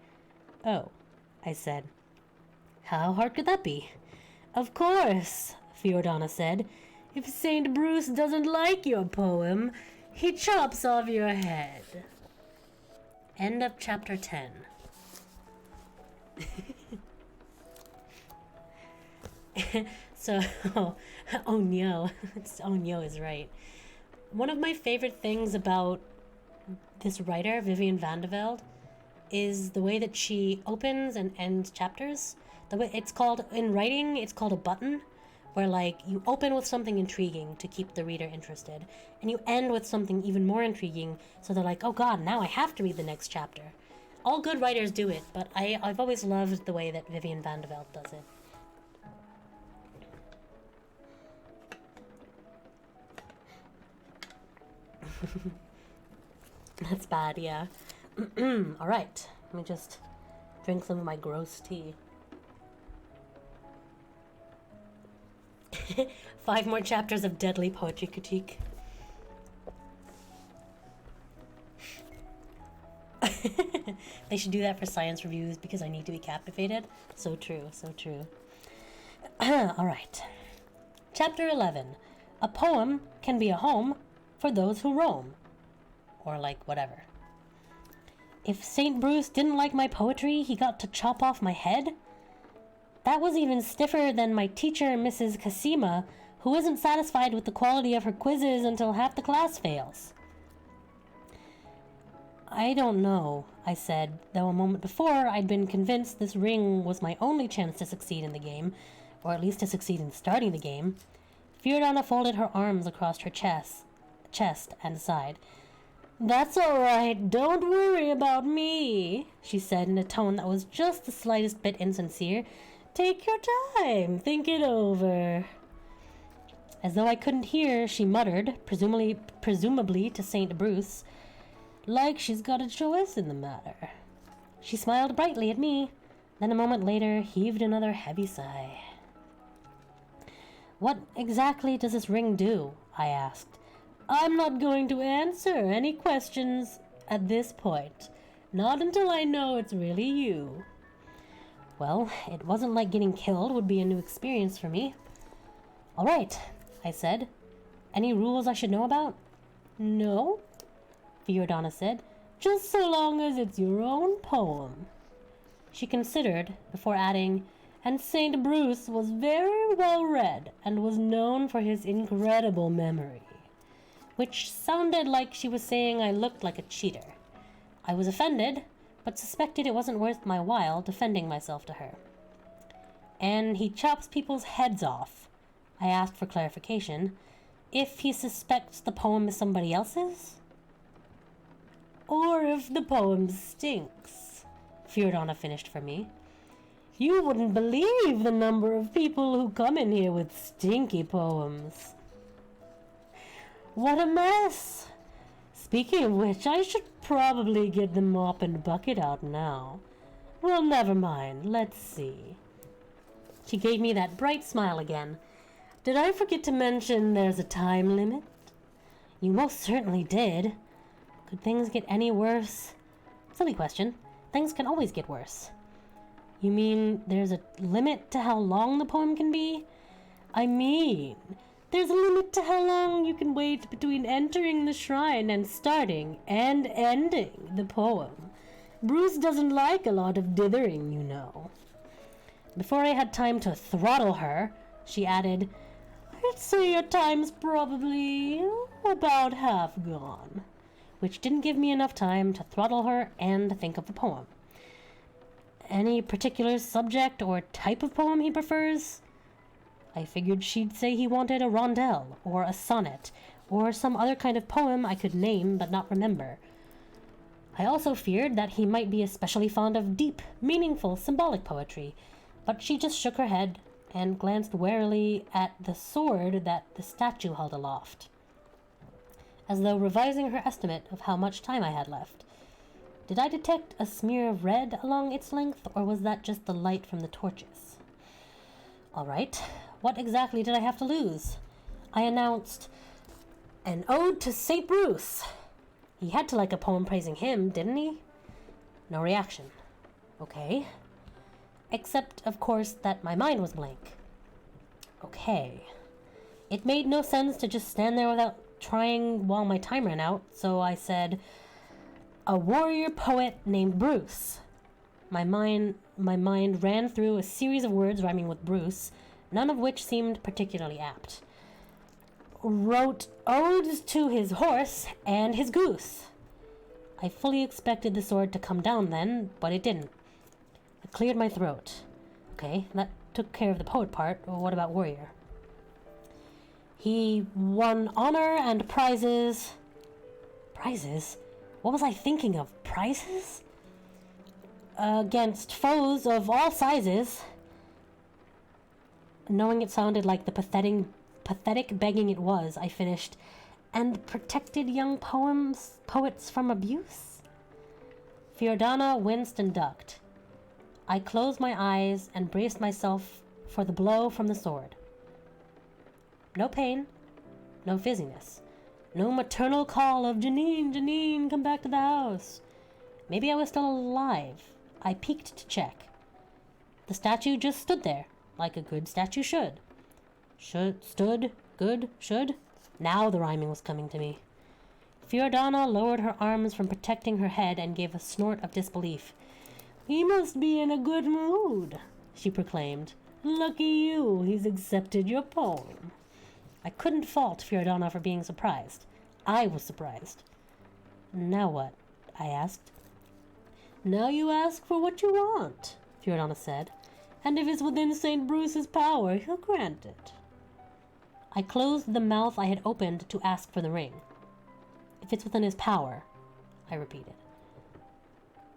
Oh, I said. How hard could that be? Of course, Fiordana said. If St. Bruce doesn't like your poem, he chops off your head. End of chapter 10. So, oh no, is right. One of my favorite things about this writer, Vivian van de Velde, is the way that she opens and ends chapters. The way it's called, in writing, it's called a button, where like you open with something intriguing to keep the reader interested, and you end with something even more intriguing, so they're like, oh god, now I have to read the next chapter. All good writers do it, but I've always loved the way that Vivian van de Velde does it. That's bad, yeah. Alright, let me just drink some of my gross tea. 5 more chapters of deadly poetry critique. They should do that for science reviews because I need to be captivated. So true, so true. Alright. Chapter 11. A poem can be a home for those who roam. Or like whatever. If St. Bruce didn't like my poetry, he got to chop off my head? That was even stiffer than my teacher, Mrs. Cassima, who isn't satisfied with the quality of her quizzes until half the class fails. I don't know, I said, though a moment before I'd been convinced this ring was my only chance to succeed in the game, or at least to succeed in starting the game. Fiordana folded her arms across her chest and sighed. That's all right, don't worry about me, she said in a tone that was just the slightest bit insincere. Take your time, think it over. As though I couldn't hear, she muttered, presumably to St. Bruce, like she's got a choice in the matter. She smiled brightly at me, then a moment later heaved another heavy sigh. What exactly does this ring do? I asked. I'm not going to answer any questions at this point. Not until I know it's really you. Well, it wasn't like getting killed would be a new experience for me. All right, I said. Any rules I should know about? No, Fiordana said. Just so long as it's your own poem. She considered before adding, and St. Bruce was very well read and was known for his incredible memory. Which sounded like she was saying I looked like a cheater. I was offended, but suspected it wasn't worth my while defending myself to her. And he chops people's heads off. I asked for clarification. If he suspects the poem is somebody else's? Or if the poem stinks, Fiordana finished for me. You wouldn't believe the number of people who come in here with stinky poems. What a mess! Speaking of which, I should probably get the mop and bucket out now. Well, never mind. Let's see. She gave me that bright smile again. Did I forget to mention there's a time limit? You most certainly did. Could things get any worse? Silly question. Things can always get worse. You mean there's a limit to how long the poem can be? I mean, There's a limit to how long you can wait between entering the shrine and starting and ending the poem. Bruce doesn't like a lot of dithering, you know. Before I had time to throttle her, she added, I'd say your time's probably about half gone, which didn't give me enough time to throttle her and think of a poem. Any particular subject or type of poem he prefers? I figured she'd say he wanted a rondel, or a sonnet, or some other kind of poem I could name but not remember. I also feared that he might be especially fond of deep, meaningful, symbolic poetry, but she just shook her head and glanced warily at the sword that the statue held aloft, as though revising her estimate of how much time I had left. Did I detect a smear of red along its length, or was that just the light from the torches? All right, what exactly did I have to lose? I announced, an ode to St. Bruce. He had to like a poem praising him, didn't he? No reaction. Okay. Except, of course, that my mind was blank. Okay. It made no sense to just stand there without trying while my time ran out, so I said, a warrior poet named Bruce. My mind ran through a series of words rhyming with Bruce, none of which seemed particularly apt. Wrote odes to his horse and his goose. I fully expected the sword to come down then, but it didn't. It cleared my throat. Okay, that took care of the poet part. What about warrior? He won honor and prizes. Prizes? What was I thinking of? Prizes? Against foes of all sizes. Knowing it sounded like the pathetic begging it was, I finished, and protected young poets from abuse? Fiordana winced and ducked. I closed my eyes and braced myself for the blow from the sword. No pain, no fizziness, no maternal call of Janine, Janine, come back to the house. Maybe I was still alive. I peeked to check. The statue just stood there, like a good statue should. Stood, good, should. Now the rhyming was coming to me. Fiordana lowered her arms from protecting her head and gave a snort of disbelief. He must be in a good mood, she proclaimed. Lucky you, he's accepted your poem. I couldn't fault Fiordana for being surprised. I was surprised. Now what? I asked. Now you ask for what you want, Fiordana said, and if it's within St. Bruce's power, he'll grant it. I closed the mouth I had opened to ask for the ring. If it's within his power, I repeated.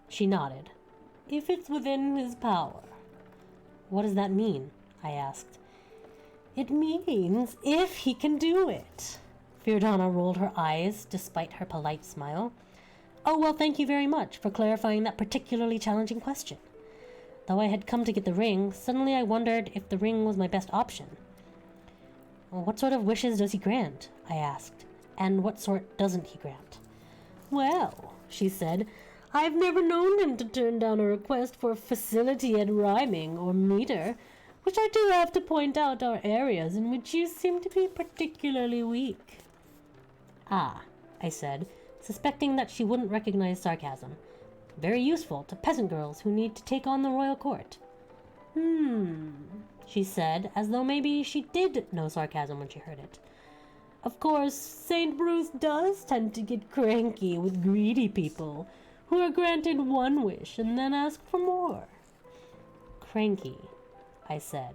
She nodded. If it's within his power. What does that mean? I asked. It means if he can do it. Fiordana rolled her eyes, despite her polite smile. Oh, well, thank you very much for clarifying that particularly challenging question. Though I had come to get the ring, suddenly I wondered if the ring was my best option. What sort of wishes does he grant? I asked. And what sort doesn't he grant? Well, she said, I've never known him to turn down a request for facility at rhyming or meter, which I do have to point out are areas in which you seem to be particularly weak. Ah, I said, suspecting that she wouldn't recognize sarcasm. Very useful to peasant girls who need to take on the royal court. She said, as though maybe she did know sarcasm when she heard it. Of course, St. Bruce does tend to get cranky with greedy people who are granted one wish and then ask for more. Cranky, I said,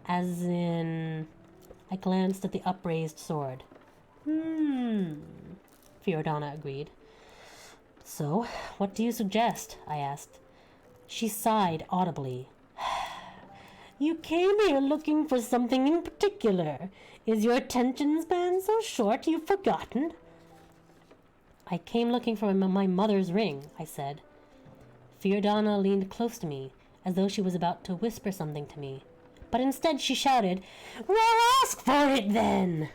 as in... I glanced at the upraised sword. Fiordana agreed. So, what do you suggest? I asked. She sighed audibly. You came here looking for something in particular. Is your attention span so short you've forgotten? I came looking for my mother's ring, I said. Fiordana leaned close to me, as though she was about to whisper something to me. But instead she shouted, Well, ask for it then!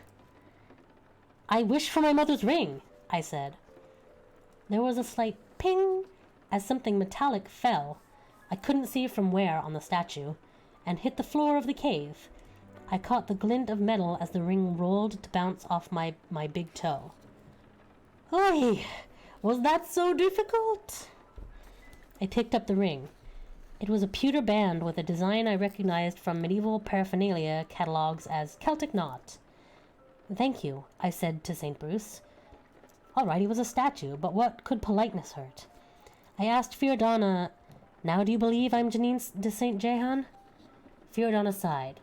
I wish for my mother's ring, I said. There was a slight ping as something metallic fell. I couldn't see from where on the statue, and hit the floor of the cave. I caught the glint of metal as the ring rolled to bounce off my big toe. Oi! Was that so difficult? I picked up the ring. It was a pewter band with a design I recognized from medieval paraphernalia catalogues as Celtic knot. Thank you, I said to St. Bruce. All right, he was a statue, but what could politeness hurt? I asked Fiordana, now do you believe I'm Janine de St. Jehan? Fiordana sighed.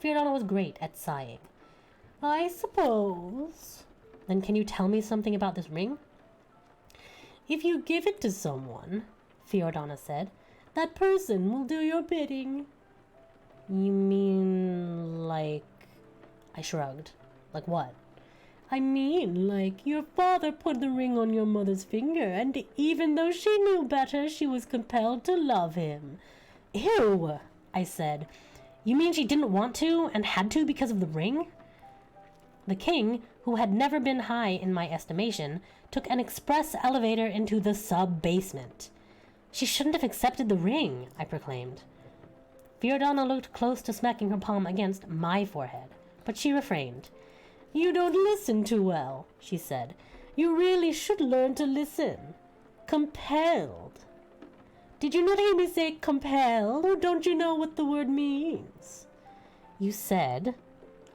Fiordana was great at sighing. I suppose. Then can you tell me something about this ring? If you give it to someone, Fiordana said, that person will do your bidding. You mean like... I shrugged. Like what? I mean, like, your father put the ring on your mother's finger, and even though she knew better, she was compelled to love him. Ew, I said. You mean she didn't want to, and had to because of the ring? The king, who had never been high in my estimation, took an express elevator into the sub-basement. She shouldn't have accepted the ring, I proclaimed. Fiordana looked close to smacking her palm against my forehead, but she refrained. You don't listen too well, she said. You really should learn to listen. Compelled. Did you not hear me say compelled, or don't you know what the word means? You said,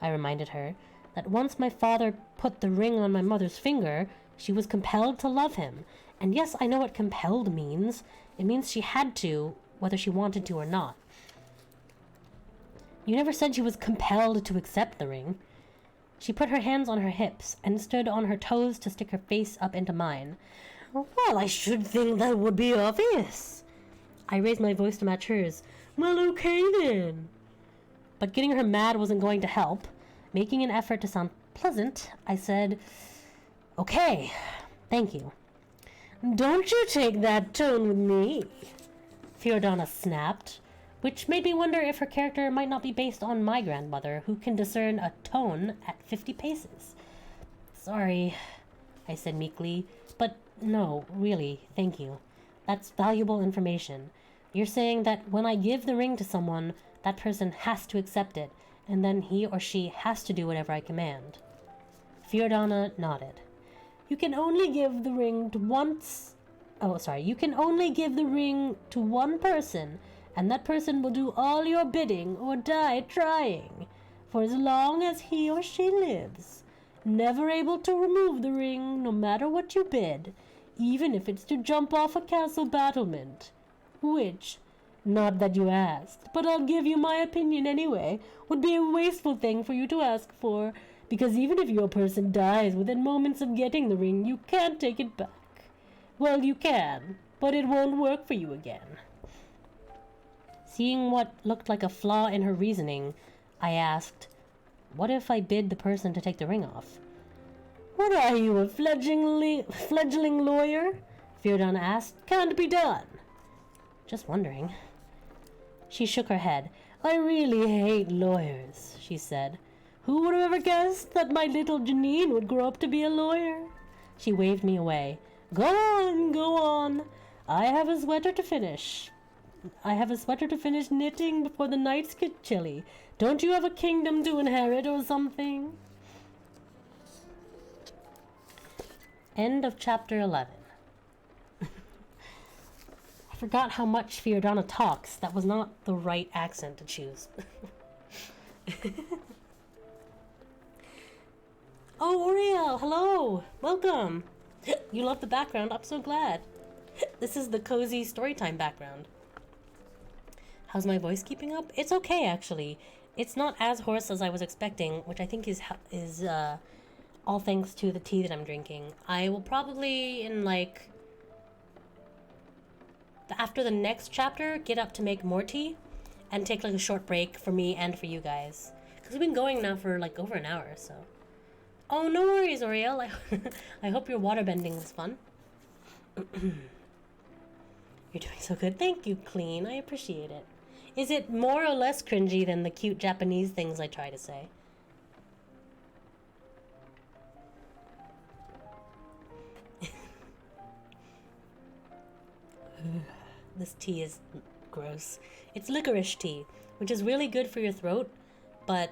I reminded her, that once my father put the ring on my mother's finger, she was compelled to love him. And yes, I know what compelled means. It means she had to, whether she wanted to or not. You never said she was compelled to accept the ring. She put her hands on her hips and stood on her toes to stick her face up into mine. Well, I should think that would be obvious. I raised my voice to match hers. Well, okay then. But getting her mad wasn't going to help. Making an effort to sound pleasant, I said, okay, thank you. Don't you take that tone with me, Fiordana snapped, which made me wonder if her character might not be based on my grandmother, who can discern a tone at 50 paces. Sorry, I said meekly, but no, really, thank you. That's valuable information. You're saying that when I give the ring to someone, that person has to accept it, and then he or she has to do whatever I command. Fiordana nodded. You can only give the ring to You can only give the ring to one person, and that person will do all your bidding or die trying, for as long as he or she lives. Never able to remove the ring, no matter what you bid, even if it's to jump off a castle battlement. Which, not that you asked, but I'll give you my opinion anyway, would be a wasteful thing for you to ask for, because even if your person dies within moments of getting the ring, you can't take it back. Well, you can, but it won't work for you again. Seeing what looked like a flaw in her reasoning, I asked, what if I bid the person to take the ring off? What are you, a fledgling lawyer? Fiordana asked. Can't be done. Just wondering. She shook her head. I really hate lawyers, she said. Who would have ever guessed that my little Janine would grow up to be a lawyer? She waved me away. Go on, go on. I have a sweater to finish knitting before the nights get chilly. Don't you have a kingdom to inherit or something? End of chapter 11. I forgot how much Fiordana talks. That was not the right accent to choose. Oh, Uriel, hello. Welcome. You love the background. I'm so glad. This is the cozy Storytime background. How's my voice keeping up? It's okay, actually. It's not as hoarse as I was expecting, which I think is all thanks to the tea that I'm drinking. I will probably, after the next chapter, get up to make more tea and take, a short break for me and for you guys. Because we've been going now for, over an hour, so... Oh, no worries, Oriel. I hope your waterbending was fun. You're doing so good. Thank you, Clean. I appreciate it. Is it more or less cringy than the cute Japanese things I try to say? This tea is gross. It's licorice tea, which is really good for your throat, but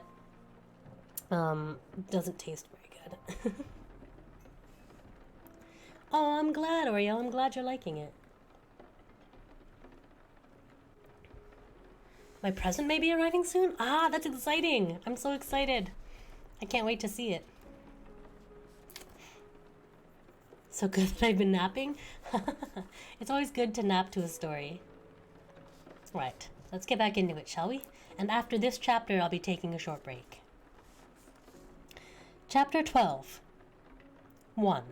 Doesn't taste very good. Oh, I'm glad, Oriel. I'm glad you're liking it. My present may be arriving soon? Ah, that's exciting. I'm so excited. I can't wait to see it. So good that I've been napping? It's always good to nap to a story. Right, let's get back into it, shall we? And after this chapter, I'll be taking a short break. Chapter 12. 1.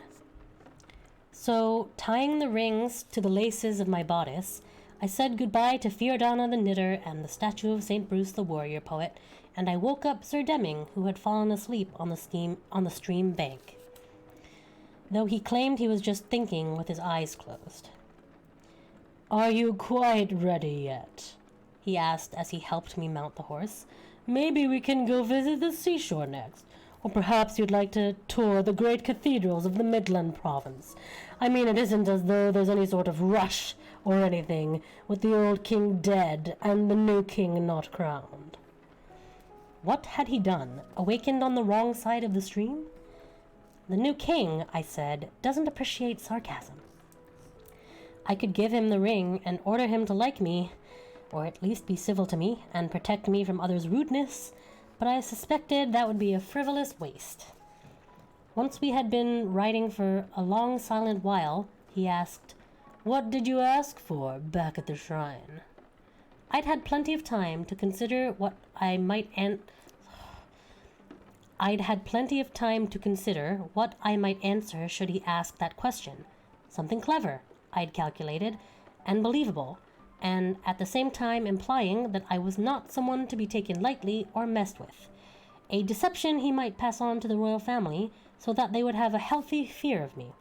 So, tying the rings to the laces of my bodice, I said goodbye to Fiordana the knitter and the statue of St. Bruce the warrior poet, and I woke up Sir Deming, who had fallen asleep on the stream bank, though he claimed he was just thinking with his eyes closed. "Are you quite ready yet?" he asked as he helped me mount the horse. "Maybe we can go visit the seashore next. Or perhaps you'd like to tour the great cathedrals of the Midland province. I mean, it isn't as though there's any sort of rush or anything, with the old king dead and the new king not crowned." What had he done? Awakened on the wrong side of the stream? The new king, I said, doesn't appreciate sarcasm. I could give him the ring and order him to like me, or at least be civil to me and protect me from others' rudeness, but I suspected that would be a frivolous waste. Once we had been riding for a long silent while, he asked, "What did you ask for back at the shrine?" I'd had plenty of time to consider what I might answer should he ask that question. Something clever, I'd calculated, and believable, and at the same time implying that I was not someone to be taken lightly or messed with. A deception he might pass on to the royal family so that they would have a healthy fear of me.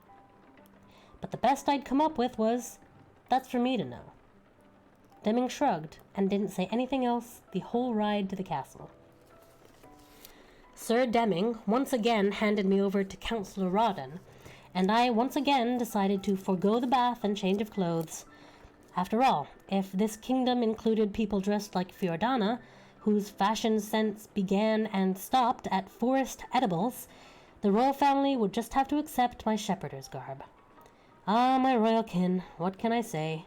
But the best I'd come up with was, "That's for me to know." Deming shrugged and didn't say anything else the whole ride to the castle. Sir Deming once again handed me over to Councillor Rawdon, and I once again decided to forego the bath and change of clothes. After all, if this kingdom included people dressed like Fiordana, whose fashion sense began and stopped at forest edibles, the royal family would just have to accept my shepherdess garb. Ah, my royal kin, what can I say?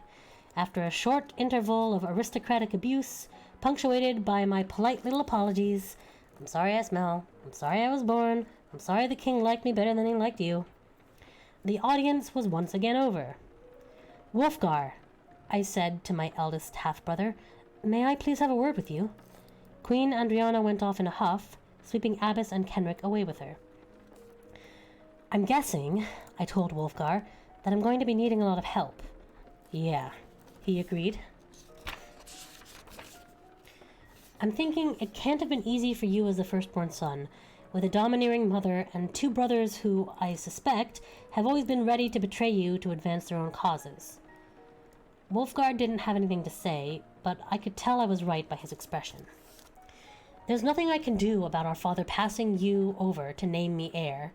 After a short interval of aristocratic abuse, punctuated by my polite little apologies, "I'm sorry I smell. I'm sorry I was born. I'm sorry the king liked me better than he liked you," the audience was once again over. "Wolfgar," I said to my eldest half-brother, "may I please have a word with you?" Queen Andriana went off in a huff, sweeping Abbess and Kenrick away with her. "I'm guessing," I told Wolfgar, "that I'm going to be needing a lot of help." "Yeah," he agreed. "I'm thinking it can't have been easy for you as the firstborn son, with a domineering mother and two brothers who, I suspect, have always been ready to betray you to advance their own causes." Wolfgar didn't have anything to say, but I could tell I was right by his expression. "There's nothing I can do about our father passing you over to name me heir.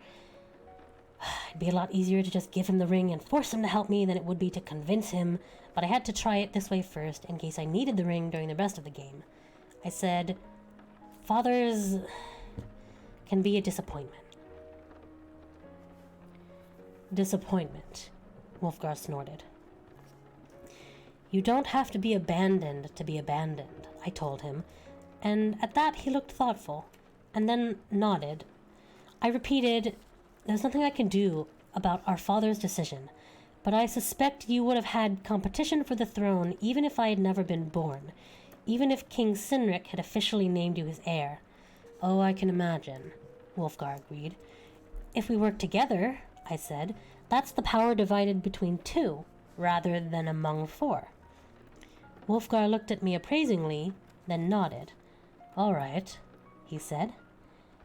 It'd be a lot easier to just give him the ring and force him to help me than it would be to convince him, but I had to try it this way first in case I needed the ring during the rest of the game." I said, "Fathers can be a disappointment." "Disappointment," Wolfgar snorted. "You don't have to be abandoned, I told him, and at that he looked thoughtful, and then nodded. I repeated, "There's nothing I can do about our father's decision, but I suspect you would have had competition for the throne even if I had never been born, even if King Cynric had officially named you his heir." "Oh, I can imagine," Wolfgar agreed. "If we work together," I said, "that's the power divided between two, rather than among four." Wolfgar looked at me appraisingly, then nodded. "All right," he said.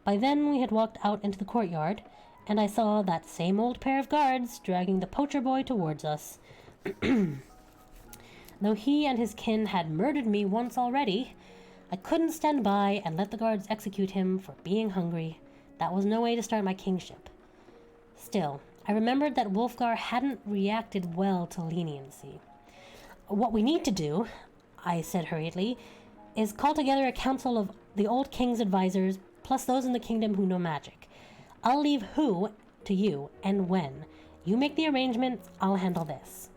By then we had walked out into the courtyard, and I saw that same old pair of guards dragging the poacher boy towards us. Though he and his kin had murdered me once already, I couldn't stand by and let the guards execute him for being hungry. That was no way to start my kingship. Still, I remembered that Wolfgar hadn't reacted well to leniency. "What we need to do," I said hurriedly, "is call together a council of the old king's advisors, plus those in the kingdom who know magic. I'll leave who to you and when. You make the arrangements, I'll handle this.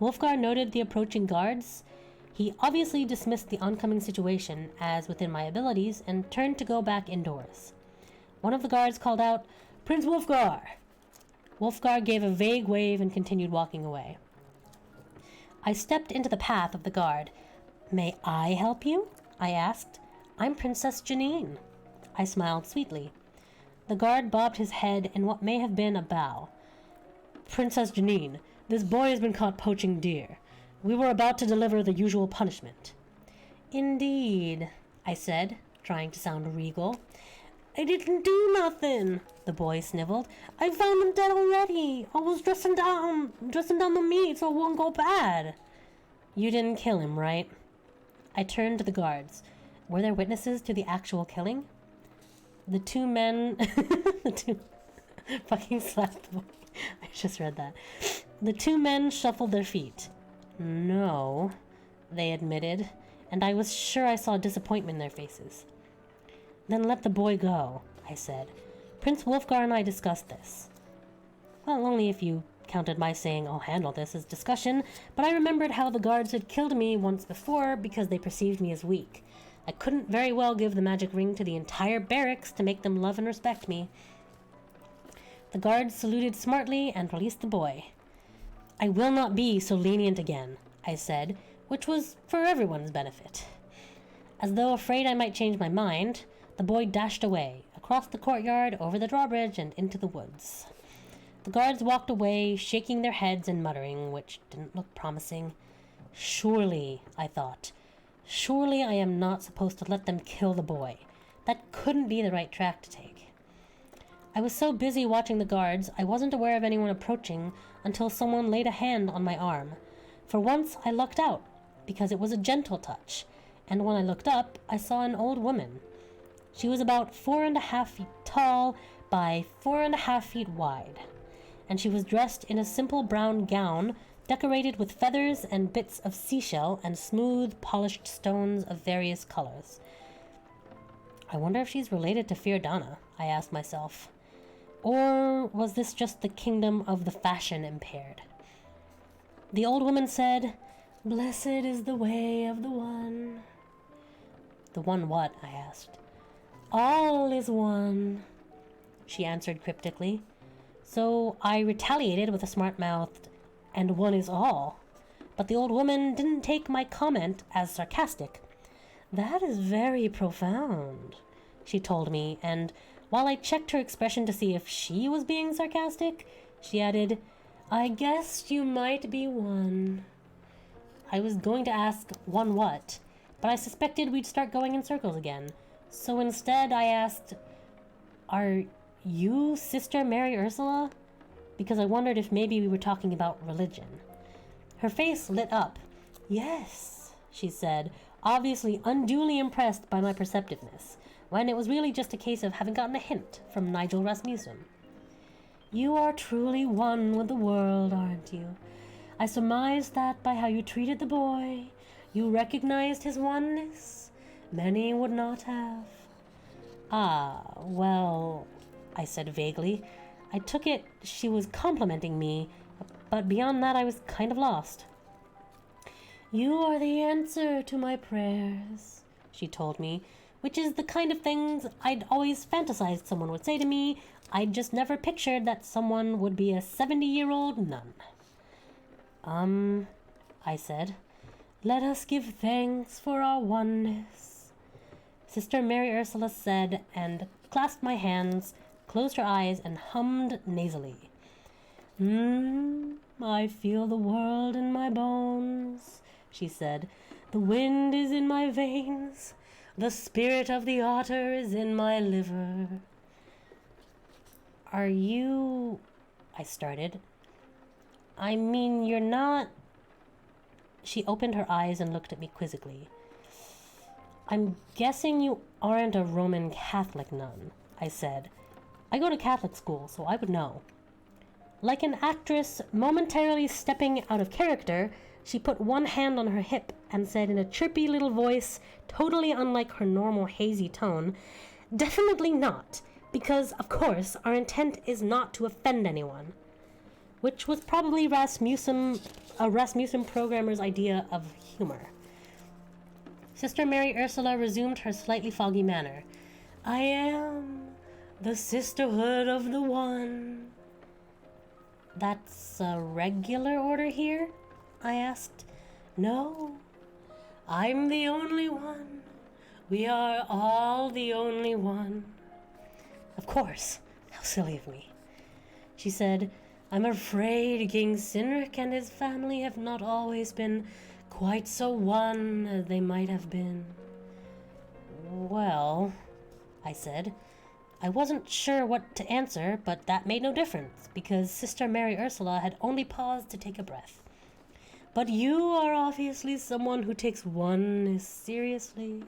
Wolfgar noted the approaching guards. He obviously dismissed the oncoming situation as within my abilities and turned to go back indoors. One of the guards called out, "Prince Wolfgar!" Wolfgar gave a vague wave and continued walking away. I stepped into the path of the guard. "May I help you?" I asked. "I'm Princess Janine." I smiled sweetly. The guard bobbed his head in what may have been a bow. "Princess Janine, this boy has been caught poaching deer. We were about to deliver the usual punishment." "Indeed," I said, trying to sound regal. "I didn't do nothing," the boy sniveled. "I found him dead already. I was dressing down the meat so it won't go bad." "You didn't kill him, right?" I turned to the guards. Were there witnesses to the actual killing? The two men... fucking slapped the boy. I just read that. The two men shuffled their feet. "No," they admitted, and I was sure I saw disappointment in their faces. "Then let the boy go," I said. "Prince Wolfgar and I discussed this." Well, only if you counted my saying "I'll handle this" as discussion, but I remembered how the guards had killed me once before because they perceived me as weak. I couldn't very well give the magic ring to the entire barracks to make them love and respect me. The guards saluted smartly and released the boy. "I will not be so lenient again," I said, which was for everyone's benefit. As though afraid I might change my mind, the boy dashed away, across the courtyard, over the drawbridge, and into the woods. The guards walked away, shaking their heads and muttering, which didn't look promising. Surely, I thought, surely I am not supposed to let them kill the boy. That couldn't be the right track to take. I was so busy watching the guards, I wasn't aware of anyone approaching until someone laid a hand on my arm. For once, I lucked out, because it was a gentle touch, and when I looked up, I saw an old woman. She was about 4.5 feet tall by 4.5 feet wide, and she was dressed in a simple brown gown decorated with feathers and bits of seashell and smooth, polished stones of various colors. I wonder if she's related to Fiordana, I asked myself. Or was this just the kingdom of the fashion impaired? The old woman said, "Blessed is the way of the one." "The one what?" I asked. "All is one," she answered cryptically. So I retaliated with a smart-mouthed, "And one is all." But the old woman didn't take my comment as sarcastic. "That is very profound," she told me, and while I checked her expression to see if she was being sarcastic, she added, "I guess you might be one." I was going to ask, "One what?" but I suspected we'd start going in circles again. So instead I asked, "Are you Sister Mary Ursula?" Because I wondered if maybe we were talking about religion. Her face lit up. "Yes," she said, obviously unduly impressed by my perceptiveness, when it was really just a case of having gotten a hint from Nigel Rasmussen. "You are truly one with the world, aren't you? I surmised that by how you treated the boy. You recognized his oneness. Many would not have." "Ah, well," I said vaguely. I took it she was complimenting me, but beyond that I was kind of lost. "You are the answer to my prayers," she told me, which is the kind of things I'd always fantasized someone would say to me. I'd just never pictured that someone would be a 70-year-old nun. I said, "Let us give thanks for our oneness," Sister Mary Ursula said, and clasped my hands, closed her eyes, and hummed nasally. I feel the world in my bones," she said. "The wind is in my veins. The spirit of the otter is in my liver." "Are you..." I started. "I mean, you're not..." She opened her eyes and looked at me quizzically. "I'm guessing you aren't a Roman Catholic nun," I said. "I go to Catholic school, so I would know." Like an actress momentarily stepping out of character, she put one hand on her hip and said in a chirpy little voice, totally unlike her normal hazy tone, Definitely not, because, of course, our intent is not to offend anyone. Which was probably a Rasmussen programmer's idea of humor. Sister Mary Ursula resumed her slightly foggy manner. I am the Sisterhood of the One. That's a regular order here? I asked. No, I'm the only one. We are all the only one. Of course. How silly of me. She said, I'm afraid King Cynric and his family have not always been quite so one as they might have been. Well, I said. I wasn't sure what to answer, but that made no difference, because Sister Mary Ursula had only paused to take a breath. But you are obviously someone who takes oneness seriously.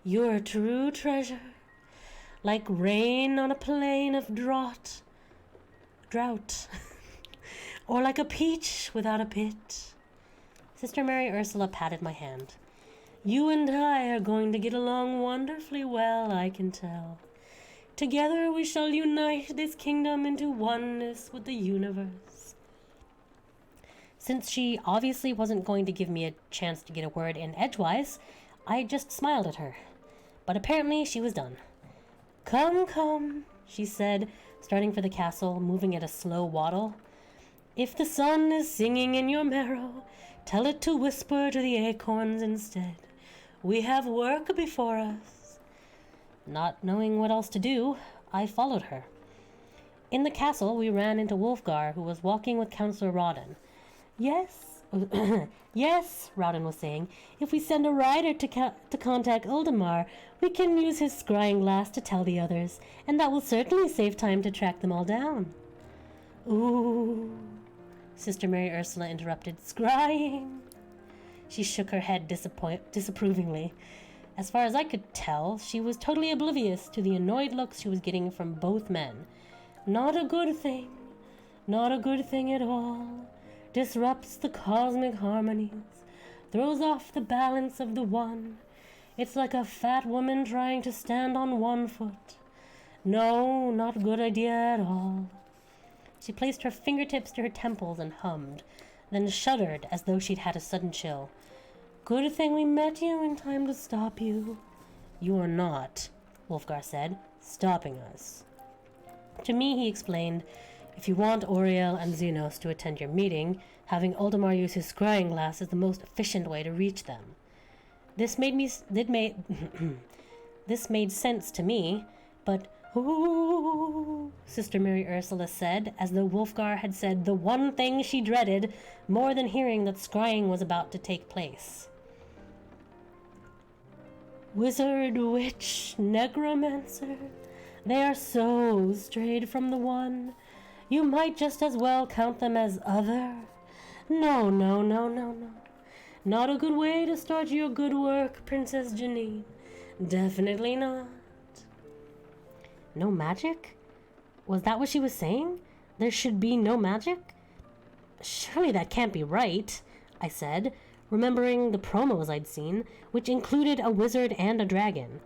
You're a true treasure, like rain on a plain of drought, or like a peach without a pit. Sister Mary Ursula patted my hand. You and I are going to get along wonderfully well, I can tell. Together we shall unite this kingdom into oneness with the universe. Since she obviously wasn't going to give me a chance to get a word in edgewise, I just smiled at her. But apparently she was done. Come, come, she said, starting for the castle, moving at a slow waddle. If the sun is singing in your marrow, tell it to whisper to the acorns instead. We have work before us. Not knowing what else to do, I followed her. In the castle, we ran into Wulfgar, who was walking with Councillor Rawdon. Yes, yes, Rawdon was saying. If we send a rider to contact Uldamar, we can use his scrying glass to tell the others, and that will certainly save time to track them all down. Ooh, Sister Mary Ursula interrupted. Scrying. She shook her head disapprovingly. As far as I could tell, she was totally oblivious to the annoyed looks she was getting from both men. Not a good thing. Not a good thing at all. Disrupts the cosmic harmonies. Throws off the balance of the one. It's like a fat woman trying to stand on one foot. No, not a good idea at all. She placed her fingertips to her temples and hummed, then shuddered as though she'd had a sudden chill. Good thing we met you in time to stop you. You are not, Wulfgar said, stopping us. To me, he explained, if you want Auriel and Xenos to attend your meeting, having Uldamar use his scrying glass is the most efficient way to reach them. This made sense to me, but ooh, Sister Mary Ursula said, as though Wulfgar had said the one thing she dreaded more than hearing that scrying was about to take place. Wizard, witch, necromancer, they are so strayed from the one. You might just as well count them as other. No. Not a good way to start your good work, Princess Janine. Definitely not. No magic? Was that what she was saying? There should be no magic? Surely that can't be right, I said, remembering the promos I'd seen, which included a wizard and a dragon.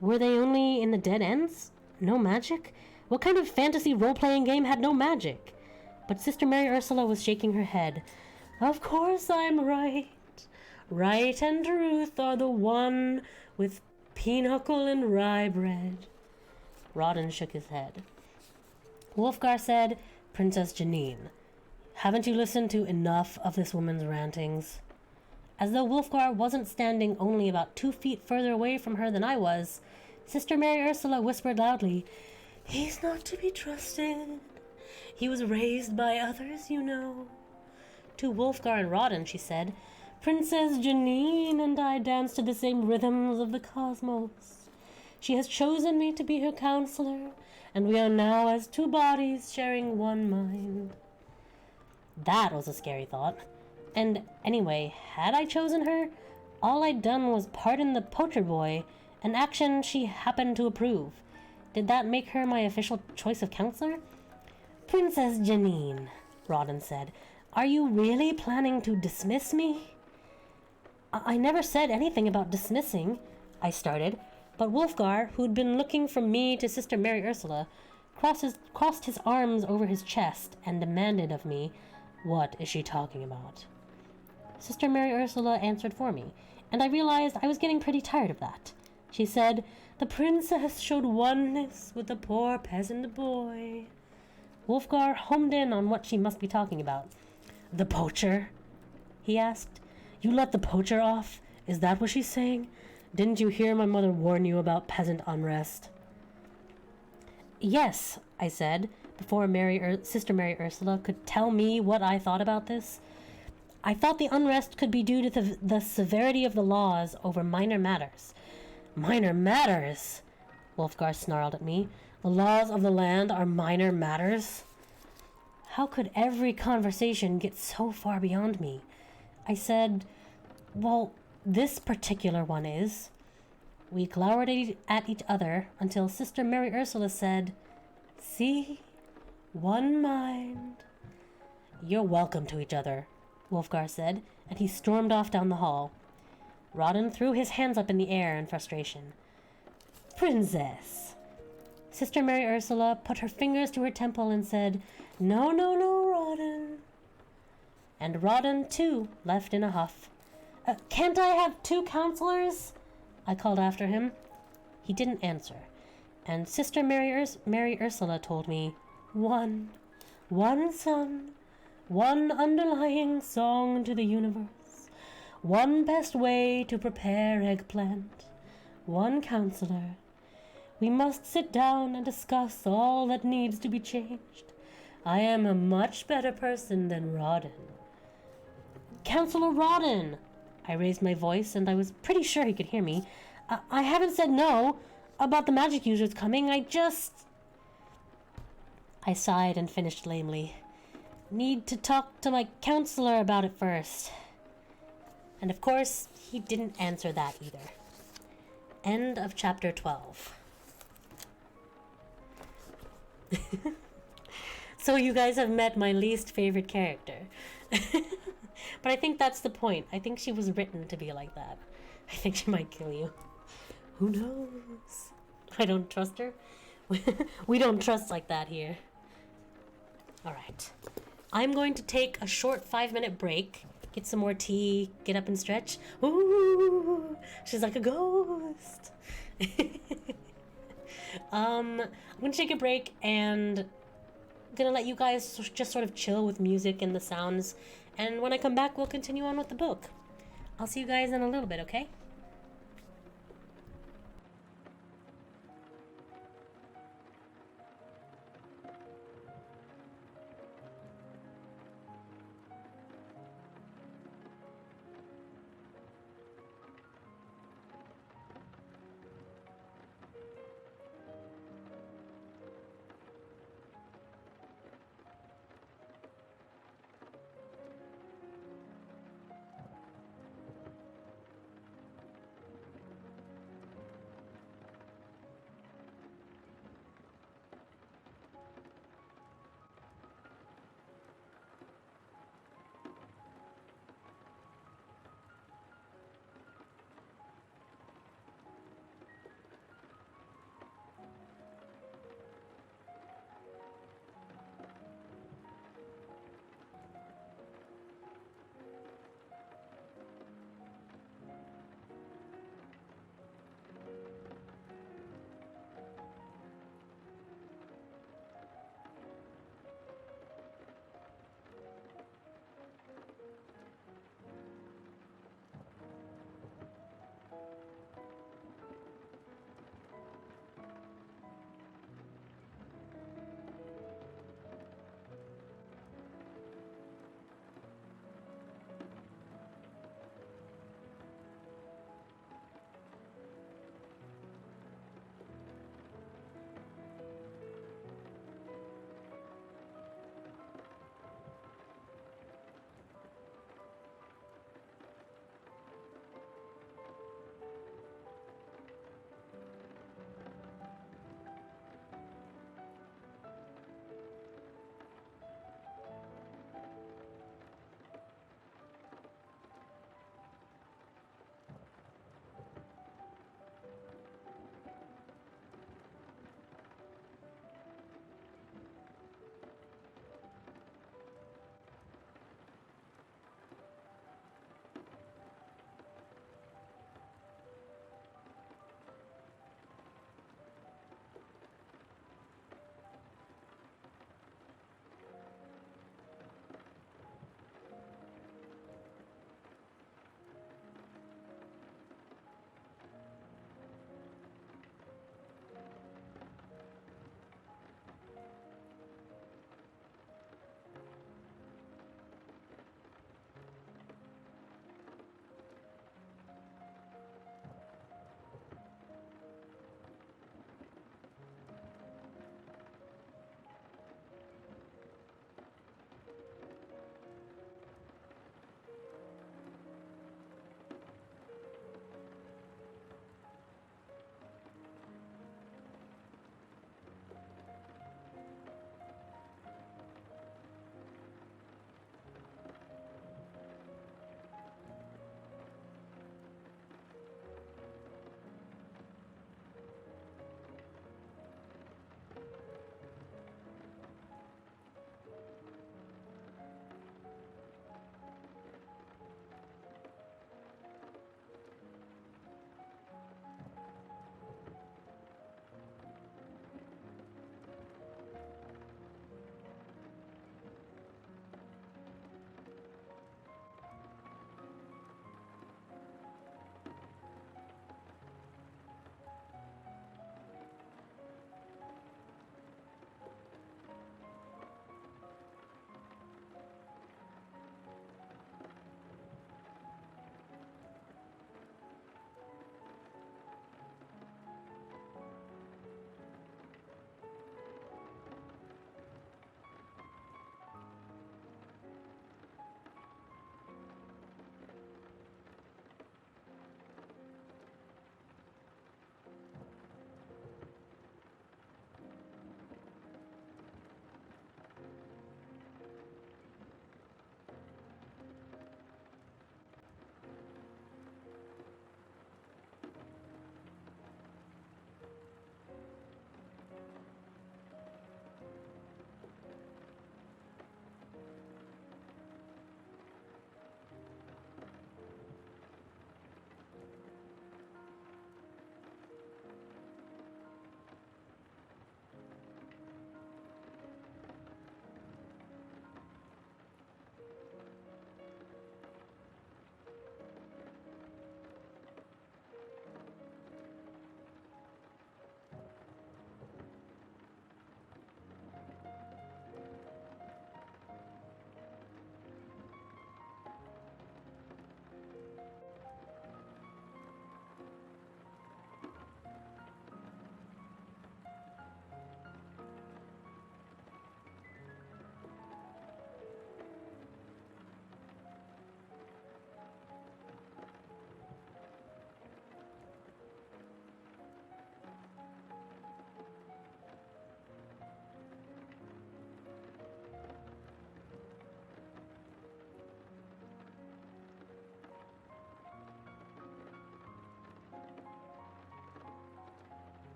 Were they only in the Dead Ends? No magic? What kind of fantasy role-playing game had no magic? But Sister Mary Ursula was shaking her head. Of course I'm right. Right and truth are the one with pinochle and rye bread. Rawdon shook his head. Wulfgar said, Princess Janine, haven't you listened to enough of this woman's rantings? As though Wulfgar wasn't standing only about 2 feet further away from her than I was, Sister Mary Ursula whispered loudly, He's not to be trusted. He was raised by others, you know. To Wulfgar and Rawdon, she said, Princess Janine and I dance to the same rhythms of the cosmos. She has chosen me to be her counselor, and we are now as 2 bodies sharing one mind. That was a scary thought. And anyway, had I chosen her, all I'd done was pardon the poacher boy, an action she happened to approve. Did that make her my official choice of counselor? Princess Janine, Rawdon said, are you really planning to dismiss me? I never said anything about dismissing, I started. But Wolfgar, who'd been looking from me to Sister Mary Ursula, crossed his arms over his chest and demanded of me, "What is she talking about?" Sister Mary Ursula answered for me, and I realized I was getting pretty tired of that. She said, "The princess showed oneness with the poor peasant boy." Wolfgar homed in on what she must be talking about. "The poacher?" he asked. "You let the poacher off? Is that what she's saying? Didn't you hear my mother warn you about peasant unrest?" "Yes," I said, before Sister Mary Ursula could tell me what I thought about this. "I thought the unrest could be due to the severity of the laws over minor matters." "Minor matters?" Wolfgar snarled at me. "The laws of the land are minor matters?" How could every conversation get so far beyond me? I said, "Well, this particular one is." We glowered at each other until Sister Mary Ursula said, "See? One mind." "You're welcome to each other," Wolfgar said, and he stormed off down the hall. Rodden threw his hands up in the air in frustration. "Princess!" Sister Mary Ursula put her fingers to her temple and said, "No, no, no, Rodden." And Rodden, too, left in a huff. "Can't I have 2 counselors?" I called after him. He didn't answer, and Sister Mary Ursula told me, "One sun, one underlying song to the universe, one best way to prepare eggplant, one counselor. We must sit down and discuss all that needs to be changed. I am a much better person than Rodden." "Counselor Rodden!" I raised my voice, and I was pretty sure he could hear me. I haven't said no about the magic users coming. I sighed and finished lamely. "Need to talk to my counselor about it first." And of course, he didn't answer that either. End of chapter 12. So you guys have met my least favorite character. But I think that's the point. I think she was written to be like that. I think she might kill you. Who knows? I don't trust her. We don't trust like that here. Alright. I'm going to take a short 5-minute break. Get some more tea. Get up and stretch. Ooh! She's like a ghost. I'm going to take a break and I'm going to let you guys just sort of chill with music and the sounds. And when I come back, we'll continue on with the book. I'll see you guys in a little bit, okay?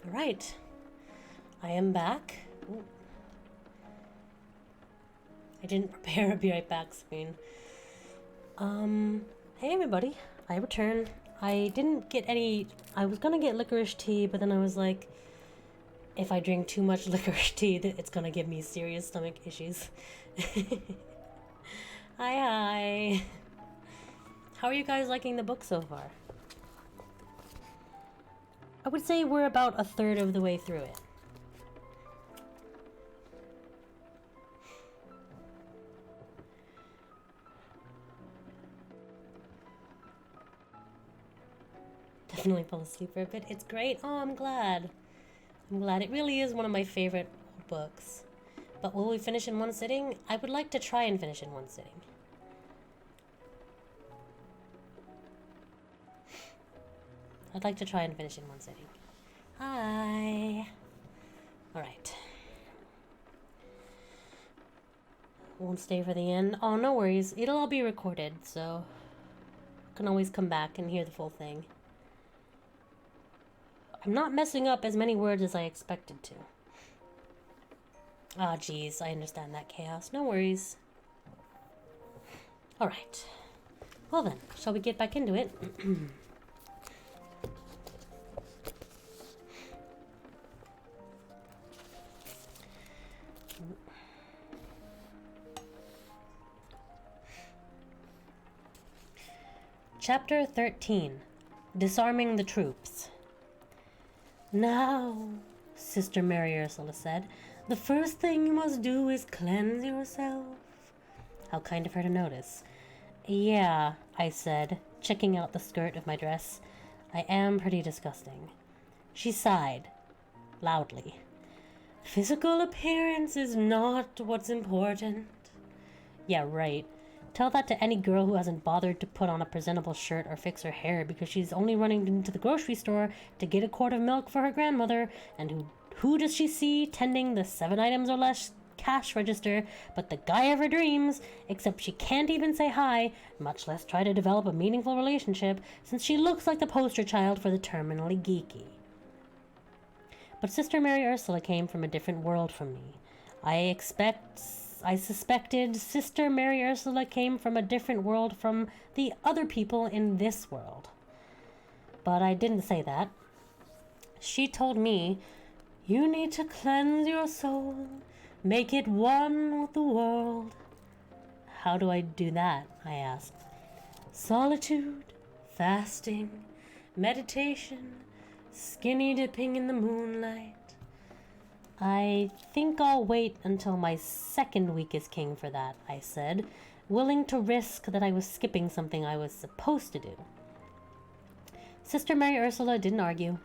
Alright. I am back. Ooh. I didn't prepare a be right back screen. Hey everybody. I returned. I didn't get any... I was gonna get licorice tea, but then I was like, if I drink too much licorice tea, it's gonna give me serious stomach issues. Hi. How are you guys liking the book so far? I would say we're about a third of the way through it. Definitely fell asleep for a bit. It's great. Oh, I'm glad. I'm glad. It really is one of my favorite books. But will we finish in one sitting? I would like to try and finish in one sitting. I'd like to try and finish in one sitting. Hi. Alright. Won't stay for the end. Oh, no worries. It'll all be recorded, so I can always come back and hear the full thing. I'm not messing up as many words as I expected to. Ah, geez, I understand that chaos. No worries. Alright. Well then, shall we get back into it? Chapter 13. Disarming the Troops. Now, Sister Mary Ursula said, the first thing you must do is cleanse yourself. How kind of her to notice. Yeah, I said, checking out the skirt of my dress. I am pretty disgusting. She sighed, loudly. Physical appearance is not what's important. Yeah, right. Tell that to any girl who hasn't bothered to put on a presentable shirt or fix her hair because she's only running into the grocery store to get a quart of milk for her grandmother, and who does she see tending the 7 items or less cash register but the guy of her dreams, except she can't even say hi, much less try to develop a meaningful relationship, since she looks like the poster child for the terminally geeky. But Sister Mary Ursula came from a different world from me. I suspected Sister Mary Ursula came from a different world from the other people in this world. But I didn't say that. She told me, you need to cleanse your soul, make it one with the world. How do I do that? I asked. Solitude, fasting, meditation, skinny dipping in the moonlight. I think I'll wait until my second week as king for that, I said, willing to risk that I was skipping something I was supposed to do. Sister Mary Ursula didn't argue.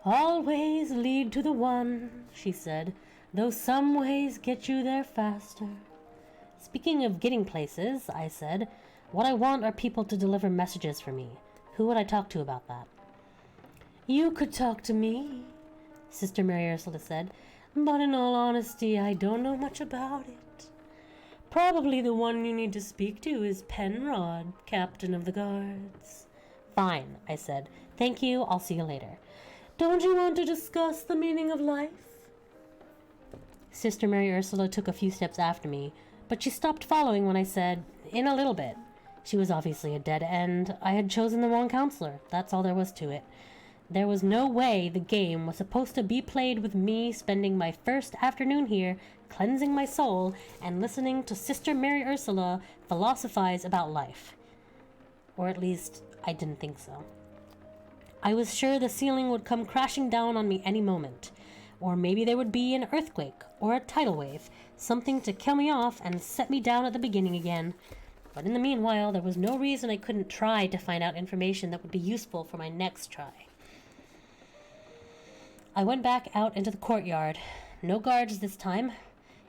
All ways lead to the one, she said, though some ways get you there faster. Speaking of getting places, I said, what I want are people to deliver messages for me. Who would I talk to about that? You could talk to me, Sister Mary Ursula said, but in all honesty, I don't know much about it. Probably the one you need to speak to is Penrod, Captain of the Guards. Fine, I said. Thank you, I'll see you later. Don't you want to discuss the meaning of life? Sister Mary Ursula took a few steps after me, but she stopped following when I said, in a little bit. She was obviously a dead end. I had chosen the wrong counselor. That's all there was to it. There was no way the game was supposed to be played with me spending my first afternoon here, cleansing my soul, and listening to Sister Mary Ursula philosophize about life. Or at least, I didn't think so. I was sure the ceiling would come crashing down on me any moment. Or maybe there would be an earthquake, or a tidal wave, something to kill me off and set me down at the beginning again. But in the meanwhile, there was no reason I couldn't try to find out information that would be useful for my next try. I went back out into the courtyard. No guards this time.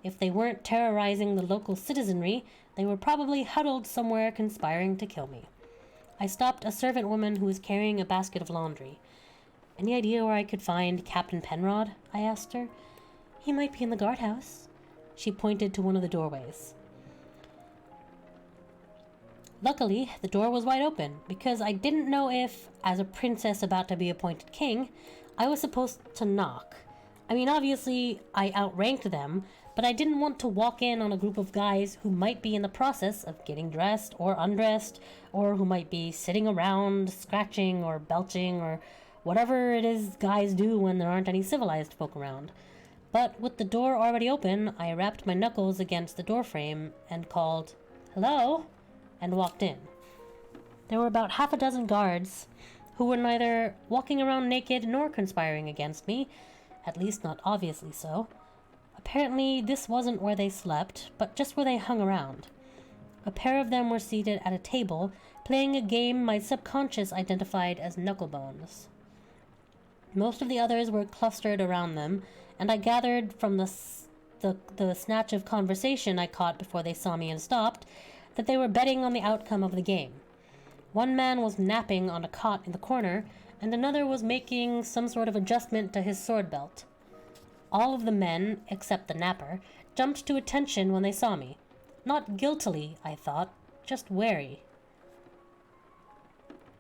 If they weren't terrorizing the local citizenry, they were probably huddled somewhere conspiring to kill me. I stopped a servant woman who was carrying a basket of laundry. Any idea where I could find Captain Penrod? I asked her. He might be in the guardhouse. She pointed to one of the doorways. Luckily, the door was wide open, because I didn't know if, as a princess about to be appointed king, I was supposed to knock. I mean, obviously, I outranked them, but I didn't want to walk in on a group of guys who might be in the process of getting dressed or undressed, or who might be sitting around, scratching or belching, or whatever it is guys do when there aren't any civilized folk around. But with the door already open, I rapped my knuckles against the doorframe and called, "Hello?" and walked in. There were about half a dozen guards who were neither walking around naked nor conspiring against me, at least not obviously so. Apparently, this wasn't where they slept, but just where they hung around. A pair of them were seated at a table, playing a game my subconscious identified as knucklebones. Most of the others were clustered around them, and I gathered from the snatch of conversation I caught before they saw me and stopped, that they were betting on the outcome of the game. One man was napping on a cot in the corner, and another was making some sort of adjustment to his sword belt. All of the men, except the napper, jumped to attention when they saw me. Not guiltily, I thought, just wary.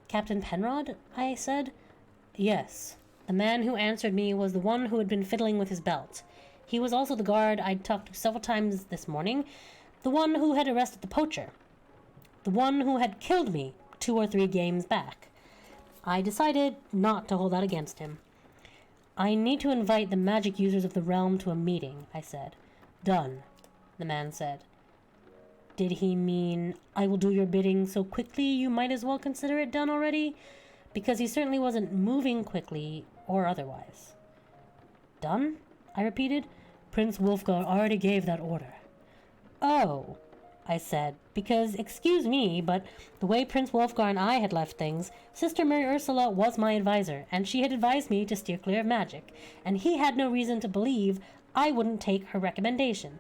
"Captain Penrod?" I said. "Yes." The man who answered me was the one who had been fiddling with his belt. He was also the guard I'd talked to several times this morning, the one who had arrested the poacher, the one who had killed me 2 or 3 games back. I decided not to hold out against him. "I need to invite the magic users of the realm to a meeting," I said. "Done," the man said. Did he mean, "I will do your bidding so quickly you might as well consider it done already"? Because he certainly wasn't moving quickly or otherwise. "Done?" I repeated. "Prince Wolfgar already gave that order." "Oh," I said, because, excuse me, but the way Prince Wolfgar and I had left things, Sister Mary Ursula was my advisor, and she had advised me to steer clear of magic, and he had no reason to believe I wouldn't take her recommendation.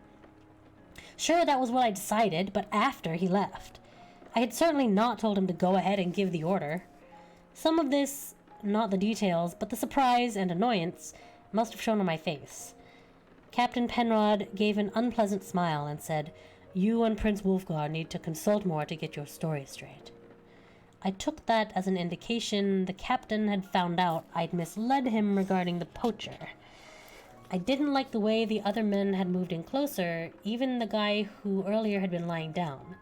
Sure, that was what I decided, but after he left. I had certainly not told him to go ahead and give the order. Some of this, not the details, but the surprise and annoyance, must have shown on my face. Captain Penrod gave an unpleasant smile and said, "You and Prince Wolfgar need to consult more to get your story straight." I took that as an indication the captain had found out I'd misled him regarding the poacher. I didn't like the way the other men had moved in closer, even the guy who earlier had been lying down.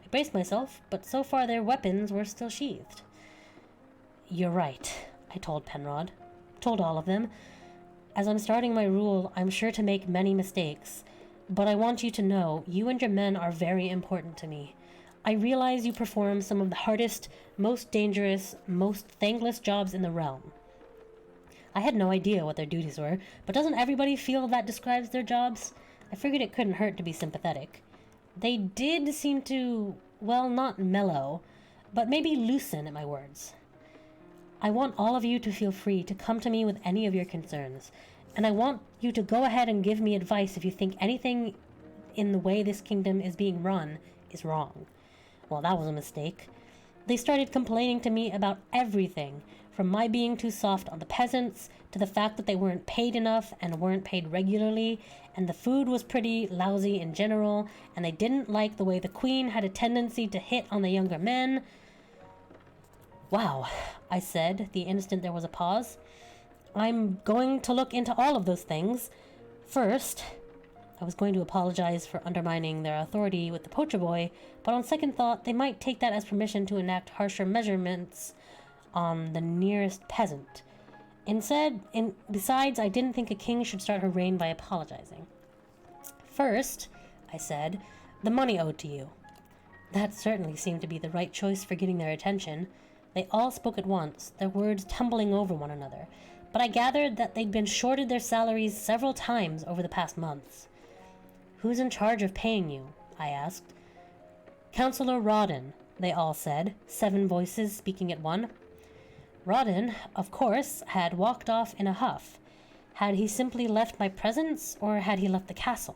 I braced myself, but so far their weapons were still sheathed. "You're right," I told Penrod. Told all of them. "As I'm starting my rule, I'm sure to make many mistakes. But I want you to know, you and your men are very important to me. I realize you perform some of the hardest, most dangerous, most thankless jobs in the realm." I had no idea what their duties were, but doesn't everybody feel that describes their jobs? I figured it couldn't hurt to be sympathetic. They did seem to, well, not mellow, but maybe loosen at my words. "I want all of you to feel free to come to me with any of your concerns, and I want you to go ahead and give me advice if you think anything in the way this kingdom is being run is wrong." Well, that was a mistake. They started complaining to me about everything, from my being too soft on the peasants, to the fact that they weren't paid enough and weren't paid regularly, and the food was pretty lousy in general, and they didn't like the way the queen had a tendency to hit on the younger men. "Wow," I said the instant there was a pause. "I'm going to look into all of those things. First," I was going to apologize for undermining their authority with the poacher boy, but on second thought, they might take that as permission to enact harsher measurements on the nearest peasant. Besides, I didn't think a king should start her reign by apologizing. "First," I said, "the money owed to you." That certainly seemed to be the right choice for getting their attention. They all spoke at once, their words tumbling over one another, but I gathered that they'd been shorted their salaries several times over the past months. "Who's in charge of paying you?" I asked. "Councillor Rawdon," they all said, 7 voices speaking at one. Rawdon, of course, had walked off in a huff. Had he simply left my presence, or had he left the castle?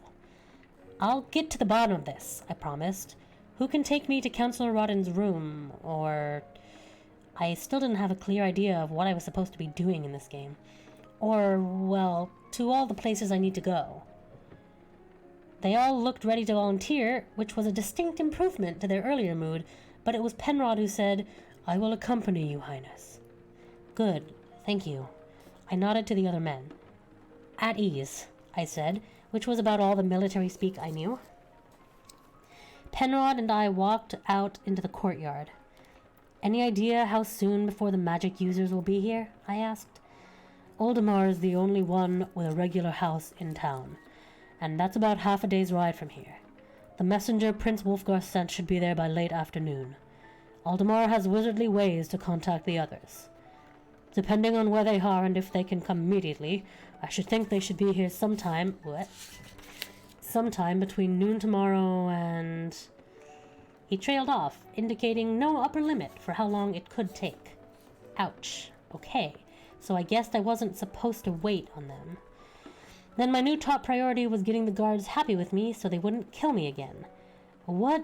"I'll get to the bottom of this," I promised. "Who can take me to Councillor Rawdon's room, or—" I still didn't have a clear idea of what I was supposed to be doing in this game. "Or, well, to all the places I need to go." They all looked ready to volunteer, which was a distinct improvement to their earlier mood, but it was Penrod who said, "I will accompany you, Highness." "Good, thank you." I nodded to the other men. At ease, I said, which was about all the military speak I knew. Penrod and I walked out into the courtyard. Any idea how soon before the magic users will be here? I asked. Oldemar is the only one with a regular house in town, and that's about half a day's ride from here. The messenger Prince Wulfgar sent should be there by late afternoon. Oldemar has wizardly ways to contact the others. Depending on where they are and if they can come immediately, I should think they should be here sometime between noon tomorrow and... He trailed off, indicating no upper limit for how long it could take. Ouch. Okay, so I guessed I wasn't supposed to wait on them. Then my new top priority was getting the guards happy with me so they wouldn't kill me again. What?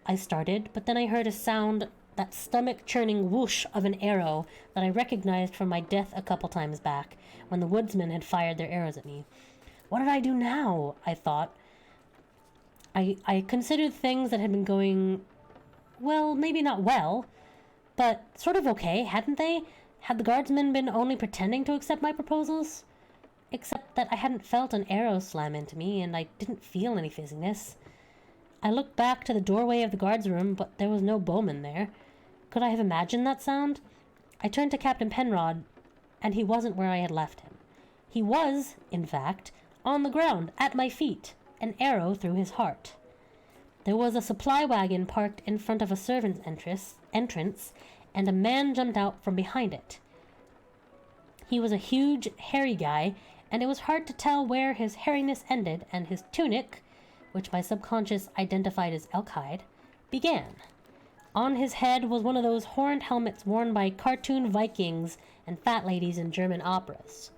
I started, but then I heard a sound, that stomach-churning whoosh of an arrow that I recognized from my death a couple times back, when the woodsmen had fired their arrows at me. What did I do now? I thought. I considered things that had been going, well, maybe not well, but sort of okay, hadn't they? Had the guardsmen been only pretending to accept my proposals? Except that I hadn't felt an arrow slam into me, and I didn't feel any fizziness. I looked back to the doorway of the guards' room, but there was no bowman there. Could I have imagined that sound? I turned to Captain Penrod, and he wasn't where I had left him. He was, in fact, on the ground, at my feet, an arrow through his heart. There was a supply wagon parked in front of a servant's entrance, and a man jumped out from behind it. He was a huge, hairy guy, and it was hard to tell where his hairiness ended and his tunic, which my subconscious identified as elk hide, began. On his head was one of those horned helmets worn by cartoon Vikings and fat ladies in German operas.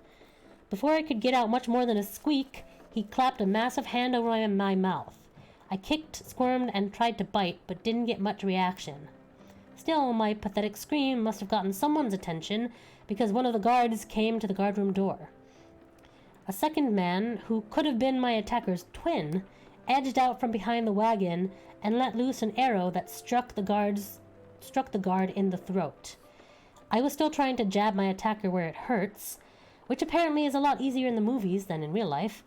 Before I could get out much more than a squeak, he clapped a massive hand over my mouth. I kicked, squirmed, and tried to bite, but didn't get much reaction. Still, my pathetic scream must have gotten someone's attention, because one of the guards came to the guardroom door. A second man, who could have been my attacker's twin, edged out from behind the wagon and let loose an arrow that struck the guard in the throat. I was still trying to jab my attacker where it hurts, which apparently is a lot easier in the movies than in real life,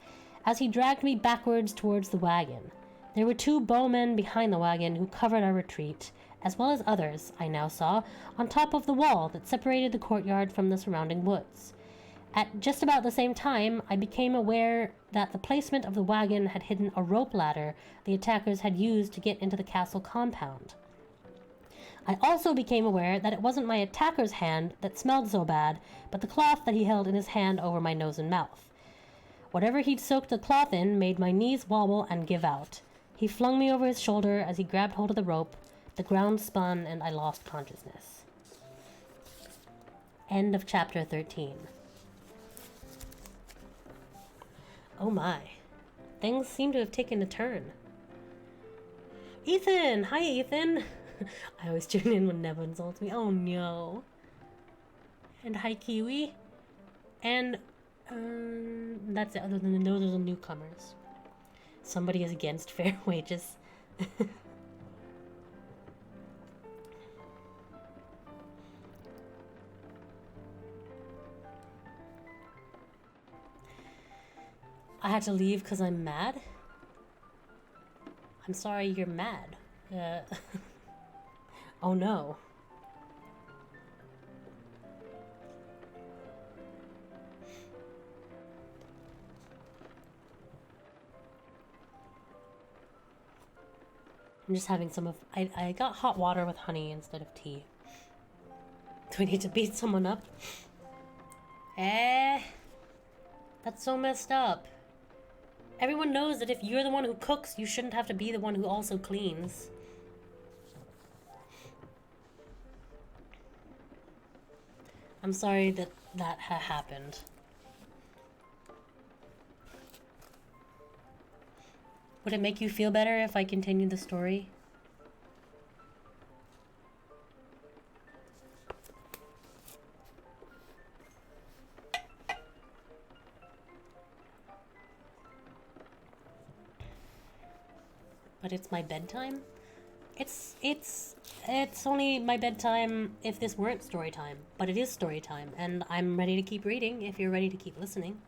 as he dragged me backwards towards the wagon. There were 2 bowmen behind the wagon who covered our retreat, as well as others, I now saw, on top of the wall that separated the courtyard from the surrounding woods. At just about the same time, I became aware that the placement of the wagon had hidden a rope ladder the attackers had used to get into the castle compound. I also became aware that it wasn't my attacker's hand that smelled so bad, but the cloth that he held in his hand over my nose and mouth. Whatever he'd soaked the cloth in made my knees wobble and give out. He flung me over his shoulder as he grabbed hold of the rope. The ground spun and I lost consciousness. End of chapter 13. Oh my. Things seem to have taken a turn. Ethan! Hi, Ethan! I always tune in when Neva insults me. Oh no. And hi, Kiwi. And, that's it. Other than those are the newcomers. Somebody is against fair wages. I had to leave because I'm mad? I'm sorry you're mad. Oh no. I'm just having some of... I got hot water with honey instead of tea. Do I need to beat someone up? That's so messed up. Everyone knows that if you're the one who cooks, you shouldn't have to be the one who also cleans. I'm sorry that that happened. Would it make you feel better if I continued the story? But it's my bedtime? It's only my bedtime if this weren't story time, but it is story time, and I'm ready to keep reading if you're ready to keep listening.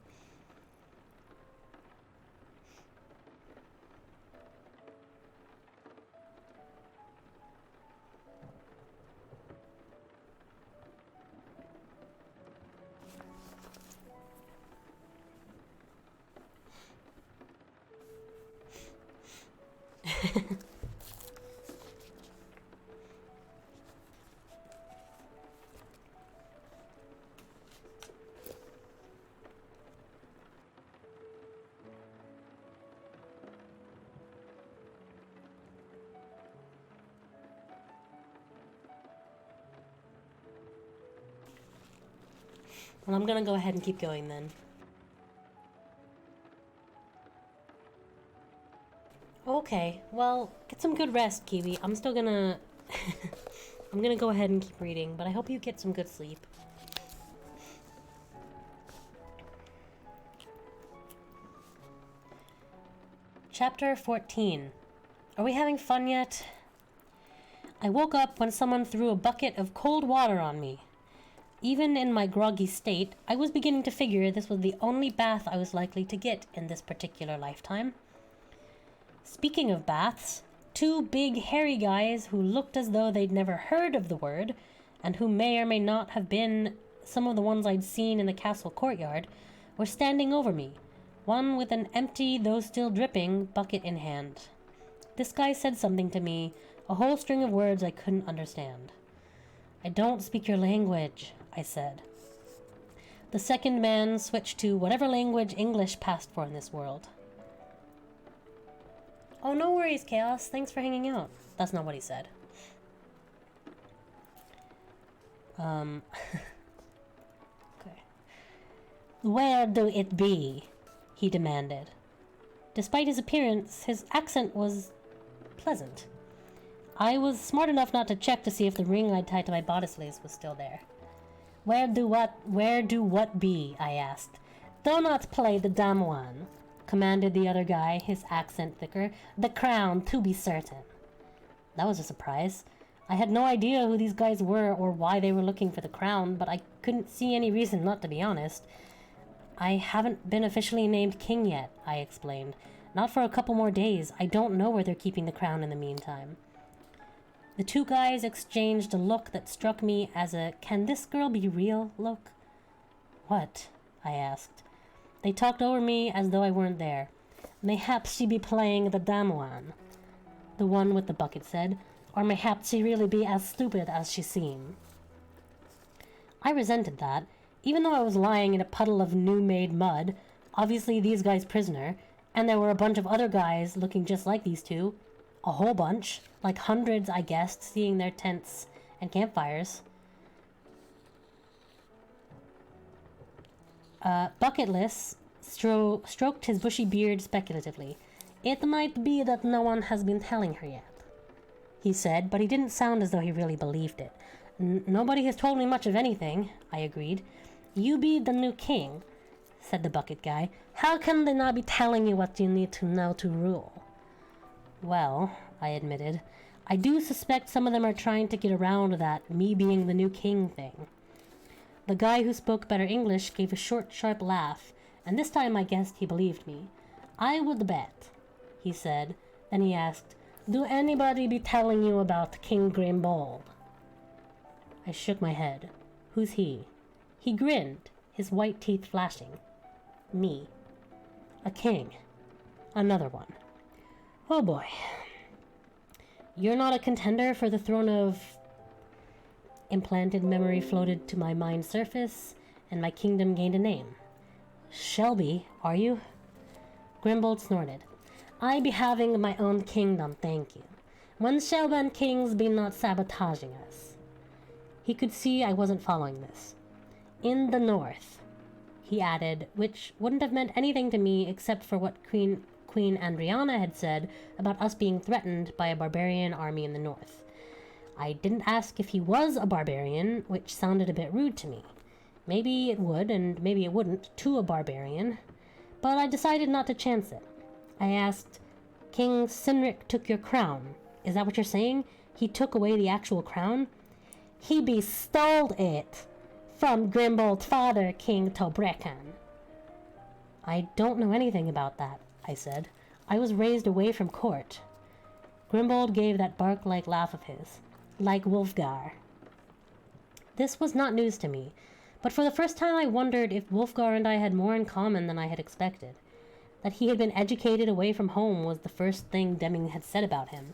Well, I'm gonna go ahead and keep going then. Okay, well, get some good rest, Kiwi. I'm still gonna... I'm gonna go ahead and keep reading, but I hope you get some good sleep. Chapter 14. Are we having fun yet? I woke up when someone threw a bucket of cold water on me. Even in my groggy state, I was beginning to figure this was the only bath I was likely to get in this particular lifetime. Speaking of baths, two big hairy guys who looked as though they'd never heard of the word, and who may or may not have been some of the ones I'd seen in the castle courtyard, were standing over me, one with an empty, though still dripping, bucket in hand. This guy said something to me, a whole string of words I couldn't understand. "I don't speak your language," I said. The second man switched to whatever language English passed for in this world. "Oh, no worries, Chaos. Thanks for hanging out." That's not what he said. Okay. "Where do it be?" he demanded. Despite his appearance, his accent was pleasant. I was smart enough not to check to see if the ring I'd tied to my bodice lace was still there. Where do what be?" I asked. "Do not play the dumb one," commanded the other guy, his accent thicker. "The crown, to be certain." That was a surprise. I had no idea who these guys were or why they were looking for the crown, but I couldn't see any reason not to be honest. "I haven't been officially named king yet," I explained. "Not for a couple more days. I don't know where they're keeping the crown in the meantime." The two guys exchanged a look that struck me as a "can this girl be real" look. "What?" I asked. They talked over me as though I weren't there. "Mayhaps she be playing the dumb one," the one with the bucket said. "Or mayhaps she really be as stupid as she seem." I resented that. Even though I was lying in a puddle of new-made mud, obviously these guys prisoner, and there were a bunch of other guys looking just like these two. A whole bunch. Like hundreds, I guessed, seeing their tents and campfires. Bucketless stroked his bushy beard speculatively. "It might be that no one has been telling her yet," he said, but he didn't sound as though he really believed it. "Nobody has told me much of anything," I agreed. "You be the new king," said the bucket guy. "How can they not be telling you what you need to know to rule?" "Well," I admitted, "I do suspect some of them are trying to get around that me being the new king thing." The guy who spoke better English gave a short, sharp laugh, and this time I guessed he believed me. "I would bet," he said. Then he asked, "Do anybody be telling you about King Grimbold?" I shook my head. "Who's he?" He grinned, his white teeth flashing. "Me. A king. Another one. Oh boy. You're not a contender for the throne of..." Implanted memory floated to my mind's surface, and my kingdom gained a name. "Shelby, are you?" Grimbold snorted. "I be having my own kingdom, thank you. When Shelban kings be not sabotaging us." He could see I wasn't following this. "In the north," he added, which wouldn't have meant anything to me except for what Queen Andriana had said about us being threatened by a barbarian army in the north. I didn't ask if he was a barbarian, which sounded a bit rude to me. Maybe it would, and maybe it wouldn't, to a barbarian. But I decided not to chance it. I asked, "King Sinric took your crown. Is that what you're saying? He took away the actual crown? He bestowed it from Grimbold's father, King Tobrekan. I don't know anything about that, I said. I was raised away from court. Grimbold gave that bark-like laugh of his, like Wulfgar. This was not news to me, but for the first time I wondered if Wulfgar and I had more in common than I had expected. That he had been educated away from home was the first thing Deming had said about him,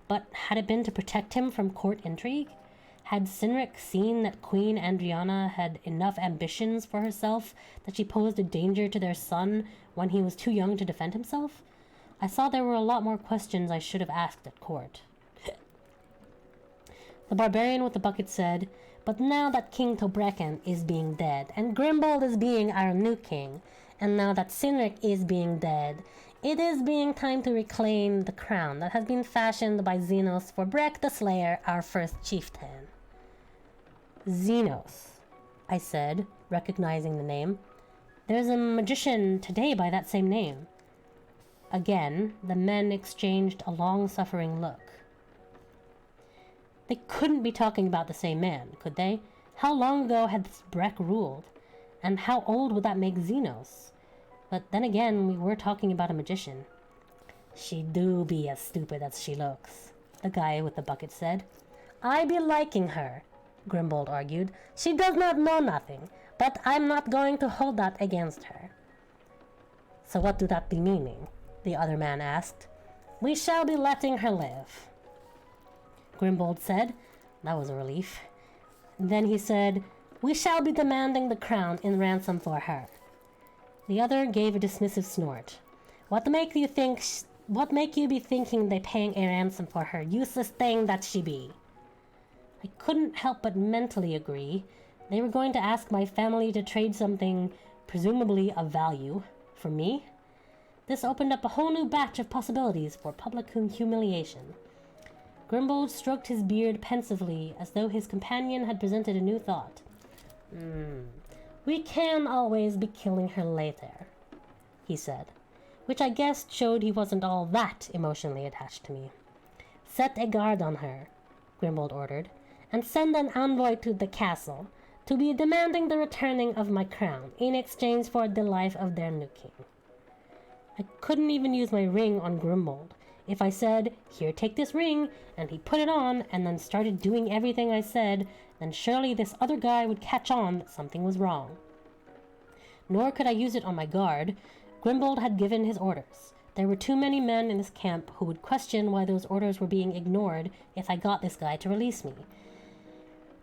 but had it been to protect him from court intrigue? Had Cynric seen that Queen Andriana had enough ambitions for herself that she posed a danger to their son when he was too young to defend himself? I saw there were a lot more questions I should have asked at court. The barbarian with the bucket said, "But now that King Tobrekan is being dead, and Grimbold is being our new king, and now that Cynric is being dead, it is being time to reclaim the crown that has been fashioned by Xenos for Brek the Slayer, our first chieftain." Xenos, I said, recognizing the name. There's a magician today by that same name. Again, the men exchanged a long-suffering look. They couldn't be talking about the same man, could they? How long ago had this Brek ruled? And how old would that make Xenos? But then again, we were talking about a magician. "She do be as stupid as she looks," the guy with the bucket said. "I be liking her," Grimbold argued. "She does not know nothing, but I'm not going to hold that against her." "So what do that be meaning?" the other man asked. "We shall be letting her live," Grimbold said. That was a relief. Then he said, "We shall be demanding the crown in ransom for her." The other gave a dismissive snort. What make you be thinking they paying a ransom for her, useless thing that she be?" I couldn't help but mentally agree. They were going to ask my family to trade something, presumably of value, for me. This opened up a whole new batch of possibilities for public humiliation. Grimbold stroked his beard pensively, as though his companion had presented a new thought. "We can always be killing her later," he said, which I guessed showed he wasn't all that emotionally attached to me. "Set a guard on her," Grimbold ordered, "and send an envoy to the castle to be demanding the returning of my crown in exchange for the life of their new king." I couldn't even use my ring on Grimbold. If I said, "Here, take this ring," and he put it on and then started doing everything I said, then surely this other guy would catch on that something was wrong. Nor could I use it on my guard. Grimbold had given his orders. There were too many men in this camp who would question why those orders were being ignored if I got this guy to release me.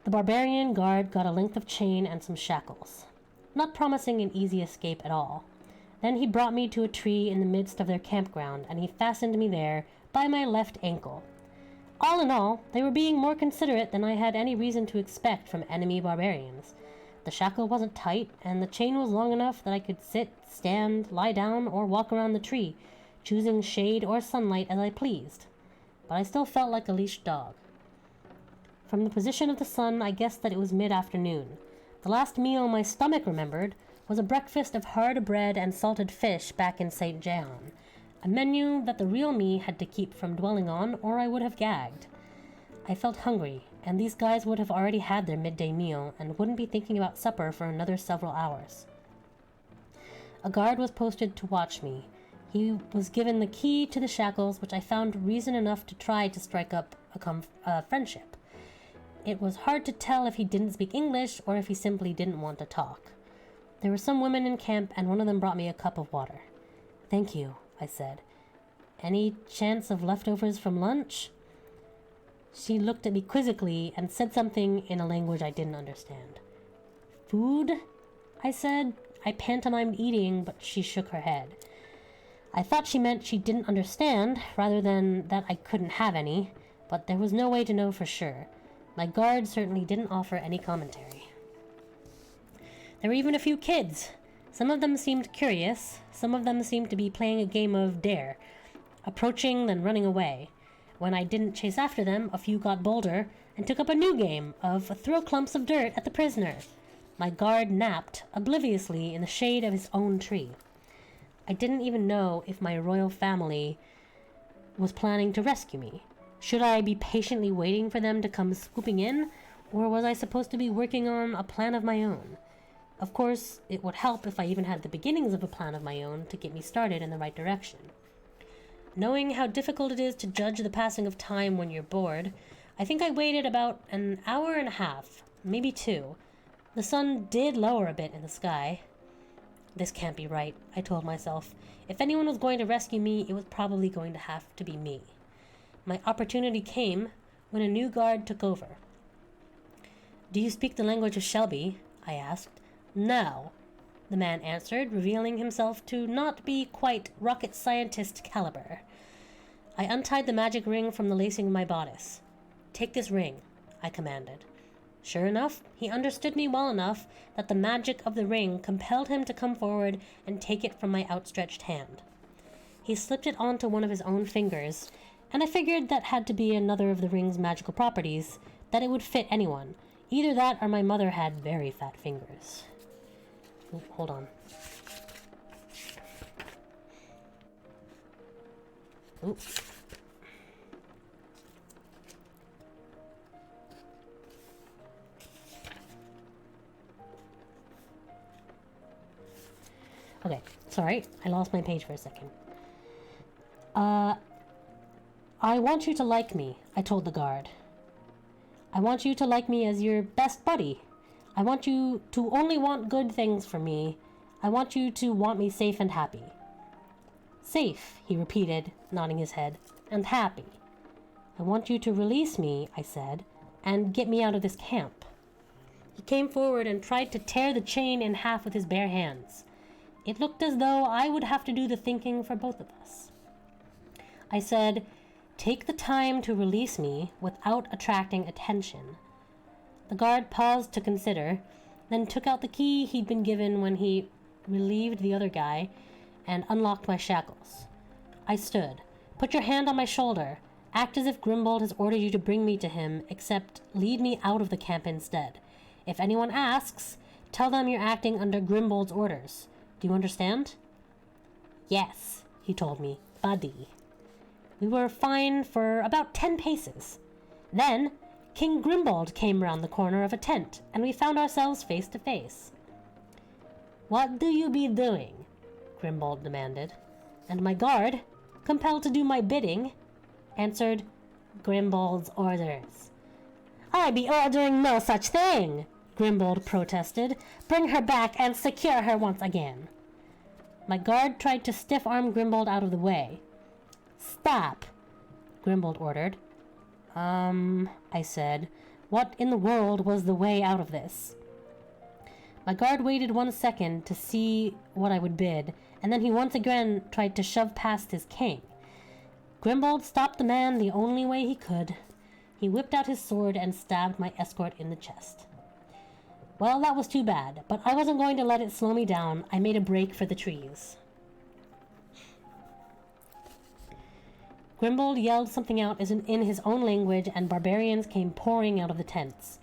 The barbarian guard got a length of chain and some shackles, not promising an easy escape at all. Then he brought me to a tree in the midst of their campground, and he fastened me there by my left ankle. All in all, they were being more considerate than I had any reason to expect from enemy barbarians. The shackle wasn't tight, and the chain was long enough that I could sit, stand, lie down, or walk around the tree, choosing shade or sunlight as I pleased. But I still felt like a leashed dog. From the position of the sun, I guessed that it was mid-afternoon. The last meal my stomach remembered was a breakfast of hard bread and salted fish back in St. Jehan, a menu that the real me had to keep from dwelling on, or I would have gagged. I felt hungry, and these guys would have already had their midday meal and wouldn't be thinking about supper for another several hours. A guard was posted to watch me. He was given the key to the shackles, which I found reason enough to try to strike up a friendship. It was hard to tell if he didn't speak English or if he simply didn't want to talk. There were some women in camp, and one of them brought me a cup of water. "Thank you," I said. "Any chance of leftovers from lunch?" She looked at me quizzically and said something in a language I didn't understand. "Food?" I said. I pantomimed eating, but she shook her head. I thought she meant she didn't understand, rather than that I couldn't have any, but there was no way to know for sure. My guard certainly didn't offer any commentary. There were even a few kids. Some of them seemed curious. Some of them seemed to be playing a game of dare, approaching then running away. When I didn't chase after them, a few got bolder and took up a new game of throw clumps of dirt at the prisoner. My guard napped obliviously in the shade of his own tree. I didn't even know if my royal family was planning to rescue me. Should I be patiently waiting for them to come swooping in, or was I supposed to be working on a plan of my own? Of course, it would help if I even had the beginnings of a plan of my own to get me started in the right direction. Knowing how difficult it is to judge the passing of time when you're bored, I think I waited about an hour and a half, maybe 2. The sun did lower a bit in the sky. This can't be right, I told myself. If anyone was going to rescue me, it was probably going to have to be me. My opportunity came when a new guard took over. "Do you speak the language of Shelby?" I asked. "No," the man answered, revealing himself to not be quite rocket scientist caliber. I untied the magic ring from the lacing of my bodice. "Take this ring," I commanded. Sure enough, he understood me well enough that the magic of the ring compelled him to come forward and take it from my outstretched hand. He slipped it onto one of his own fingers, and I figured that had to be another of the ring's magical properties, that it would fit anyone. Either that or my mother had very fat fingers. Ooh, hold on. Ooh. Okay, sorry, I lost my page for a second. I want you to like me, I told the guard. I want you to like me as your best buddy. I want you to only want good things for me. I want you to want me safe and happy. Safe, he repeated, nodding his head, and happy. I want you to release me, I said, and get me out of this camp. He came forward and tried to tear the chain in half with his bare hands. It looked as though I would have to do the thinking for both of us. I said, "Take the time to release me without attracting attention." The guard paused to consider, then took out the key he'd been given when he relieved the other guy and unlocked my shackles. I stood. "Put your hand on my shoulder. Act as if Grimbold has ordered you to bring me to him, except lead me out of the camp instead. If anyone asks, tell them you're acting under Grimbold's orders. Do you understand?" "Yes," he told me, "buddy." We were fine for about 10 paces. Then, King Grimbold came round the corner of a tent, and we found ourselves face to face. "What do you be doing?" Grimbold demanded. And my guard, compelled to do my bidding, answered, "Grimbold's orders." "I be ordering no such thing," Grimbold protested. "Bring her back and secure her once again." My guard tried to stiff-arm Grimbold out of the way. "Stop," Grimbold ordered. I said, what in the world was the way out of this? My guard waited 1 second to see what I would bid, and then he once again tried to shove past his king. Grimbold stopped the man the only way he could. He whipped out his sword and stabbed my escort in the chest. Well, that was too bad, but I wasn't going to let it slow me down. I made a break for the trees. Grimbold yelled something out in his own language, and barbarians came pouring out of the tents.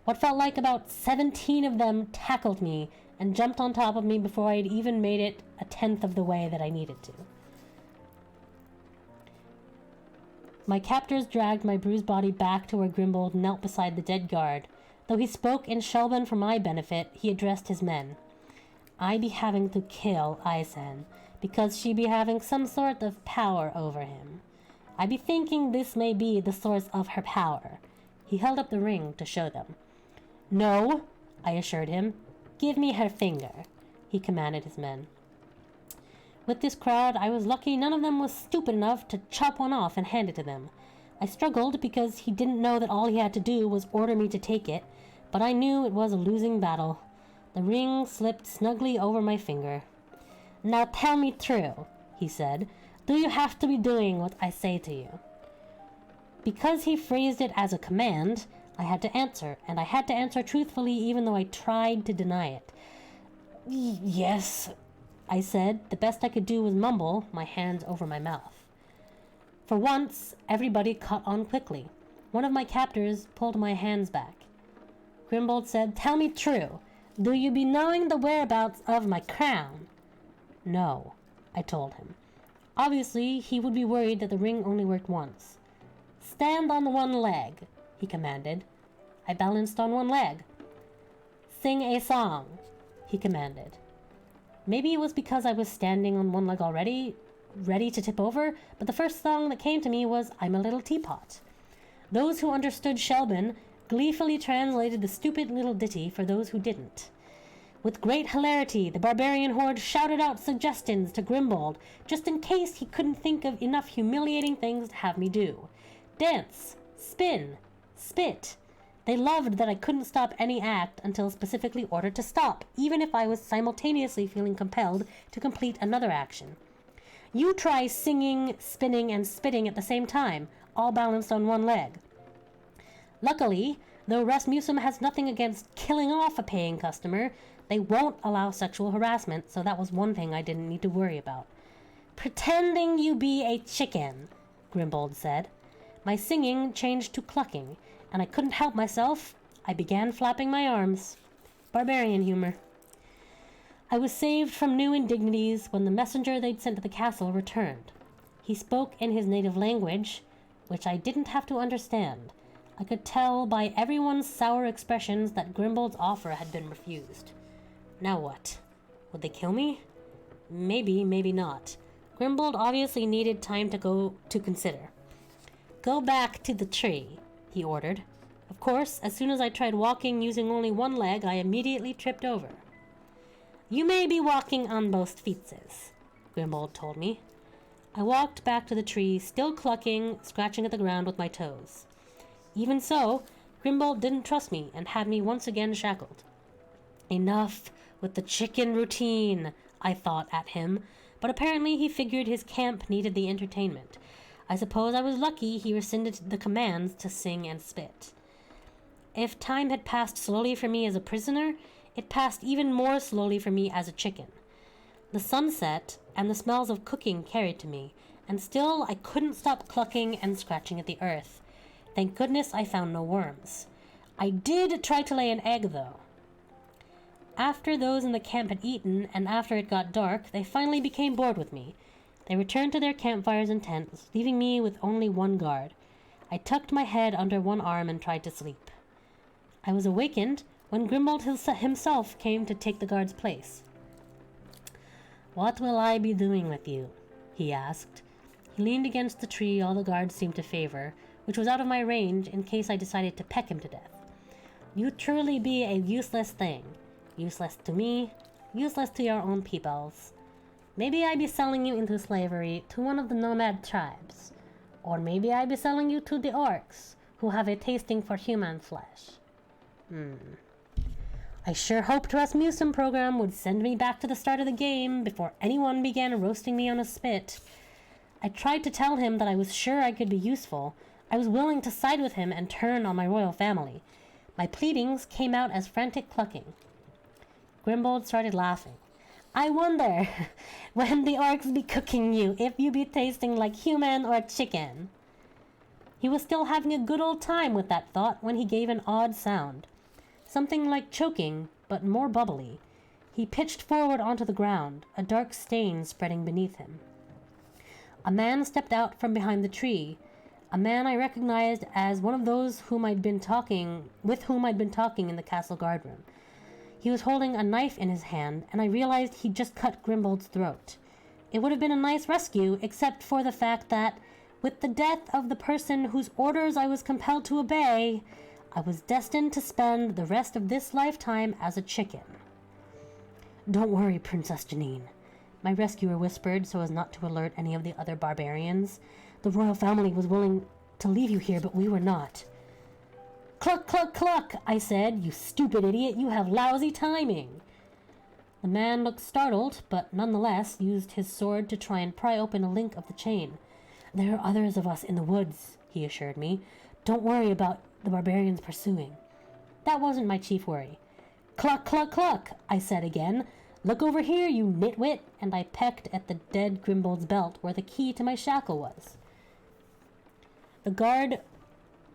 What felt like about 17 of them tackled me and jumped on top of me before I had even made it 1/10 of the way that I needed to. My captors dragged my bruised body back to where Grimbold knelt beside the dead guard. Though he spoke in Shelban for my benefit, he addressed his men. "I be having to kill Isen, because she be having some sort of power over him. I be thinking this may be the source of her power." He held up the ring to show them. "No," I assured him. "Give me her finger," he commanded his men. With this crowd, I was lucky none of them was stupid enough to chop one off and hand it to them. I struggled because he didn't know that all he had to do was order me to take it, but I knew it was a losing battle. The ring slipped snugly over my finger. "Now tell me true," he said. "Do you have to be doing what I say to you?" Because he phrased it as a command, I had to answer, and I had to answer truthfully even though I tried to deny it. "Yes," I said. The best I could do was mumble, my hands over my mouth. For once, everybody caught on quickly. One of my captors pulled my hands back. Grimbold said, "Tell me true. Do you be knowing the whereabouts of my crown?" "No," I told him. Obviously, he would be worried that the ring only worked once. Stand on one leg, he commanded. I balanced on one leg. Sing a song, he commanded. Maybe it was because I was standing on one leg already, ready to tip over, but the first song that came to me was I'm a Little Teapot. Those who understood Shelban gleefully translated the stupid little ditty for those who didn't. With great hilarity, the barbarian horde shouted out suggestions to Grimbold, just in case he couldn't think of enough humiliating things to have me do. Dance, spin, spit. They loved that I couldn't stop any act until specifically ordered to stop, even if I was simultaneously feeling compelled to complete another action. You try singing, spinning, and spitting at the same time, all balanced on one leg. Luckily, though Rasmussen has nothing against killing off a paying customer, they won't allow sexual harassment, so that was one thing I didn't need to worry about. Pretending you be a chicken, Grimbold said. My singing changed to clucking, and I couldn't help myself. I began flapping my arms. Barbarian humor. I was saved from new indignities when the messenger they'd sent to the castle returned. He spoke in his native language, which I didn't have to understand. I could tell by everyone's sour expressions that Grimbold's offer had been refused. Now what? Would they kill me? Maybe, maybe not. Grimbold obviously needed time to consider. Go back to the tree, he ordered. Of course, as soon as I tried walking using only one leg, I immediately tripped over. You may be walking on both feet, Grimbold told me. I walked back to the tree, still clucking, scratching at the ground with my toes. Even so, Grimbold didn't trust me and had me once again shackled. Enough with the chicken routine, I thought at him, but apparently he figured his camp needed the entertainment. I suppose I was lucky he rescinded the commands to sing and spit. If time had passed slowly for me as a prisoner, it passed even more slowly for me as a chicken. The sunset and the smells of cooking carried to me, and still I couldn't stop clucking and scratching at the earth. Thank goodness I found no worms. I did try to lay an egg, though. After those in the camp had eaten, and after it got dark, they finally became bored with me. They returned to their campfires and tents, leaving me with only one guard. I tucked my head under one arm and tried to sleep. I was awakened when Grimbold himself came to take the guard's place. What will I be doing with you? He asked. He leaned against the tree all the guards seemed to favor, which was out of my range in case I decided to peck him to death. You truly be a useless thing. Useless to me, useless to your own peoples. Maybe I be selling you into slavery to one of the nomad tribes. Or maybe I be selling you to the orcs, who have a tasting for human flesh. I sure hoped Rasmussen program would send me back to the start of the game before anyone began roasting me on a spit. I tried to tell him that I was sure I could be useful. I was willing to side with him and turn on my royal family. My pleadings came out as frantic clucking. Grimbold started laughing. I wonder, when the orcs be cooking you, if you be tasting like human or chicken. He was still having a good old time with that thought when he gave an odd sound. Something like choking, but more bubbly. He pitched forward onto the ground, a dark stain spreading beneath him. A man stepped out from behind the tree, a man I recognized as one of those with whom I'd been talking in the castle guardroom. He was holding a knife in his hand, and I realized he'd just cut Grimbold's throat. It would have been a nice rescue, except for the fact that, with the death of the person whose orders I was compelled to obey, I was destined to spend the rest of this lifetime as a chicken. Don't worry, Princess Janine, my rescuer whispered so as not to alert any of the other barbarians. The royal family was willing to leave you here, but we were not. Cluck, cluck, cluck, I said. You stupid idiot, you have lousy timing. The man looked startled, but nonetheless used his sword to try and pry open a link of the chain. There are others of us in the woods, he assured me. Don't worry about the barbarians pursuing. That wasn't my chief worry. Cluck, cluck, cluck, I said again. Look over here, you nitwit, and I pecked at the dead Grimbold's belt where the key to my shackle was. The guard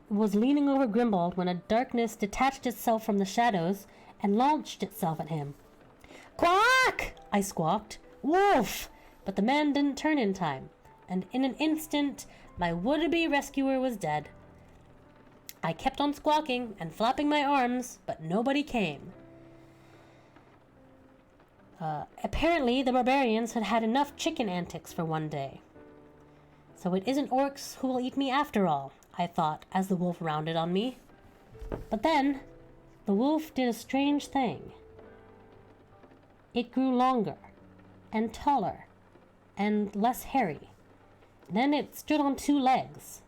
was leaning over Grimbold when a darkness detached itself from the shadows and launched itself at him. Quack! I squawked. Wolf! But the man didn't turn in time. and in an instant, my would-be rescuer was dead. I kept on squawking and flapping my arms, but nobody came. Apparently, the barbarians had had enough chicken antics for one day. So it isn't orcs who will eat me after all, I thought as the wolf rounded on me. But then, the wolf did a strange thing. It grew longer, and taller, and less hairy. Then it stood on 2 legs.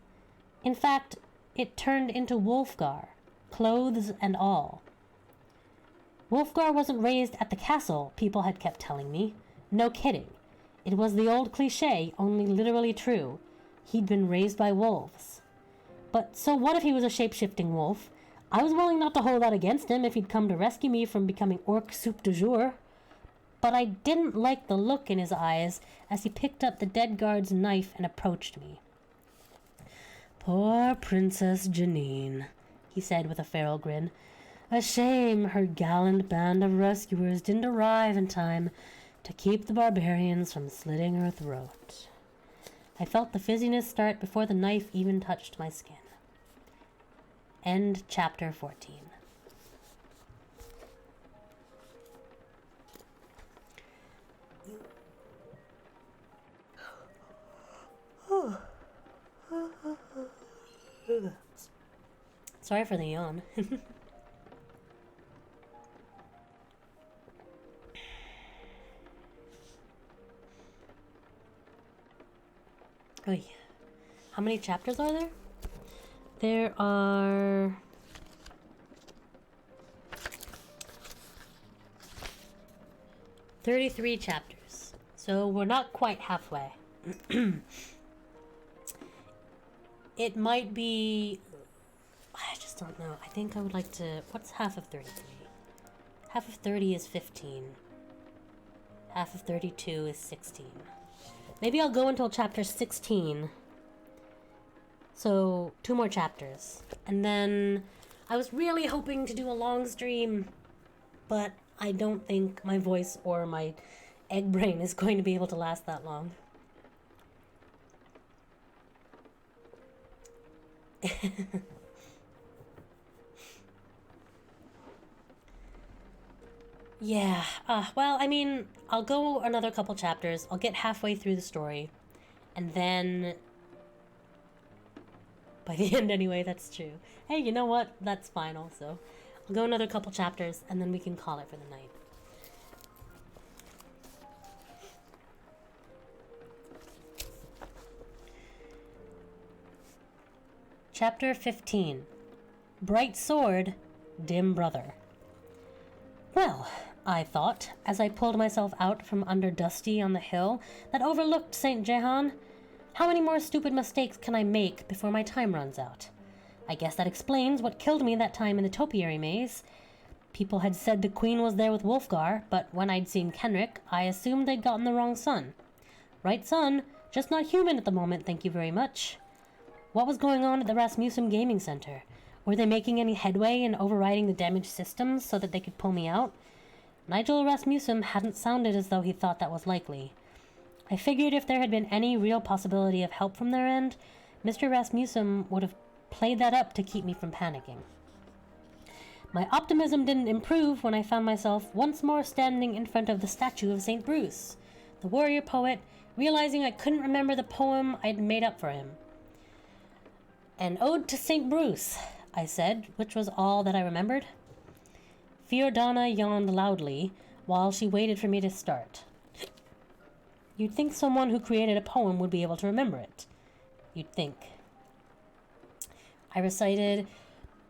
In fact, it turned into Wolfgar, clothes and all. Wolfgar wasn't raised at the castle, people had kept telling me. No kidding. It was the old cliché, only literally true. He'd been raised by wolves. But so what if he was a shape-shifting wolf? I was willing not to hold out against him if he'd come to rescue me from becoming orc soup du jour. But I didn't like the look in his eyes as he picked up the dead guard's knife and approached me. "Poor Princess Janine," he said with a feral grin. "A shame her gallant band of rescuers didn't arrive in time to keep the barbarians from slitting her throat." I felt the fizziness start before the knife even touched my skin. End chapter 14. Sorry for the yawn. Oy. How many chapters are there? There are 33 chapters. So we're not quite halfway. It might be... I just don't know. I think I would like to... What's half of 33? Half of 30 is 15. Half of 32 is 16. Maybe I'll go until chapter 16. So, 2 more chapters. And then I was really hoping to do a long stream, but I don't think my voice or my egg brain is going to be able to last that long. Yeah, well, I mean, I'll go another couple chapters. I'll get halfway through the story. And then... By the end anyway, that's true. Hey, you know what? That's fine also. I'll go another couple chapters, and then we can call it for the night. Chapter 15. Bright Sword, Dim Brother. Well, I thought, as I pulled myself out from under Dusty on the hill that overlooked St. Jehan, how many more stupid mistakes can I make before my time runs out? I guess that explains what killed me that time in the topiary maze. People had said the queen was there with Wolfgar, but when I'd seen Kenrick, I assumed they'd gotten the wrong son. Right son, just not human at the moment, thank you very much. What was going on at the Rasmussen Gaming Center? Were they making any headway in overriding the damaged systems so that they could pull me out? Nigel Rasmussen hadn't sounded as though he thought that was likely. I figured if there had been any real possibility of help from their end, Mr. Rasmussen would have played that up to keep me from panicking. My optimism didn't improve when I found myself once more standing in front of the statue of St. Bruce, the warrior poet, realizing I couldn't remember the poem I'd made up for him. "An ode to St. Bruce," I said, which was all that I remembered. Fiordana yawned loudly while she waited for me to start. You'd think someone who created a poem would be able to remember it. You'd think. I recited,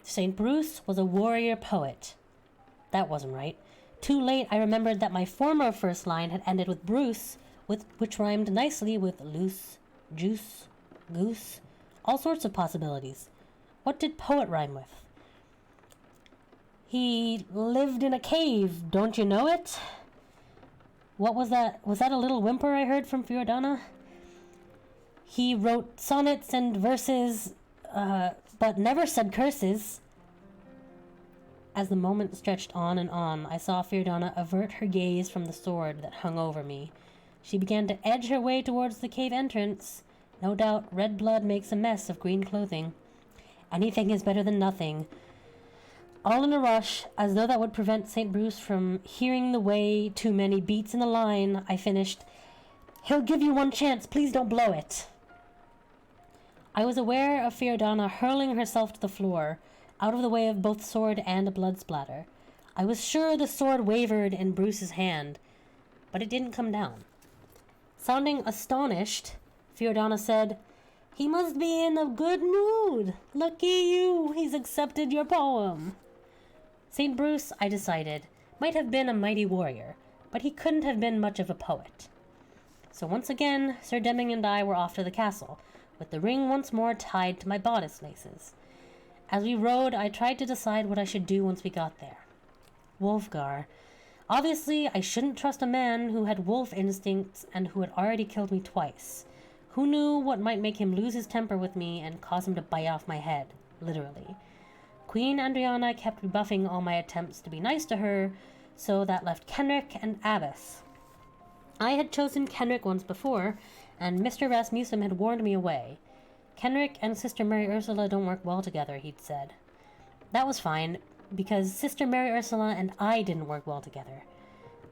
"St. Bruce was a warrior poet." That wasn't right. Too late I remembered that my former first line had ended with Bruce, which rhymed nicely with loose, juice, goose, all sorts of possibilities. What did poet rhyme with? "He lived in a cave, don't you know it?" What was that? Was that a little whimper I heard from Fiordana? "He wrote sonnets and verses, but never said curses." As the moment stretched on and on, I saw Fiordana avert her gaze from the sword that hung over me. She began to edge her way towards the cave entrance. No doubt red blood makes a mess of green clothing. Anything is better than nothing. All in a rush, as though that would prevent St. Bruce from hearing the way too many beats in the line, I finished, "He'll give you one chance, please don't blow it." I was aware of Fiordana hurling herself to the floor, out of the way of both sword and a blood splatter. I was sure the sword wavered in Bruce's hand, but it didn't come down. Sounding astonished, Fiordana said, "He must be in a good mood. Lucky you, he's accepted your poem." St. Bruce, I decided, might have been a mighty warrior, but he couldn't have been much of a poet. So once again, Sir Deming and I were off to the castle, with the ring once more tied to my bodice laces. As we rode, I tried to decide what I should do once we got there. Wolfgar. Obviously, I shouldn't trust a man who had wolf instincts and who had already killed me twice. Who knew what might make him lose his temper with me and cause him to bite off my head, literally. Queen Andriana kept rebuffing all my attempts to be nice to her, so that left Kenrick and Abbess. I had chosen Kenrick once before, and Mr. Rasmussen had warned me away. Kenrick and Sister Mary Ursula don't work well together, he'd said. That was fine, because Sister Mary Ursula and I didn't work well together.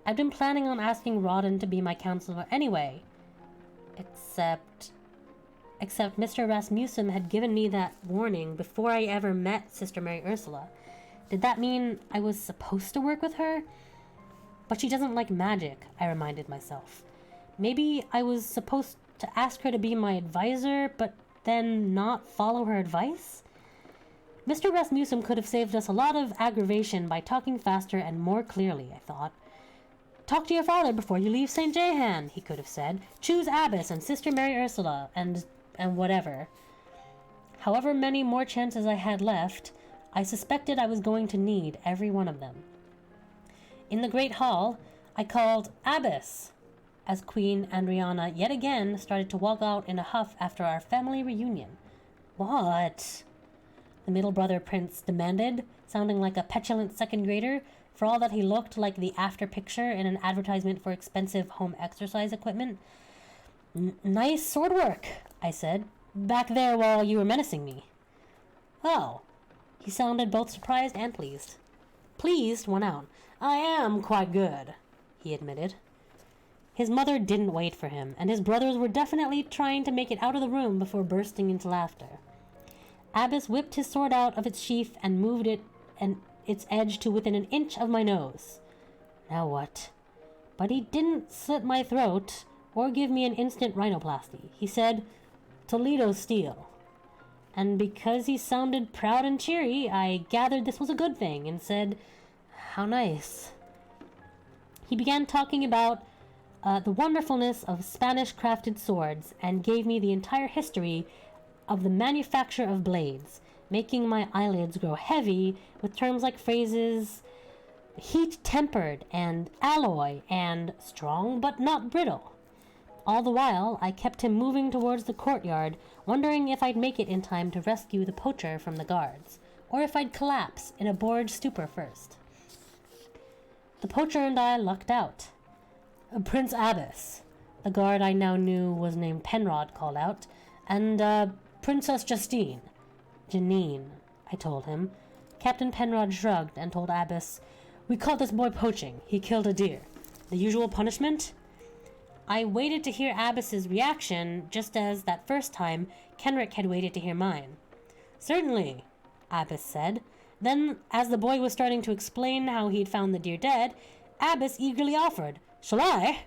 I'd been planning on asking Rawdon to be my counselor anyway, except Mr. Rasmussen had given me that warning before I ever met Sister Mary Ursula. Did that mean I was supposed to work with her? But she doesn't like magic, I reminded myself. Maybe I was supposed to ask her to be my advisor, but then not follow her advice? Mr. Rasmussen could have saved us a lot of aggravation by talking faster and more clearly, I thought. "Talk to your father before you leave St. Jehan," he could have said. "Choose Abbess and Sister Mary Ursula, and whatever." However many more chances I had left, I suspected I was going to need every one of them. In the great hall, I called "Abbess," as Queen Andriana yet again started to walk out in a huff after our family reunion. "What?" the middle brother prince demanded, sounding like a petulant second grader, for all that he looked like the after picture in an advertisement for expensive home exercise equipment. "Nice sword work," I said, "back there while you were menacing me." "Oh." He sounded both surprised and pleased. Pleased won out. "I am quite good," he admitted. His mother didn't wait for him, and his brothers were definitely trying to make it out of the room before bursting into laughter. Abbess whipped his sword out of its sheath and moved it and its edge to within an inch of my nose. Now what? But he didn't slit my throat or give me an instant rhinoplasty. He said, "Toledo steel." And because he sounded proud and cheery, I gathered this was a good thing and said, "How nice." He began talking about the wonderfulness of Spanish-crafted swords and gave me the entire history of the manufacture of blades, making my eyelids grow heavy with terms like phrases heat-tempered and alloy and strong but not brittle. All the while, I kept him moving towards the courtyard, wondering if I'd make it in time to rescue the poacher from the guards, or if I'd collapse in a bored stupor first. The poacher and I lucked out. "Prince Abbess," the guard I now knew was named Penrod called out, "and Princess Justine." "Janine," I told him. Captain Penrod shrugged and told Abbess, "We caught this boy poaching. He killed a deer. The usual punishment?" I waited to hear Abbess's reaction, just as, that first time, Kenrick had waited to hear mine. "Certainly," Abbess said. Then, as the boy was starting to explain how he'd found the deer dead, Abbess eagerly offered, "Shall I?"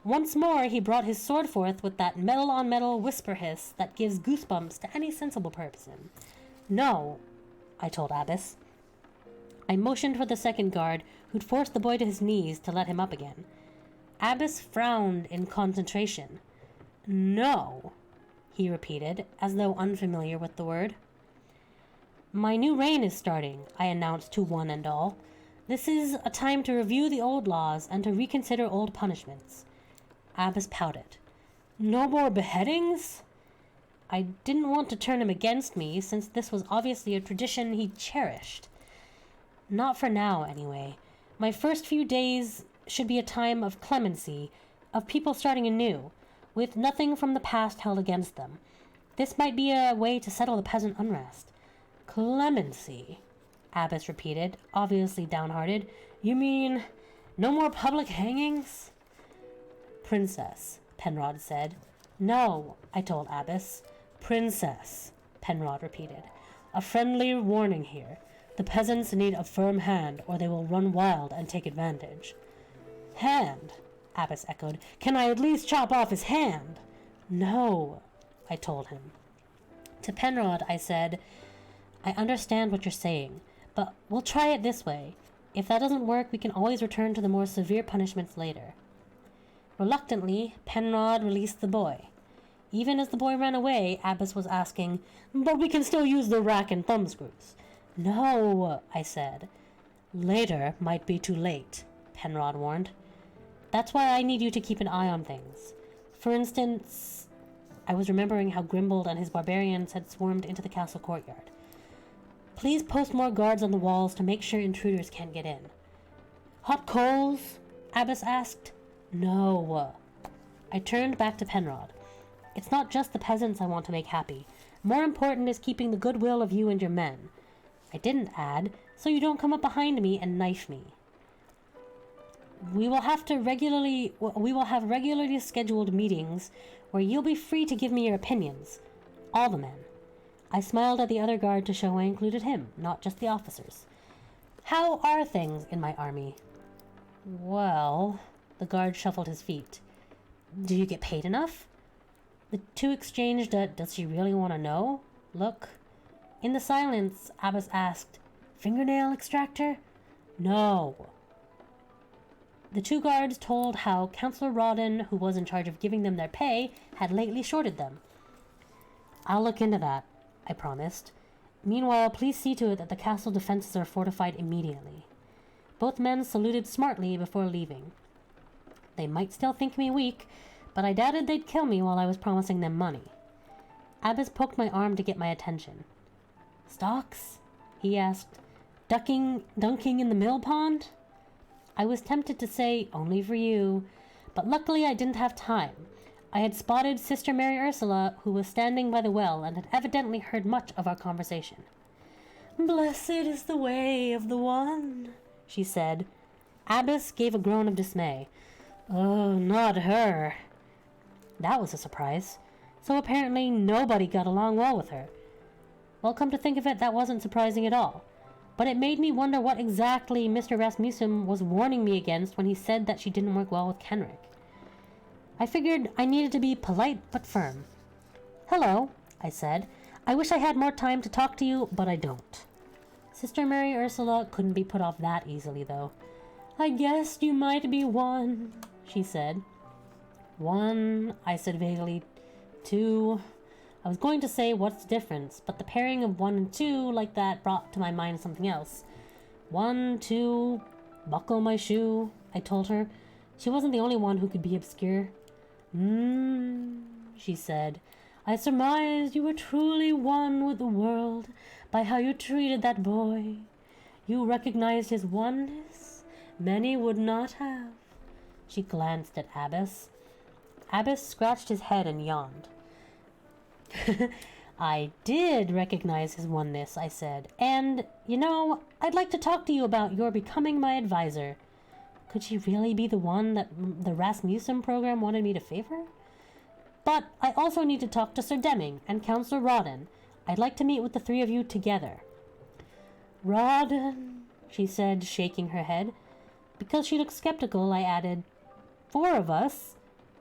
Once more he brought his sword forth with that metal-on-metal whisper hiss that gives goosebumps to any sensible person. "No," I told Abbess. I motioned for the second guard, who'd forced the boy to his knees to let him up again. Abbess frowned in concentration. "No," he repeated, as though unfamiliar with the word. "My new reign is starting," I announced to one and all. "This is a time to review the old laws and to reconsider old punishments." Abbess pouted. "No more beheadings?" I didn't want to turn him against me, since this was obviously a tradition he cherished. Not for now, anyway. My first few days should be a time of clemency, of people starting anew, with nothing from the past held against them. This might be a way to settle the peasant unrest. Clemency, Abbess repeated, obviously downhearted. You mean no more public hangings? Princess, Penrod said. No, I told Abbess. Princess, Penrod repeated. A friendly warning here. The peasants need a firm hand, or they will run wild and take advantage. Hand, Abbess echoed. Can I at least chop off his hand? No, I told him. To Penrod, I said, I understand what you're saying, but we'll try it this way. If that doesn't work, we can always return to the more severe punishments later. Reluctantly, Penrod released the boy. Even as the boy ran away, Abbess was asking, But we can still use the rack and thumbscrews. No, I said. Later might be too late, Penrod warned. That's why I need you to keep an eye on things. For instance, I was remembering how Grimbold and his barbarians had swarmed into the castle courtyard. Please post more guards on the walls to make sure intruders can't get in. Hot coals? Abbess asked. No. I turned back to Penrod. It's not just the peasants I want to make happy. More important is keeping the goodwill of you and your men. I didn't add, so you don't come up behind me and knife me. We will have regularly scheduled meetings where you'll be free to give me your opinions. All the men. I smiled at the other guard to show I included him, not just the officers. How are things in my army? Well, the guard shuffled his feet. Do you get paid enough? The two exchanged a, does she really want to know? Look. In the silence, Abbess asked, Fingernail extractor? No. The two guards told how Councillor Rawdon, who was in charge of giving them their pay, had lately shorted them. I'll look into that, I promised. Meanwhile, please see to it that the castle defenses are fortified immediately. Both men saluted smartly before leaving. They might still think me weak, but I doubted they'd kill me while I was promising them money. Abbess poked my arm to get my attention. Stocks? He asked. Dunking in the mill pond? I was tempted to say, only for you, but luckily I didn't have time. I had spotted Sister Mary Ursula, who was standing by the well and had evidently heard much of our conversation. Blessed is the way of the one, she said. Abbess gave a groan of dismay. Oh, not her. That was a surprise. So apparently nobody got along well with her. Well, come to think of it, that wasn't surprising at all. But it made me wonder what exactly Mr. Rasmussen was warning me against when he said that she didn't work well with Kenrick. I figured I needed to be polite but firm. Hello, I said. I wish I had more time to talk to you, but I don't. Sister Mary Ursula couldn't be put off that easily, though. I guessed you might be one, she said. One, I said vaguely. Two. I was going to say what's the difference, but the pairing of 1 and 2 like that brought to my mind something else. 1, 2, buckle my shoe, I told her. She wasn't the only one who could be obscure. She said. I surmised you were truly one with the world by how you treated that boy. You recognized his oneness? Many would not have. She glanced at Abbess. Abbess scratched his head and yawned. I did recognize his oneness, I said. And, you know, I'd like to talk to you about your becoming my advisor. Could she really be the one that the Rasmussen program wanted me to favor? But I also need to talk to Sir Deming and Councillor Rawdon. I'd like to meet with the three of you together. Rawdon, she said, shaking her head. Because she looked skeptical, I added, 4 of us?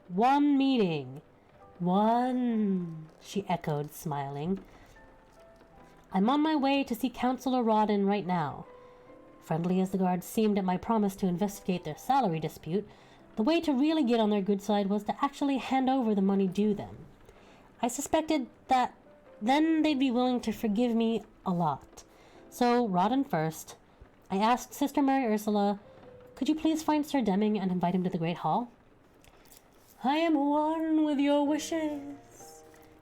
1 meeting. 1, she echoed, smiling. I'm on my way to see Councillor Rawdon right now. Friendly as the guards seemed at my promise to investigate their salary dispute, the way to really get on their good side was to actually hand over the money due them. I suspected that then they'd be willing to forgive me a lot. So, Rawdon first. I asked Sister Mary Ursula, could you please find Sir Deming and invite him to the Great Hall? I am one with your wishes,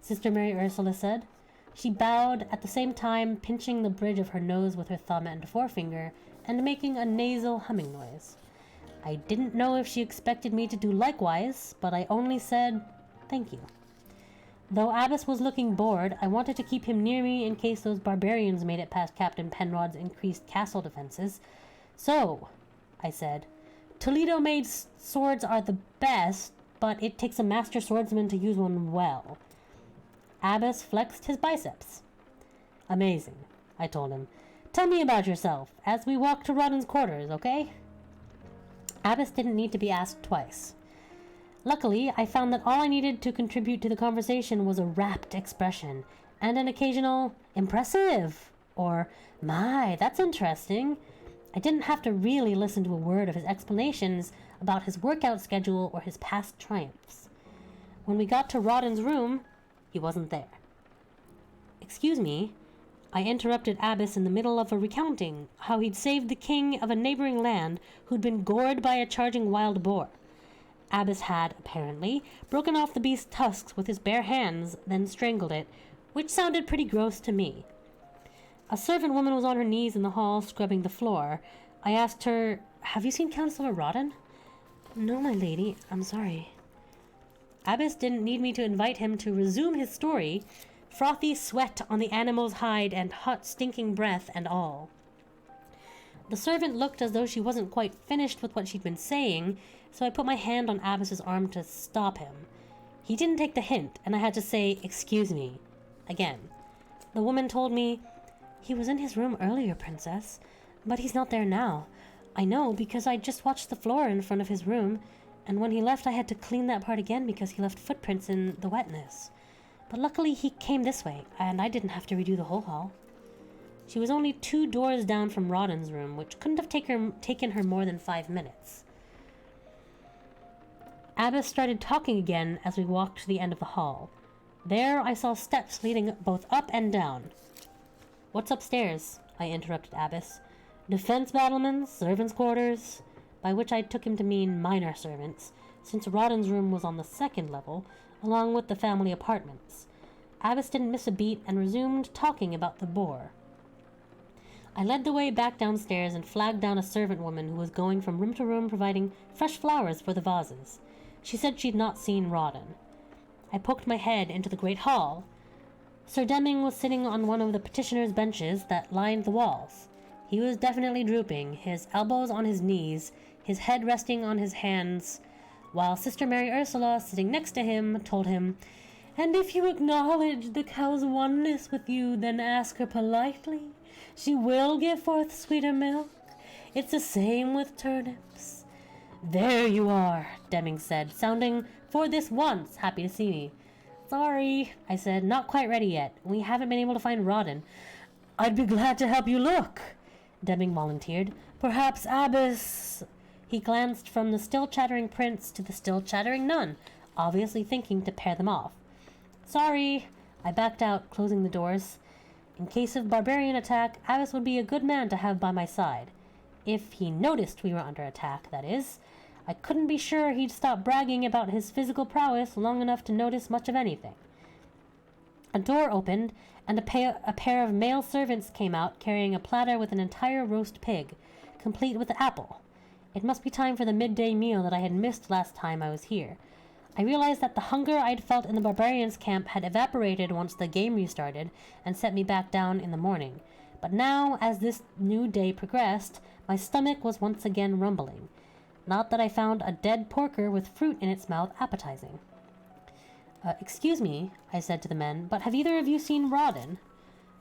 Sister Mary Ursula said. She bowed, at the same time pinching the bridge of her nose with her thumb and forefinger and making a nasal humming noise. I didn't know if she expected me to do likewise, but I only said, "Thank you." Though Abbas was looking bored, I wanted to keep him near me in case those barbarians made it past Captain Penrod's increased castle defenses. "So," I said, "Toledo-made swords are the best, but it takes a master swordsman to use one well." Abbas flexed his biceps. "Amazing," I told him. "Tell me about yourself as we walk to Rodden's quarters, okay?" Abbas didn't need to be asked twice. Luckily, I found that all I needed to contribute to the conversation was a rapt expression and an occasional "impressive" or "my, that's interesting." I didn't have to really listen to a word of his explanations about his workout schedule or his past triumphs. When we got to Rodden's room, he wasn't there. "Excuse me," I interrupted Abbas in the middle of a recounting how he'd saved the king of a neighboring land who'd been gored by a charging wild boar. Abbas had, apparently, broken off the beast's tusks with his bare hands, then strangled it, which sounded pretty gross to me. A servant woman was on her knees in the hall, scrubbing the floor. I asked her, "Have you seen Councillor Rodden?" "No, my lady, I'm sorry." Abbas didn't need me to invite him to resume his story, frothy sweat on the animal's hide and hot stinking breath and all. The servant looked as though she wasn't quite finished with what she'd been saying, so I put my hand on Abbas's arm to stop him. He didn't take the hint, and I had to say, "Excuse me," again. The woman told me, "He was in his room earlier, Princess, but he's not there now. I know because I just watched the floor in front of his room, and when he left I had to clean that part again because he left footprints in the wetness. But luckily he came this way, and I didn't have to redo the whole hall." She was only 2 doors down from Rodden's room, which couldn't have taken her more than 5 minutes. Abbas started talking again as we walked to the end of the hall. There I saw steps leading both up and down. "What's upstairs?" I interrupted Abbas. "Defense battlements, servants' quarters," by which I took him to mean minor servants, since Rodden's room was on the 2nd level, along with the family apartments. Abbas didn't miss a beat and resumed talking about the boar. I led the way back downstairs and flagged down a servant woman who was going from room to room providing fresh flowers for the vases. She said she'd not seen Rodden. I poked my head into the great hall. Sir Deming was sitting on one of the petitioners' benches that lined the walls. He was definitely drooping, his elbows on his knees, his head resting on his hands, while Sister Mary Ursula, sitting next to him, told him, "And if you acknowledge the cow's oneness with you, then ask her politely. She will give forth sweeter milk. It's the same with turnips." "There you are," Deming said, sounding, for this once, happy to see me. "Sorry," I said, "not quite ready yet. We haven't been able to find Rodden." "I'd be glad to help you look," Deming volunteered. "Perhaps Abbas—" He glanced from the still chattering prince to the still chattering nun, obviously thinking to pair them off. "Sorry." I backed out, closing the doors. In case of barbarian attack, Abbas would be a good man to have by my side. If he noticed we were under attack, that is. I couldn't be sure he'd stop bragging about his physical prowess long enough to notice much of anything. A door opened, and a pair of male servants came out carrying a platter with an entire roast pig, complete with an apple. It must be time for the midday meal that I had missed last time I was here. I realized that the hunger I'd felt in the barbarians' camp had evaporated once the game restarted and set me back down in the morning. But now, as this new day progressed, my stomach was once again rumbling. Not that I found a dead porker with fruit in its mouth appetizing. "Excuse me," I said to the men, "but have either of you seen Rodden?"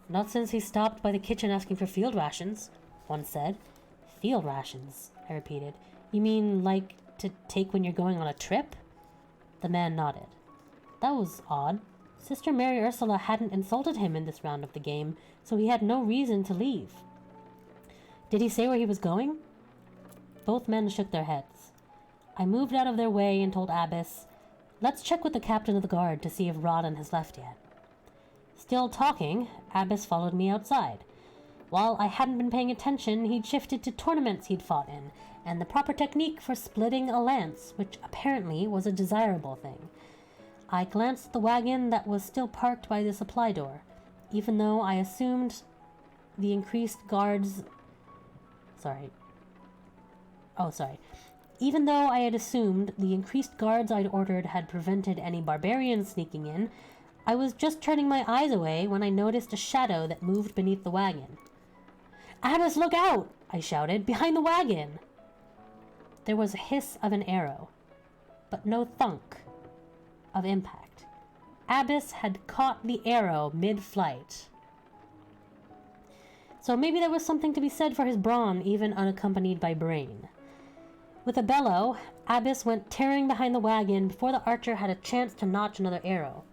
"Not since he stopped by the kitchen asking for field rations," one said. "Field rations," I repeated. "You mean like to take when you're going on a trip?" The man nodded. That was odd. Sister Mary Ursula hadn't insulted him in this round of the game, so he had no reason to leave. "Did he say where he was going?" Both men shook their heads. I moved out of their way and told Abbas, "Let's check with the captain of the guard to see if Rodden has left yet." Still talking, Abbas followed me outside. While I hadn't been paying attention, he'd shifted to tournaments he'd fought in, and the proper technique for splitting a lance, which apparently was a desirable thing. I glanced at the wagon that was still parked by the supply door, even though I assumed the increased guards... Even though I had assumed the increased guards I'd ordered had prevented any barbarians sneaking in, I was just turning my eyes away when I noticed a shadow that moved beneath the wagon. "Abbas, look out!" I shouted. "Behind the wagon!" There was a hiss of an arrow, but no thunk of impact. Abbas had caught the arrow mid-flight. So maybe there was something to be said for his brawn, even unaccompanied by brain. With a bellow, Abbas went tearing behind the wagon before the archer had a chance to notch another arrow.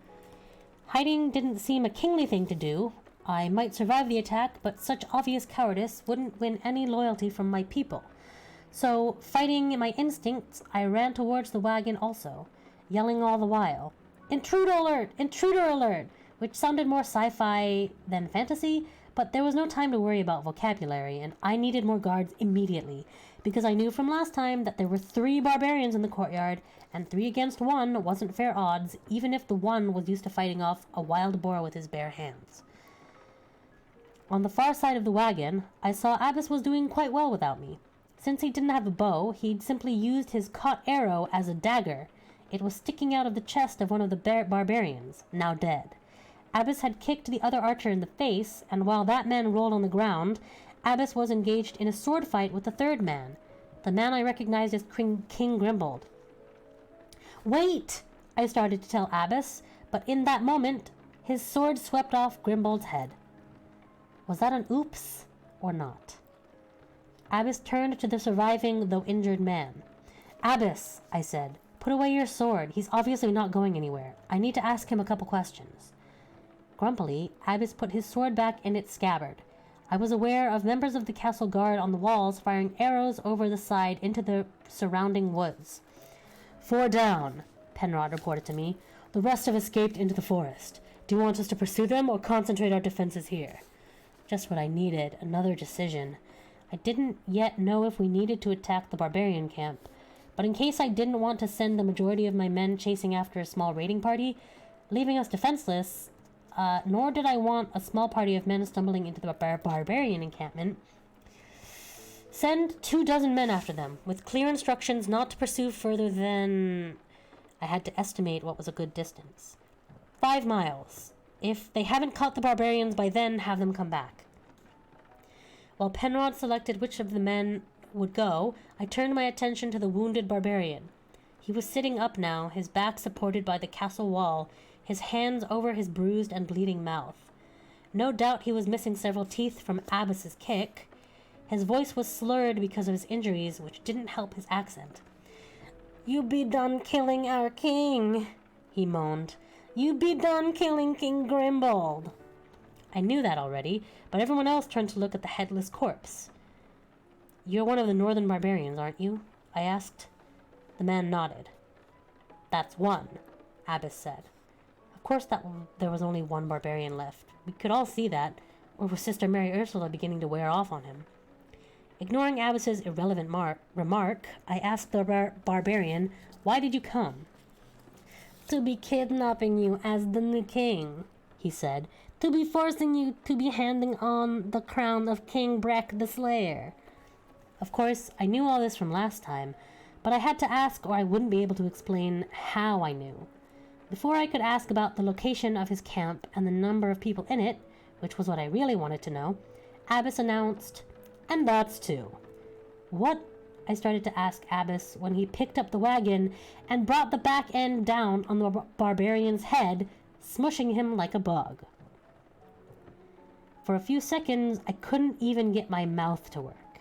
Hiding didn't seem a kingly thing to do. I might survive the attack, but such obvious cowardice wouldn't win any loyalty from my people. So, fighting my instincts, I ran towards the wagon also, yelling all the while, "Intruder alert! Intruder alert!" which sounded more sci-fi than fantasy, but there was no time to worry about vocabulary, and I needed more guards immediately, because I knew from last time that there were 3 barbarians in the courtyard, and 3 against 1 wasn't fair odds, even if the one was used to fighting off a wild boar with his bare hands. On the far side of the wagon, I saw Abbas was doing quite well without me. Since he didn't have a bow, he'd simply used his caught arrow as a dagger. It was sticking out of the chest of one of the barbarians, now dead. Abbas had kicked the other archer in the face, and while that man rolled on the ground, Abbas was engaged in a sword fight with the third man, the man I recognized as King Grimbold. "Wait!" I started to tell Abbas, but in that moment, his sword swept off Grimbold's head. Was that an oops or not? Abbas turned to the surviving, though injured man. "Abbas," I said, "put away your sword. He's obviously not going anywhere. I need to ask him a couple questions." Grumpily, Abbas put his sword back in its scabbard. I was aware of members of the castle guard on the walls firing arrows over the side into the surrounding woods. "4 down," Penrod reported to me. "The rest have escaped into the forest. Do you want us to pursue them or concentrate our defenses here?" Just what I needed, another decision. I didn't yet know if we needed to attack the barbarian camp, but in case I didn't want to send the majority of my men chasing after a small raiding party, leaving us defenseless, nor did I want a small party of men stumbling into the barbarian encampment. Send 24 men after them, with clear instructions not to pursue further than... I had to estimate what was a good distance. 5 miles. If they haven't caught the barbarians by then, have them come back. While Penrod selected which of the men would go, I turned my attention to the wounded barbarian. He was sitting up now, his back supported by the castle wall, his hands over his bruised and bleeding mouth. No doubt he was missing several teeth from Abbas's kick. His voice was slurred because of his injuries, which didn't help his accent. "You be done killing our king," he moaned. "You be done killing King Grimbold." I knew that already, but everyone else turned to look at the headless corpse. "You're one of the northern barbarians, aren't you?" I asked. The man nodded. "That's one," Abbas said. Of course there was only one barbarian left. We could all see that, or was Sister Mary Ursula beginning to wear off on him? Ignoring Abbas's irrelevant remark, I asked the barbarian, "Why did you come?" "To be kidnapping you as the new king," he said. "To be forcing you to be handing on the crown of King Breck the Slayer." Of course, I knew all this from last time, but I had to ask or I wouldn't be able to explain how I knew. Before I could ask about the location of his camp and the number of people in it, which was what I really wanted to know, Abbas announced, "And that's 2. "What?" I started to ask Abbas when he picked up the wagon and brought the back end down on the barbarian's head, smushing him like a bug. For a few seconds, I couldn't even get my mouth to work.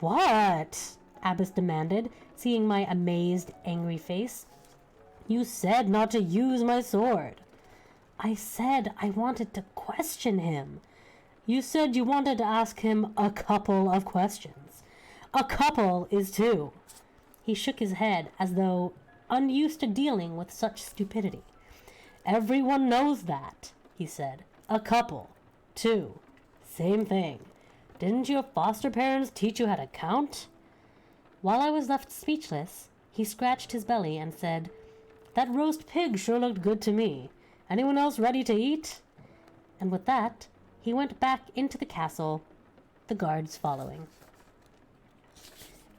"What?" Abbas demanded, seeing my amazed, angry face. "You said not to use my sword." "I said I wanted to question him." "You said you wanted to ask him a couple of questions. A couple is 2. He shook his head as though unused to dealing with such stupidity. "Everyone knows that," he said. "A couple. 2. Same thing. Didn't your foster parents teach you how to count?" While I was left speechless, he scratched his belly and said, "That roast pig sure looked good to me. Anyone else ready to eat?" And with that, he went back into the castle, the guards following.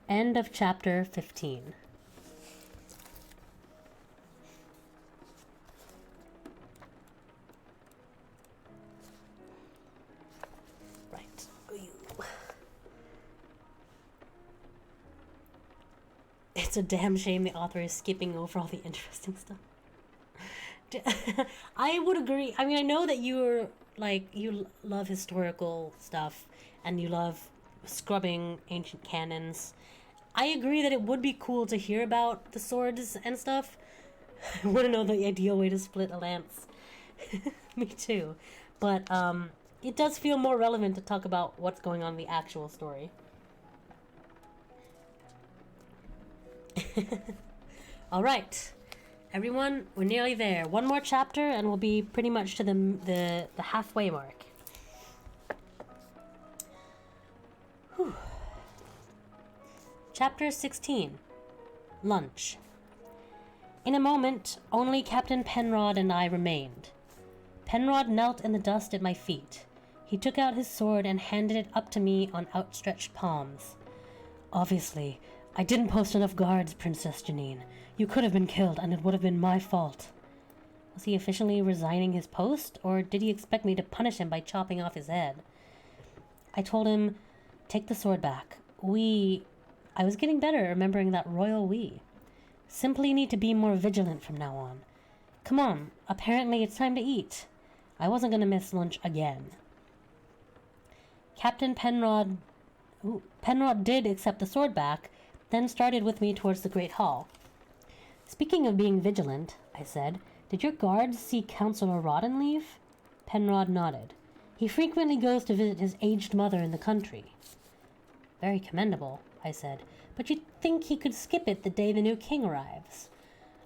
End of chapter 15. Right. It's a damn shame the author is skipping over all the interesting stuff. I would agree. I mean, I know that you love historical stuff and you love scrubbing ancient canons. I agree that it would be cool to hear about the swords and stuff. I want to know the ideal way to split a lance. Me too. But it does feel more relevant to talk about what's going on in the actual story. All right. Everyone, we're nearly there. One more chapter and we'll be pretty much to the halfway mark. Whew. Chapter 16. Lunch. In a moment, only Captain Penrod and I remained. Penrod knelt in the dust at my feet. He took out his sword and handed it up to me on outstretched palms. Obviously, I didn't post enough guards, Princess Janine. You could have been killed, and it would have been my fault. Was he officially resigning his post, or did he expect me to punish him by chopping off his head? I told him, take the sword back. I was getting better remembering that royal we. Simply need to be more vigilant from now on. Come on, apparently it's time to eat. I wasn't going to miss lunch again. Captain Penrod did accept the sword back, then started with me towards the Great Hall. Speaking of being vigilant, I said, did your guards see Councillor Rawdon leave? Penrod nodded. He frequently goes to visit his aged mother in the country. Very commendable, I said, but you'd think he could skip it the day the new king arrives.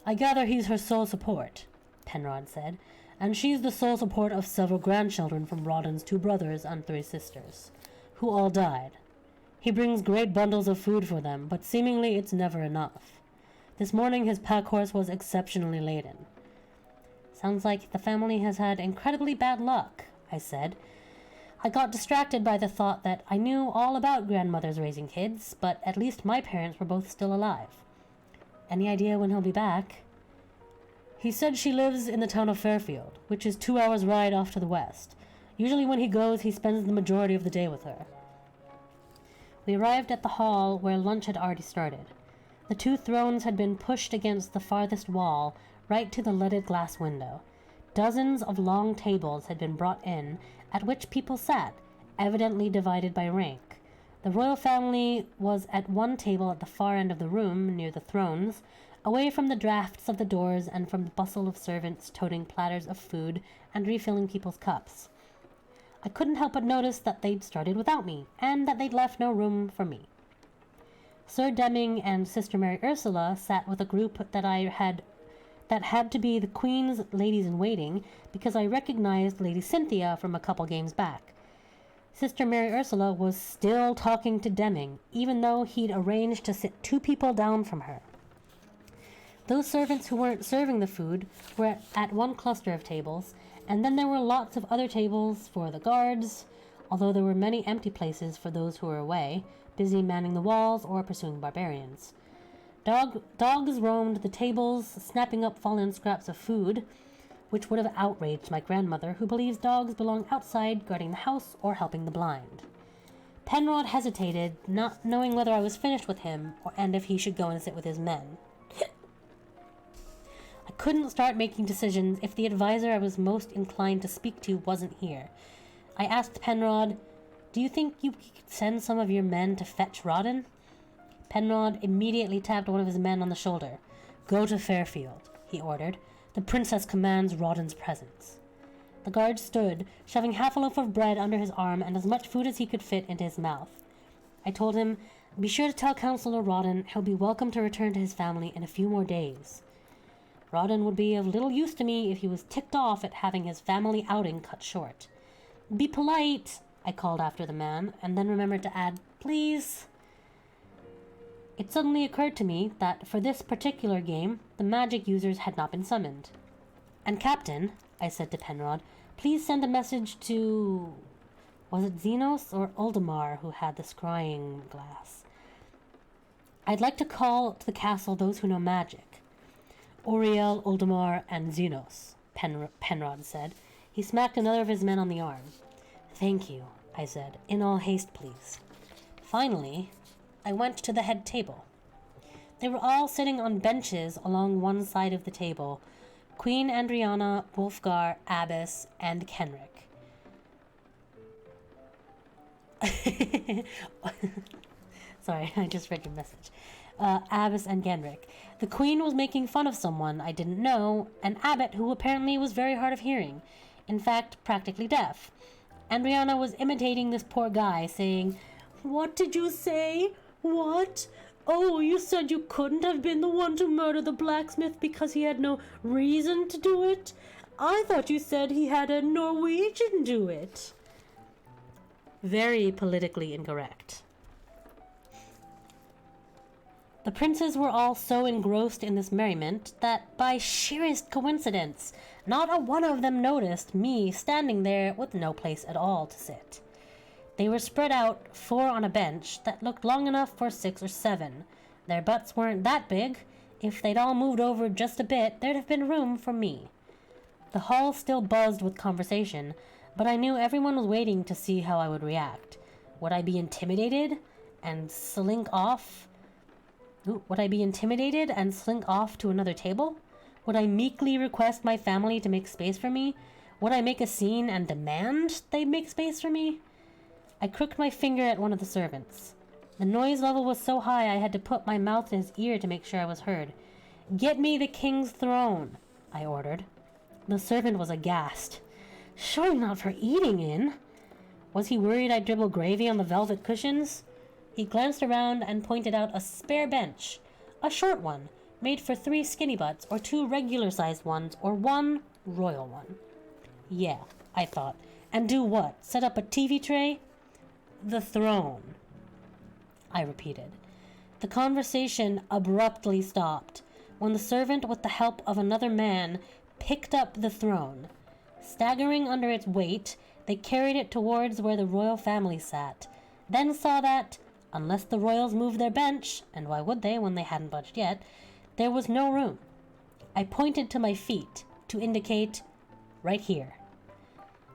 I gather he's her sole support, Penrod said, and she's the sole support of several grandchildren from Rawdon's 2 brothers and 3 sisters, who all died. He brings great bundles of food for them, but seemingly it's never enough. This morning his pack horse was exceptionally laden. Sounds like the family has had incredibly bad luck, I said. I got distracted by the thought that I knew all about grandmothers raising kids, but at least my parents were both still alive. Any idea when he'll be back? He said she lives in the town of Fairfield, which is 2 hours' ride off to the west. Usually when he goes, he spends the majority of the day with her. We arrived at the hall where lunch had already started. The 2 thrones had been pushed against the farthest wall, right to the leaded glass window. Dozens of long tables had been brought in, at which people sat, evidently divided by rank. The royal family was at one table at the far end of the room, near the thrones, away from the drafts of the doors and from the bustle of servants toting platters of food and refilling people's cups. I couldn't help but notice that they'd started without me, and that they'd left no room for me. Sir Deming and Sister Mary Ursula sat with a group that had to be the Queen's ladies-in-waiting, because I recognized Lady Cynthia from a couple games back. Sister Mary Ursula was still talking to Deming, even though he'd arranged to sit 2 people down from her. Those servants who weren't serving the food were at one cluster of tables, and then there were lots of other tables for the guards, although there were many empty places for those who were away, busy manning the walls or pursuing barbarians. Dogs roamed the tables, snapping up fallen scraps of food, which would have outraged my grandmother, who believes dogs belong outside guarding the house or helping the blind. Penrod hesitated, not knowing whether I was finished with him and if he should go and sit with his men. I couldn't start making decisions if the advisor I was most inclined to speak to wasn't here. I asked Penrod, "Do you think you could send some of your men to fetch Rawdon?" Penrod immediately tapped one of his men on the shoulder. "Go to Fairfield," he ordered. "The princess commands Rawdon's presence." The guard stood, shoving half a loaf of bread under his arm and as much food as he could fit into his mouth. I told him, "Be sure to tell Councillor Rawdon he'll be welcome to return to his family in a few more days." Rawdon would be of little use to me if he was ticked off at having his family outing cut short. "Be polite," I called after the man, and then remembered to add, "Please." It suddenly occurred to me that for this particular game, the magic users had not been summoned. "And Captain," I said to Penrod, "please send a message to... was it Xenos or Uldamar who had the scrying glass?" I'd like to call to the castle those who know magic. Oriel, Uldamar, and Xenos, Penrod said. He smacked another of his men on the arm. Thank you, I said. In all haste, please. Finally, I went to the head table. They were all sitting on benches along one side of the table. Queen Andriana, Wulfgar, Abbess, and Kenric. Sorry, I just read your message. Abbess and Genric. The queen was making fun of someone I didn't know, an abbot who apparently was very hard of hearing. In fact, practically deaf. Andriana was imitating this poor guy, saying, "What did you say? What? Oh, you said you couldn't have been the one to murder the blacksmith because he had no reason to do it? I thought you said he had a Norwegian do it." Very politically incorrect. The princes were all so engrossed in this merriment that, by sheerest coincidence, not a one of them noticed me standing there with no place at all to sit. They were spread out, 4 on a bench that looked long enough for 6 or 7. Their butts weren't that big. If they'd all moved over just a bit, there'd have been room for me. The hall still buzzed with conversation, but I knew everyone was waiting to see how I would react. Would I be intimidated and slink off? Would I be intimidated and slink off to another table? Would I meekly request my family to make space for me? Would I make a scene and demand they make space for me? I crooked my finger at one of the servants. The noise level was so high I had to put my mouth to his ear to make sure I was heard. "Get me the king's throne," I ordered. The servant was aghast. Surely not for eating in. Was he worried I'd dribble gravy on the velvet cushions? He glanced around and pointed out a spare bench, a short one, made for 3 skinny butts, or 2 regular-sized ones, or 1 royal one. Yeah, I thought. And do what? Set up a TV tray? The throne, I repeated. The conversation abruptly stopped when the servant, with the help of another man, picked up the throne. Staggering under its weight, they carried it towards where the royal family sat, then saw that, unless the royals moved their bench, and why would they when they hadn't budged yet, there was no room. I pointed to my feet to indicate right here.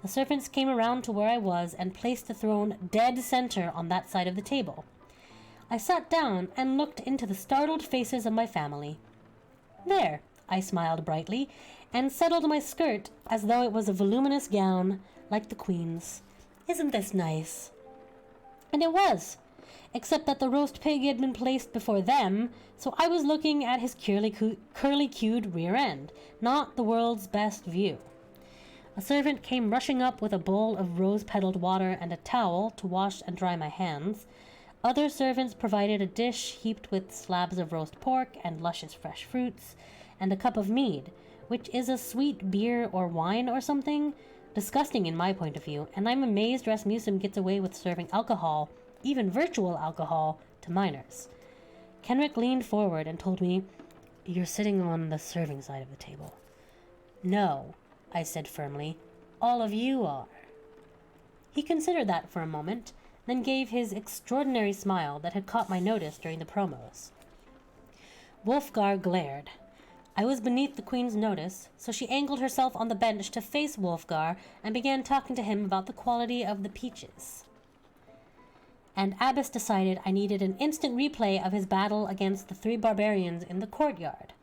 The servants came around to where I was and placed the throne dead center on that side of the table. I sat down and looked into the startled faces of my family. There, I smiled brightly, and settled my skirt as though it was a voluminous gown, like the queen's. Isn't this nice? And it was, except that the roast pig had been placed before them, so I was looking at his curly-cued rear end, not the world's best view. A servant came rushing up with a bowl of rose-petaled water and a towel to wash and dry my hands. Other servants provided a dish heaped with slabs of roast pork and luscious fresh fruits, and a cup of mead, which is a sweet beer or wine or something. Disgusting in my point of view, and I'm amazed Rasmussen gets away with serving alcohol, even virtual alcohol, to minors. Kenric leaned forward and told me, "You're sitting on the serving side of the table." "No," I said firmly. "All of you are." He considered that for a moment, then gave his extraordinary smile that had caught my notice during the promos. Wulfgar glared. I was beneath the queen's notice, so she angled herself on the bench to face Wulfgar and began talking to him about the quality of the peaches. And Abbess decided I needed an instant replay of his battle against the 3 barbarians in the courtyard.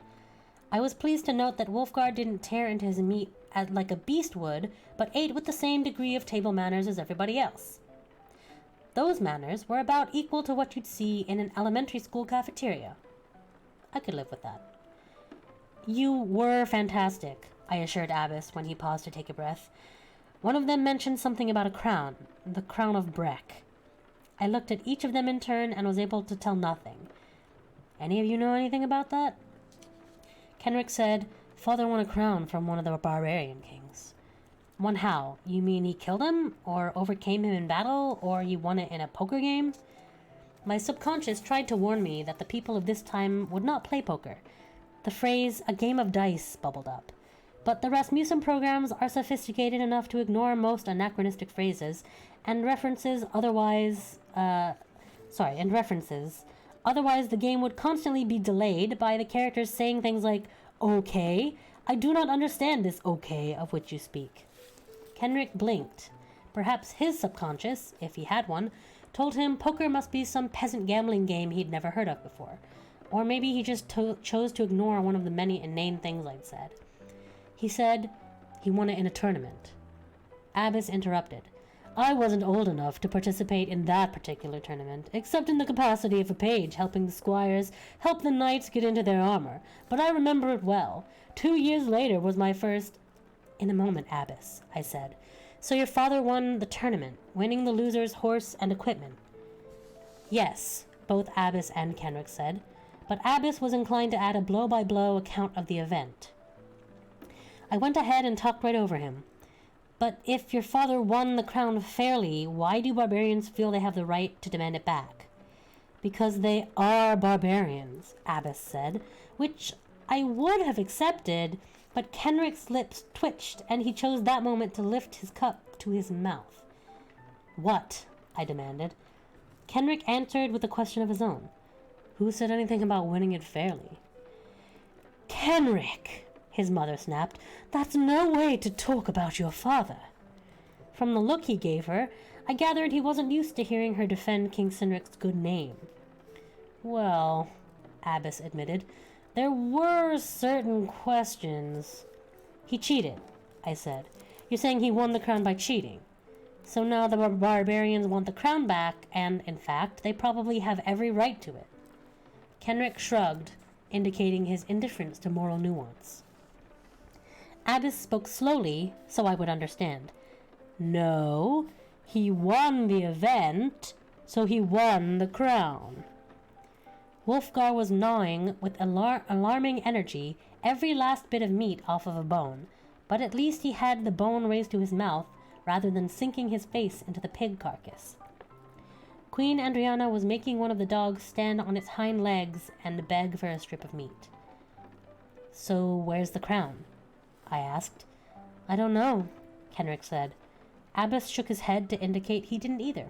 I was pleased to note that Wulfgar didn't tear into his meat like a beast would, but ate with the same degree of table manners as everybody else. Those manners were about equal to what you'd see in an elementary school cafeteria. I could live with that. "You were fantastic," I assured Abbess when he paused to take a breath. One of them mentioned something about a crown, the crown of Breck. I looked at each of them in turn and was able to tell nothing. "Any of you know anything about that?" Kenric said, "Father won a crown from one of the barbarian kings." "Won how? You mean he killed him, or overcame him in battle, or he won it in a poker game?" My subconscious tried to warn me that the people of this time would not play poker. The phrase, "a game of dice," bubbled up. But the Rasmussen programs are sophisticated enough to ignore most anachronistic phrases and references Otherwise, the game would constantly be delayed by the characters saying things like, "Okay, I do not understand this okay of which you speak." Kenrick blinked. Perhaps his subconscious, if he had one, told him poker must be some peasant gambling game he'd never heard of before. Or maybe he just chose to ignore one of the many inane things I'd said. He said he won it in a tournament. Abbess interrupted. "I wasn't old enough to participate in that particular tournament, except in the capacity of a page helping the squires help the knights get into their armor, but I remember it well. 2 years later was my first—" "In a moment, Abbess," I said. "So your father won the tournament, winning the loser's horse and equipment?" "Yes," both Abbess and Kenrick said, but Abbess was inclined to add a blow-by-blow account of the event. I went ahead and talked right over him. "But if your father won the crown fairly, why do barbarians feel they have the right to demand it back?" "Because they are barbarians," Abbess said, which I would have accepted, but Kenrick's lips twitched, and he chose that moment to lift his cup to his mouth. "What?" I demanded. Kenrick answered with a question of his own. "Who said anything about winning it fairly?" "Kenrick!" his mother snapped. "That's no way to talk about your father." From the look he gave her, I gathered he wasn't used to hearing her defend King Cynric's good name. "Well," Abbess admitted, "there were certain questions." "He cheated," I said. "You're saying he won the crown by cheating. So now the barbarians want the crown back, and, in fact, they probably have every right to it." Kenrick shrugged, indicating his indifference to moral nuance. Abbess spoke slowly, so I would understand. "No, he won the event, so he won the crown." Wolfgar was gnawing with alarming energy every last bit of meat off of a bone, but at least he had the bone raised to his mouth rather than sinking his face into the pig carcass. Queen Andriana was making one of the dogs stand on its hind legs and beg for a strip of meat. "So where's the crown?" I asked. "I don't know," Kenrick said. Abbess shook his head to indicate he didn't either.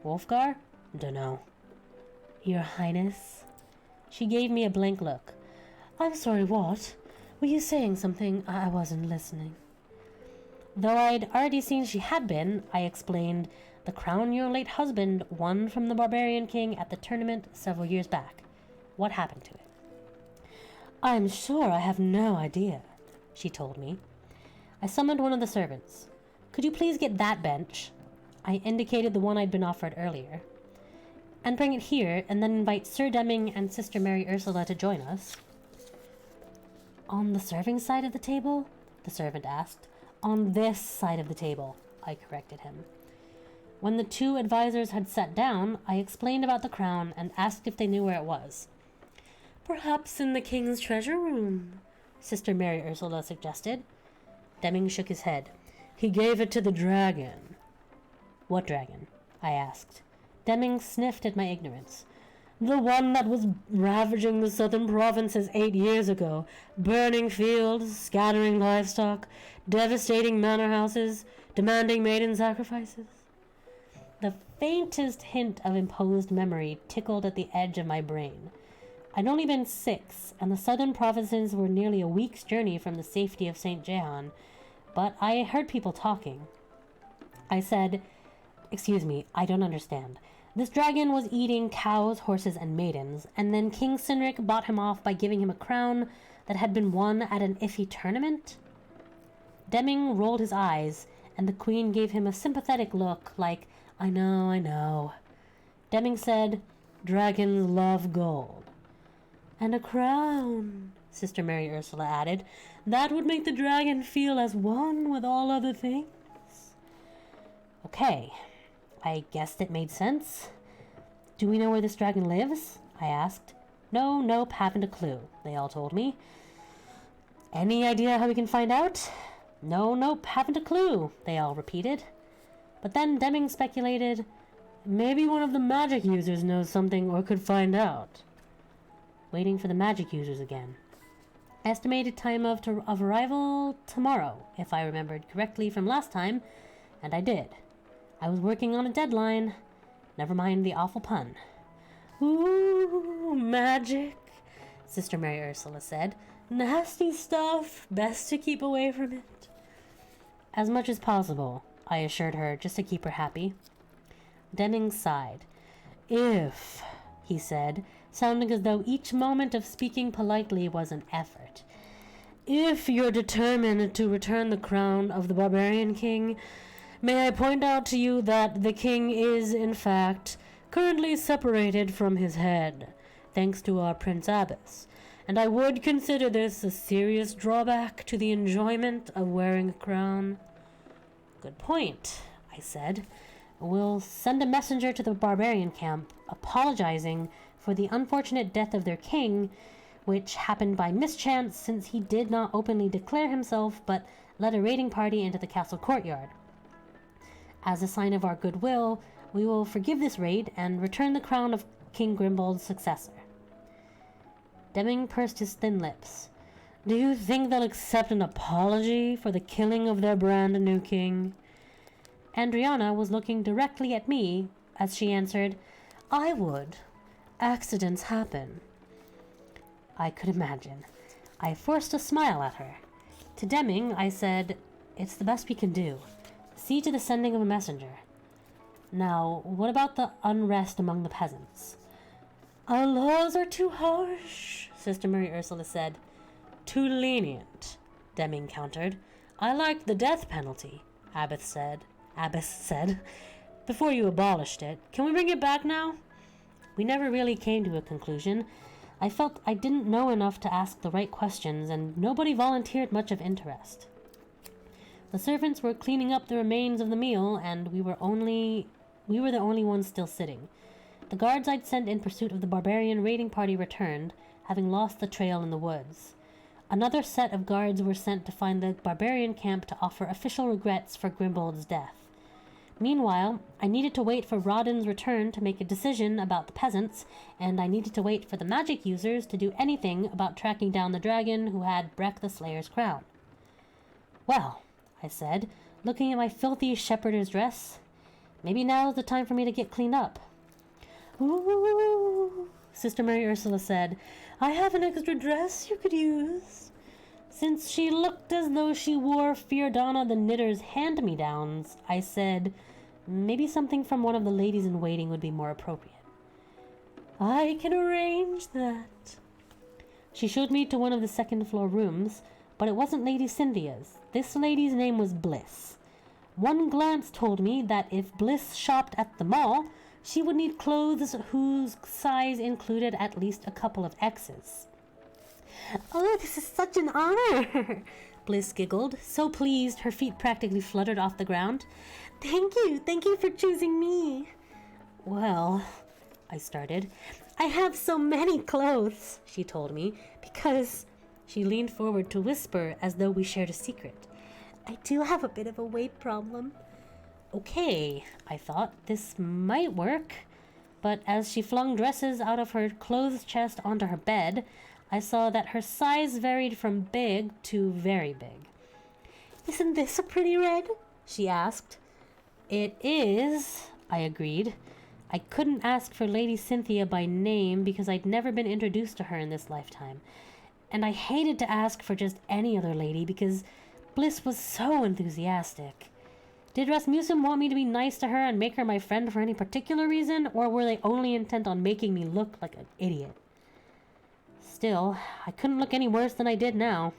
"Wolfgar? Dunno." "Your Highness?" She gave me a blank look. "I'm sorry, what? Were you saying something? I wasn't listening." Though I'd already seen she had been, I explained, "The crown your late husband won from the barbarian king at the tournament several years back. What happened to it?" "I'm sure I have no idea," she told me. I summoned one of the servants. "Could you please get that bench?" I indicated the one I'd been offered earlier. "And bring it here, and then invite Sir Deming and Sister Mary Ursula to join us." "On the serving side of the table?" the servant asked. "On this side of the table," I corrected him. When the two advisors had sat down, I explained about the crown and asked if they knew where it was. "Perhaps in the king's treasure room," Sister Mary Ursula suggested. Deming shook his head. "He gave it to the dragon." "What dragon?" I asked. Deming sniffed at my ignorance. "The one that was ravaging the southern provinces 8 years ago, burning fields, scattering livestock, devastating manor houses, demanding maiden sacrifices." The faintest hint of imposed memory tickled at the edge of my brain. I'd only been 6, and the southern provinces were nearly a week's journey from the safety of St. Jehan, but I heard people talking. I said, "Excuse me, I don't understand. This dragon was eating cows, horses, and maidens, and then King Cynric bought him off by giving him a crown that had been won at an iffy tournament?" Deming rolled his eyes, and the queen gave him a sympathetic look, like, I know. Deming said, "Dragons love gold." "And a crown," Sister Mary Ursula added. "That would make the dragon feel as one with all other things." Okay, I guessed it made sense. "Do we know where this dragon lives?" I asked. "No, nope, haven't a clue," they all told me. "Any idea how we can find out?" "No, nope, haven't a clue," they all repeated. But then Deming speculated, "Maybe one of the magic users knows something or could find out." Waiting for the magic users again. Estimated time of arrival tomorrow, if I remembered correctly from last time, and I did. I was working on a deadline. Never mind the awful pun. Ooh, magic, Sister Mary Ursula said. Nasty stuff, best to keep away from it. As much as possible, I assured her, just to keep her happy. Deming sighed. If, he said, sounding as though each moment of speaking politely was an effort. If you're determined to return the crown of the barbarian king, may I point out to you that the king is, in fact, currently separated from his head, thanks to our Prince Abbess, and I would consider this a serious drawback to the enjoyment of wearing a crown. Good point, I said. We'll send a messenger to the barbarian camp, apologizing for the unfortunate death of their king, which happened by mischance since he did not openly declare himself but led a raiding party into the castle courtyard. As a sign of our goodwill, we will forgive this raid and return the crown of King Grimbald's successor. Deming pursed his thin lips. Do you think they'll accept an apology for the killing of their brand new king? Andriana was looking directly at me as she answered, I would. Accidents happen. I could imagine. I forced a smile at her. To Deming, I said, it's the best we can do. See to the sending of a messenger. Now, what about the unrest among the peasants? Our laws are too harsh, Sister Mary Ursula said. Too lenient, Deming countered. I like the death penalty, Abbess said, before you abolished it. Can we bring it back now? We never really came to a conclusion. I felt I didn't know enough to ask the right questions, and nobody volunteered much of interest. The servants were cleaning up the remains of the meal, and we were the only ones still sitting. The guards I'd sent in pursuit of the barbarian raiding party returned, having lost the trail in the woods. Another set of guards were sent to find the barbarian camp to offer official regrets for Grimbald's death. Meanwhile, I needed to wait for Rodden's return to make a decision about the peasants, and I needed to wait for the magic users to do anything about tracking down the dragon who had Breck the Slayer's crown. Well, I said, looking at my filthy shepherdess dress, maybe now's the time for me to get cleaned up. Ooh, Sister Mary Ursula said, I have an extra dress you could use. Since she looked as though she wore Fiordana the Knitter's hand-me-downs, I said, maybe something from one of the ladies-in-waiting would be more appropriate. I can arrange that. She showed me to one of the second-floor rooms, but it wasn't Lady Cynthia's. This lady's name was Bliss. One glance told me that if Bliss shopped at the mall, she would need clothes whose size included at least a couple of X's. Oh, this is such an honor, Bliss giggled, so pleased her feet practically fluttered off the ground. Thank you for choosing me. Well, I started. I have so many clothes, she told me, because she leaned forward to whisper as though we shared a secret. I do have a bit of a weight problem. Okay, I thought, this might work. But as she flung dresses out of her clothes chest onto her bed, I saw that her size varied from big to very big. Isn't this a pretty red? She asked. It is, I agreed. I couldn't ask for Lady Cynthia by name because I'd never been introduced to her in this lifetime. And I hated to ask for just any other lady because Bliss was so enthusiastic. Did Rasmussen want me to be nice to her and make her my friend for any particular reason, or were they only intent on making me look like an idiot? Still, I couldn't look any worse than I did now.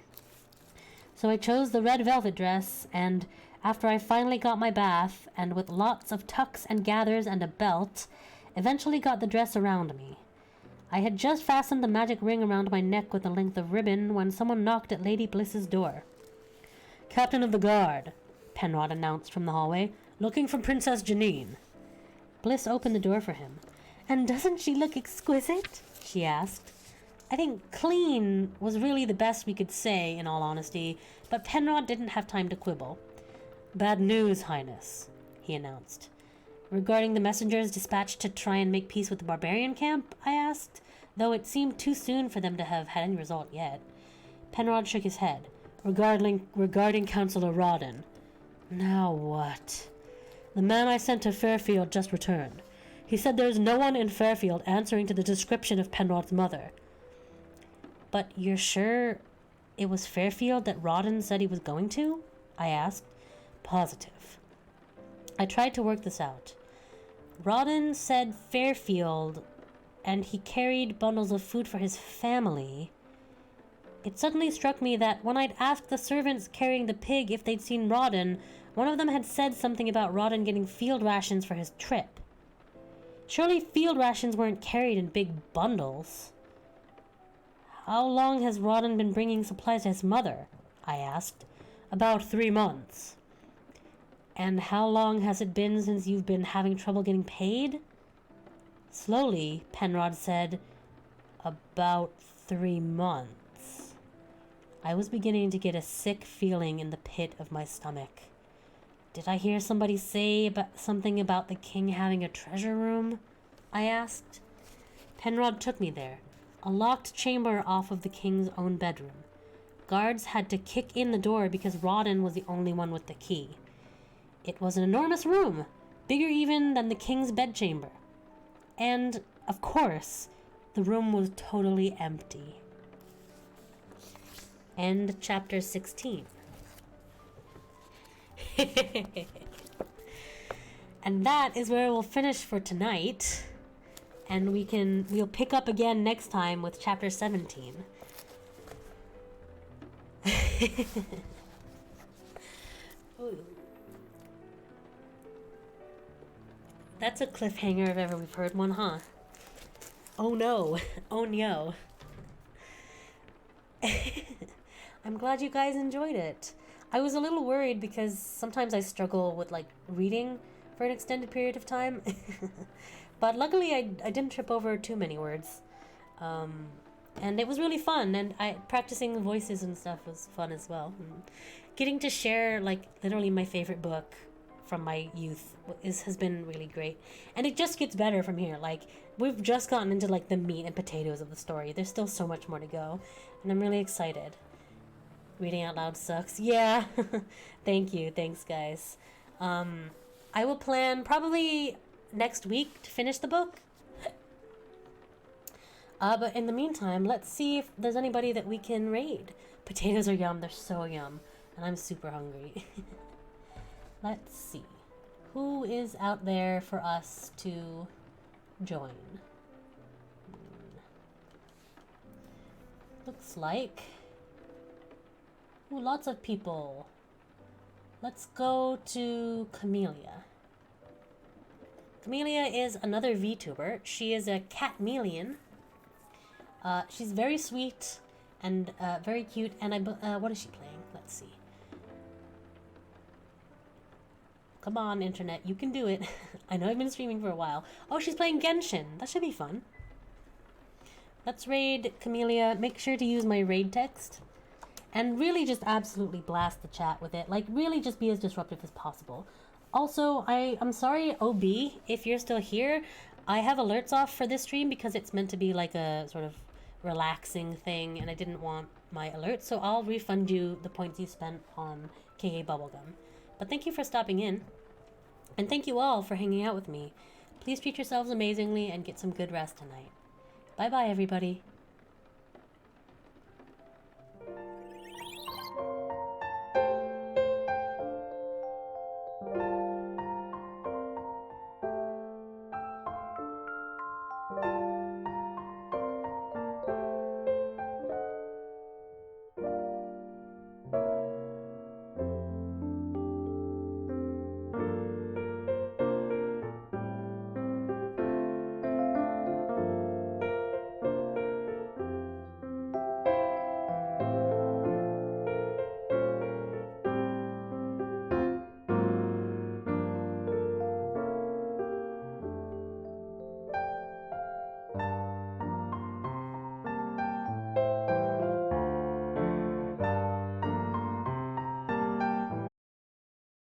So I chose the red velvet dress, and after I finally got my bath, and with lots of tucks and gathers and a belt, eventually got the dress around me. I had just fastened the magic ring around my neck with a length of ribbon when someone knocked at Lady Bliss's door. Captain of the Guard, Penrod announced from the hallway, looking for Princess Janine. Bliss opened the door for him. And doesn't she look exquisite? She asked. I think clean was really the best we could say, in all honesty, but Penrod didn't have time to quibble. Bad news, Highness, he announced. Regarding the messengers dispatched to try and make peace with the barbarian camp, I asked, though it seemed too soon for them to have had any result yet. Penrod shook his head. Regarding Councillor Rawdon. Now what? The man I sent to Fairfield just returned. He said there's no one in Fairfield answering to the description of Penrod's mother. But you're sure it was Fairfield that Rawdon said he was going to? I asked. Positive. I tried to work this out. Rawdon said Fairfield, and he carried bundles of food for his family. It suddenly struck me that when I'd asked the servants carrying the pig if they'd seen Rawdon, one of them had said something about Rawdon getting field rations for his trip. Surely field rations weren't carried in big bundles. How long has Rawdon been bringing supplies to his mother? I asked. About 3 months. And how long has it been since you've been having trouble getting paid? Slowly, Penrod said, about 3 months. I was beginning to get a sick feeling in the pit of my stomach. Did I hear somebody say something about the king having a treasure room? I asked. Penrod took me there, a locked chamber off of the king's own bedroom. Guards had to kick in the door because Rawdon was the only one with the key. It was an enormous room, bigger even than the king's bedchamber. And, of course, the room was totally empty. End chapter 16. And that is where we'll finish for tonight. And we'll pick up again next time with chapter 17. That's a cliffhanger if ever we've heard one, huh? Oh no. Oh no. I'm glad you guys enjoyed it. I was a little worried because sometimes I struggle with like reading for an extended period of time. But luckily I didn't trip over too many words. And it was really fun, and practicing voices and stuff was fun as well. And getting to share like literally my favorite book from my youth has been really great. And it just gets better from here. Like, we've just gotten into like the meat and potatoes of the story. There's still so much more to go, and I'm really excited. Reading out loud sucks. Yeah. Thank you. Thanks, guys. I will plan probably next week to finish the book. But in the meantime, let's see if there's anybody that we can raid. Potatoes are yum. They're so yum. And I'm super hungry. Let's see. Who is out there for us to join? Looks like... Ooh, lots of people. Let's go to Camellia. Camellia is another VTuber. She is a catmelian. She's very sweet and very cute. And what is she playing? Let's see. Come on, internet. You can do it. I know I've been streaming for a while. Oh, she's playing Genshin. That should be fun. Let's raid Camellia. Make sure to use my raid text. And really just absolutely blast the chat with it. Like, really just be as disruptive as possible. Also, I'm sorry, OB, if you're still here. I have alerts off for this stream because it's meant to be like a sort of relaxing thing, and I didn't want my alerts, so I'll refund you the points you spent on KK Bubblegum. But thank you for stopping in, and thank you all for hanging out with me. Please treat yourselves amazingly and get some good rest tonight. Bye-bye, everybody.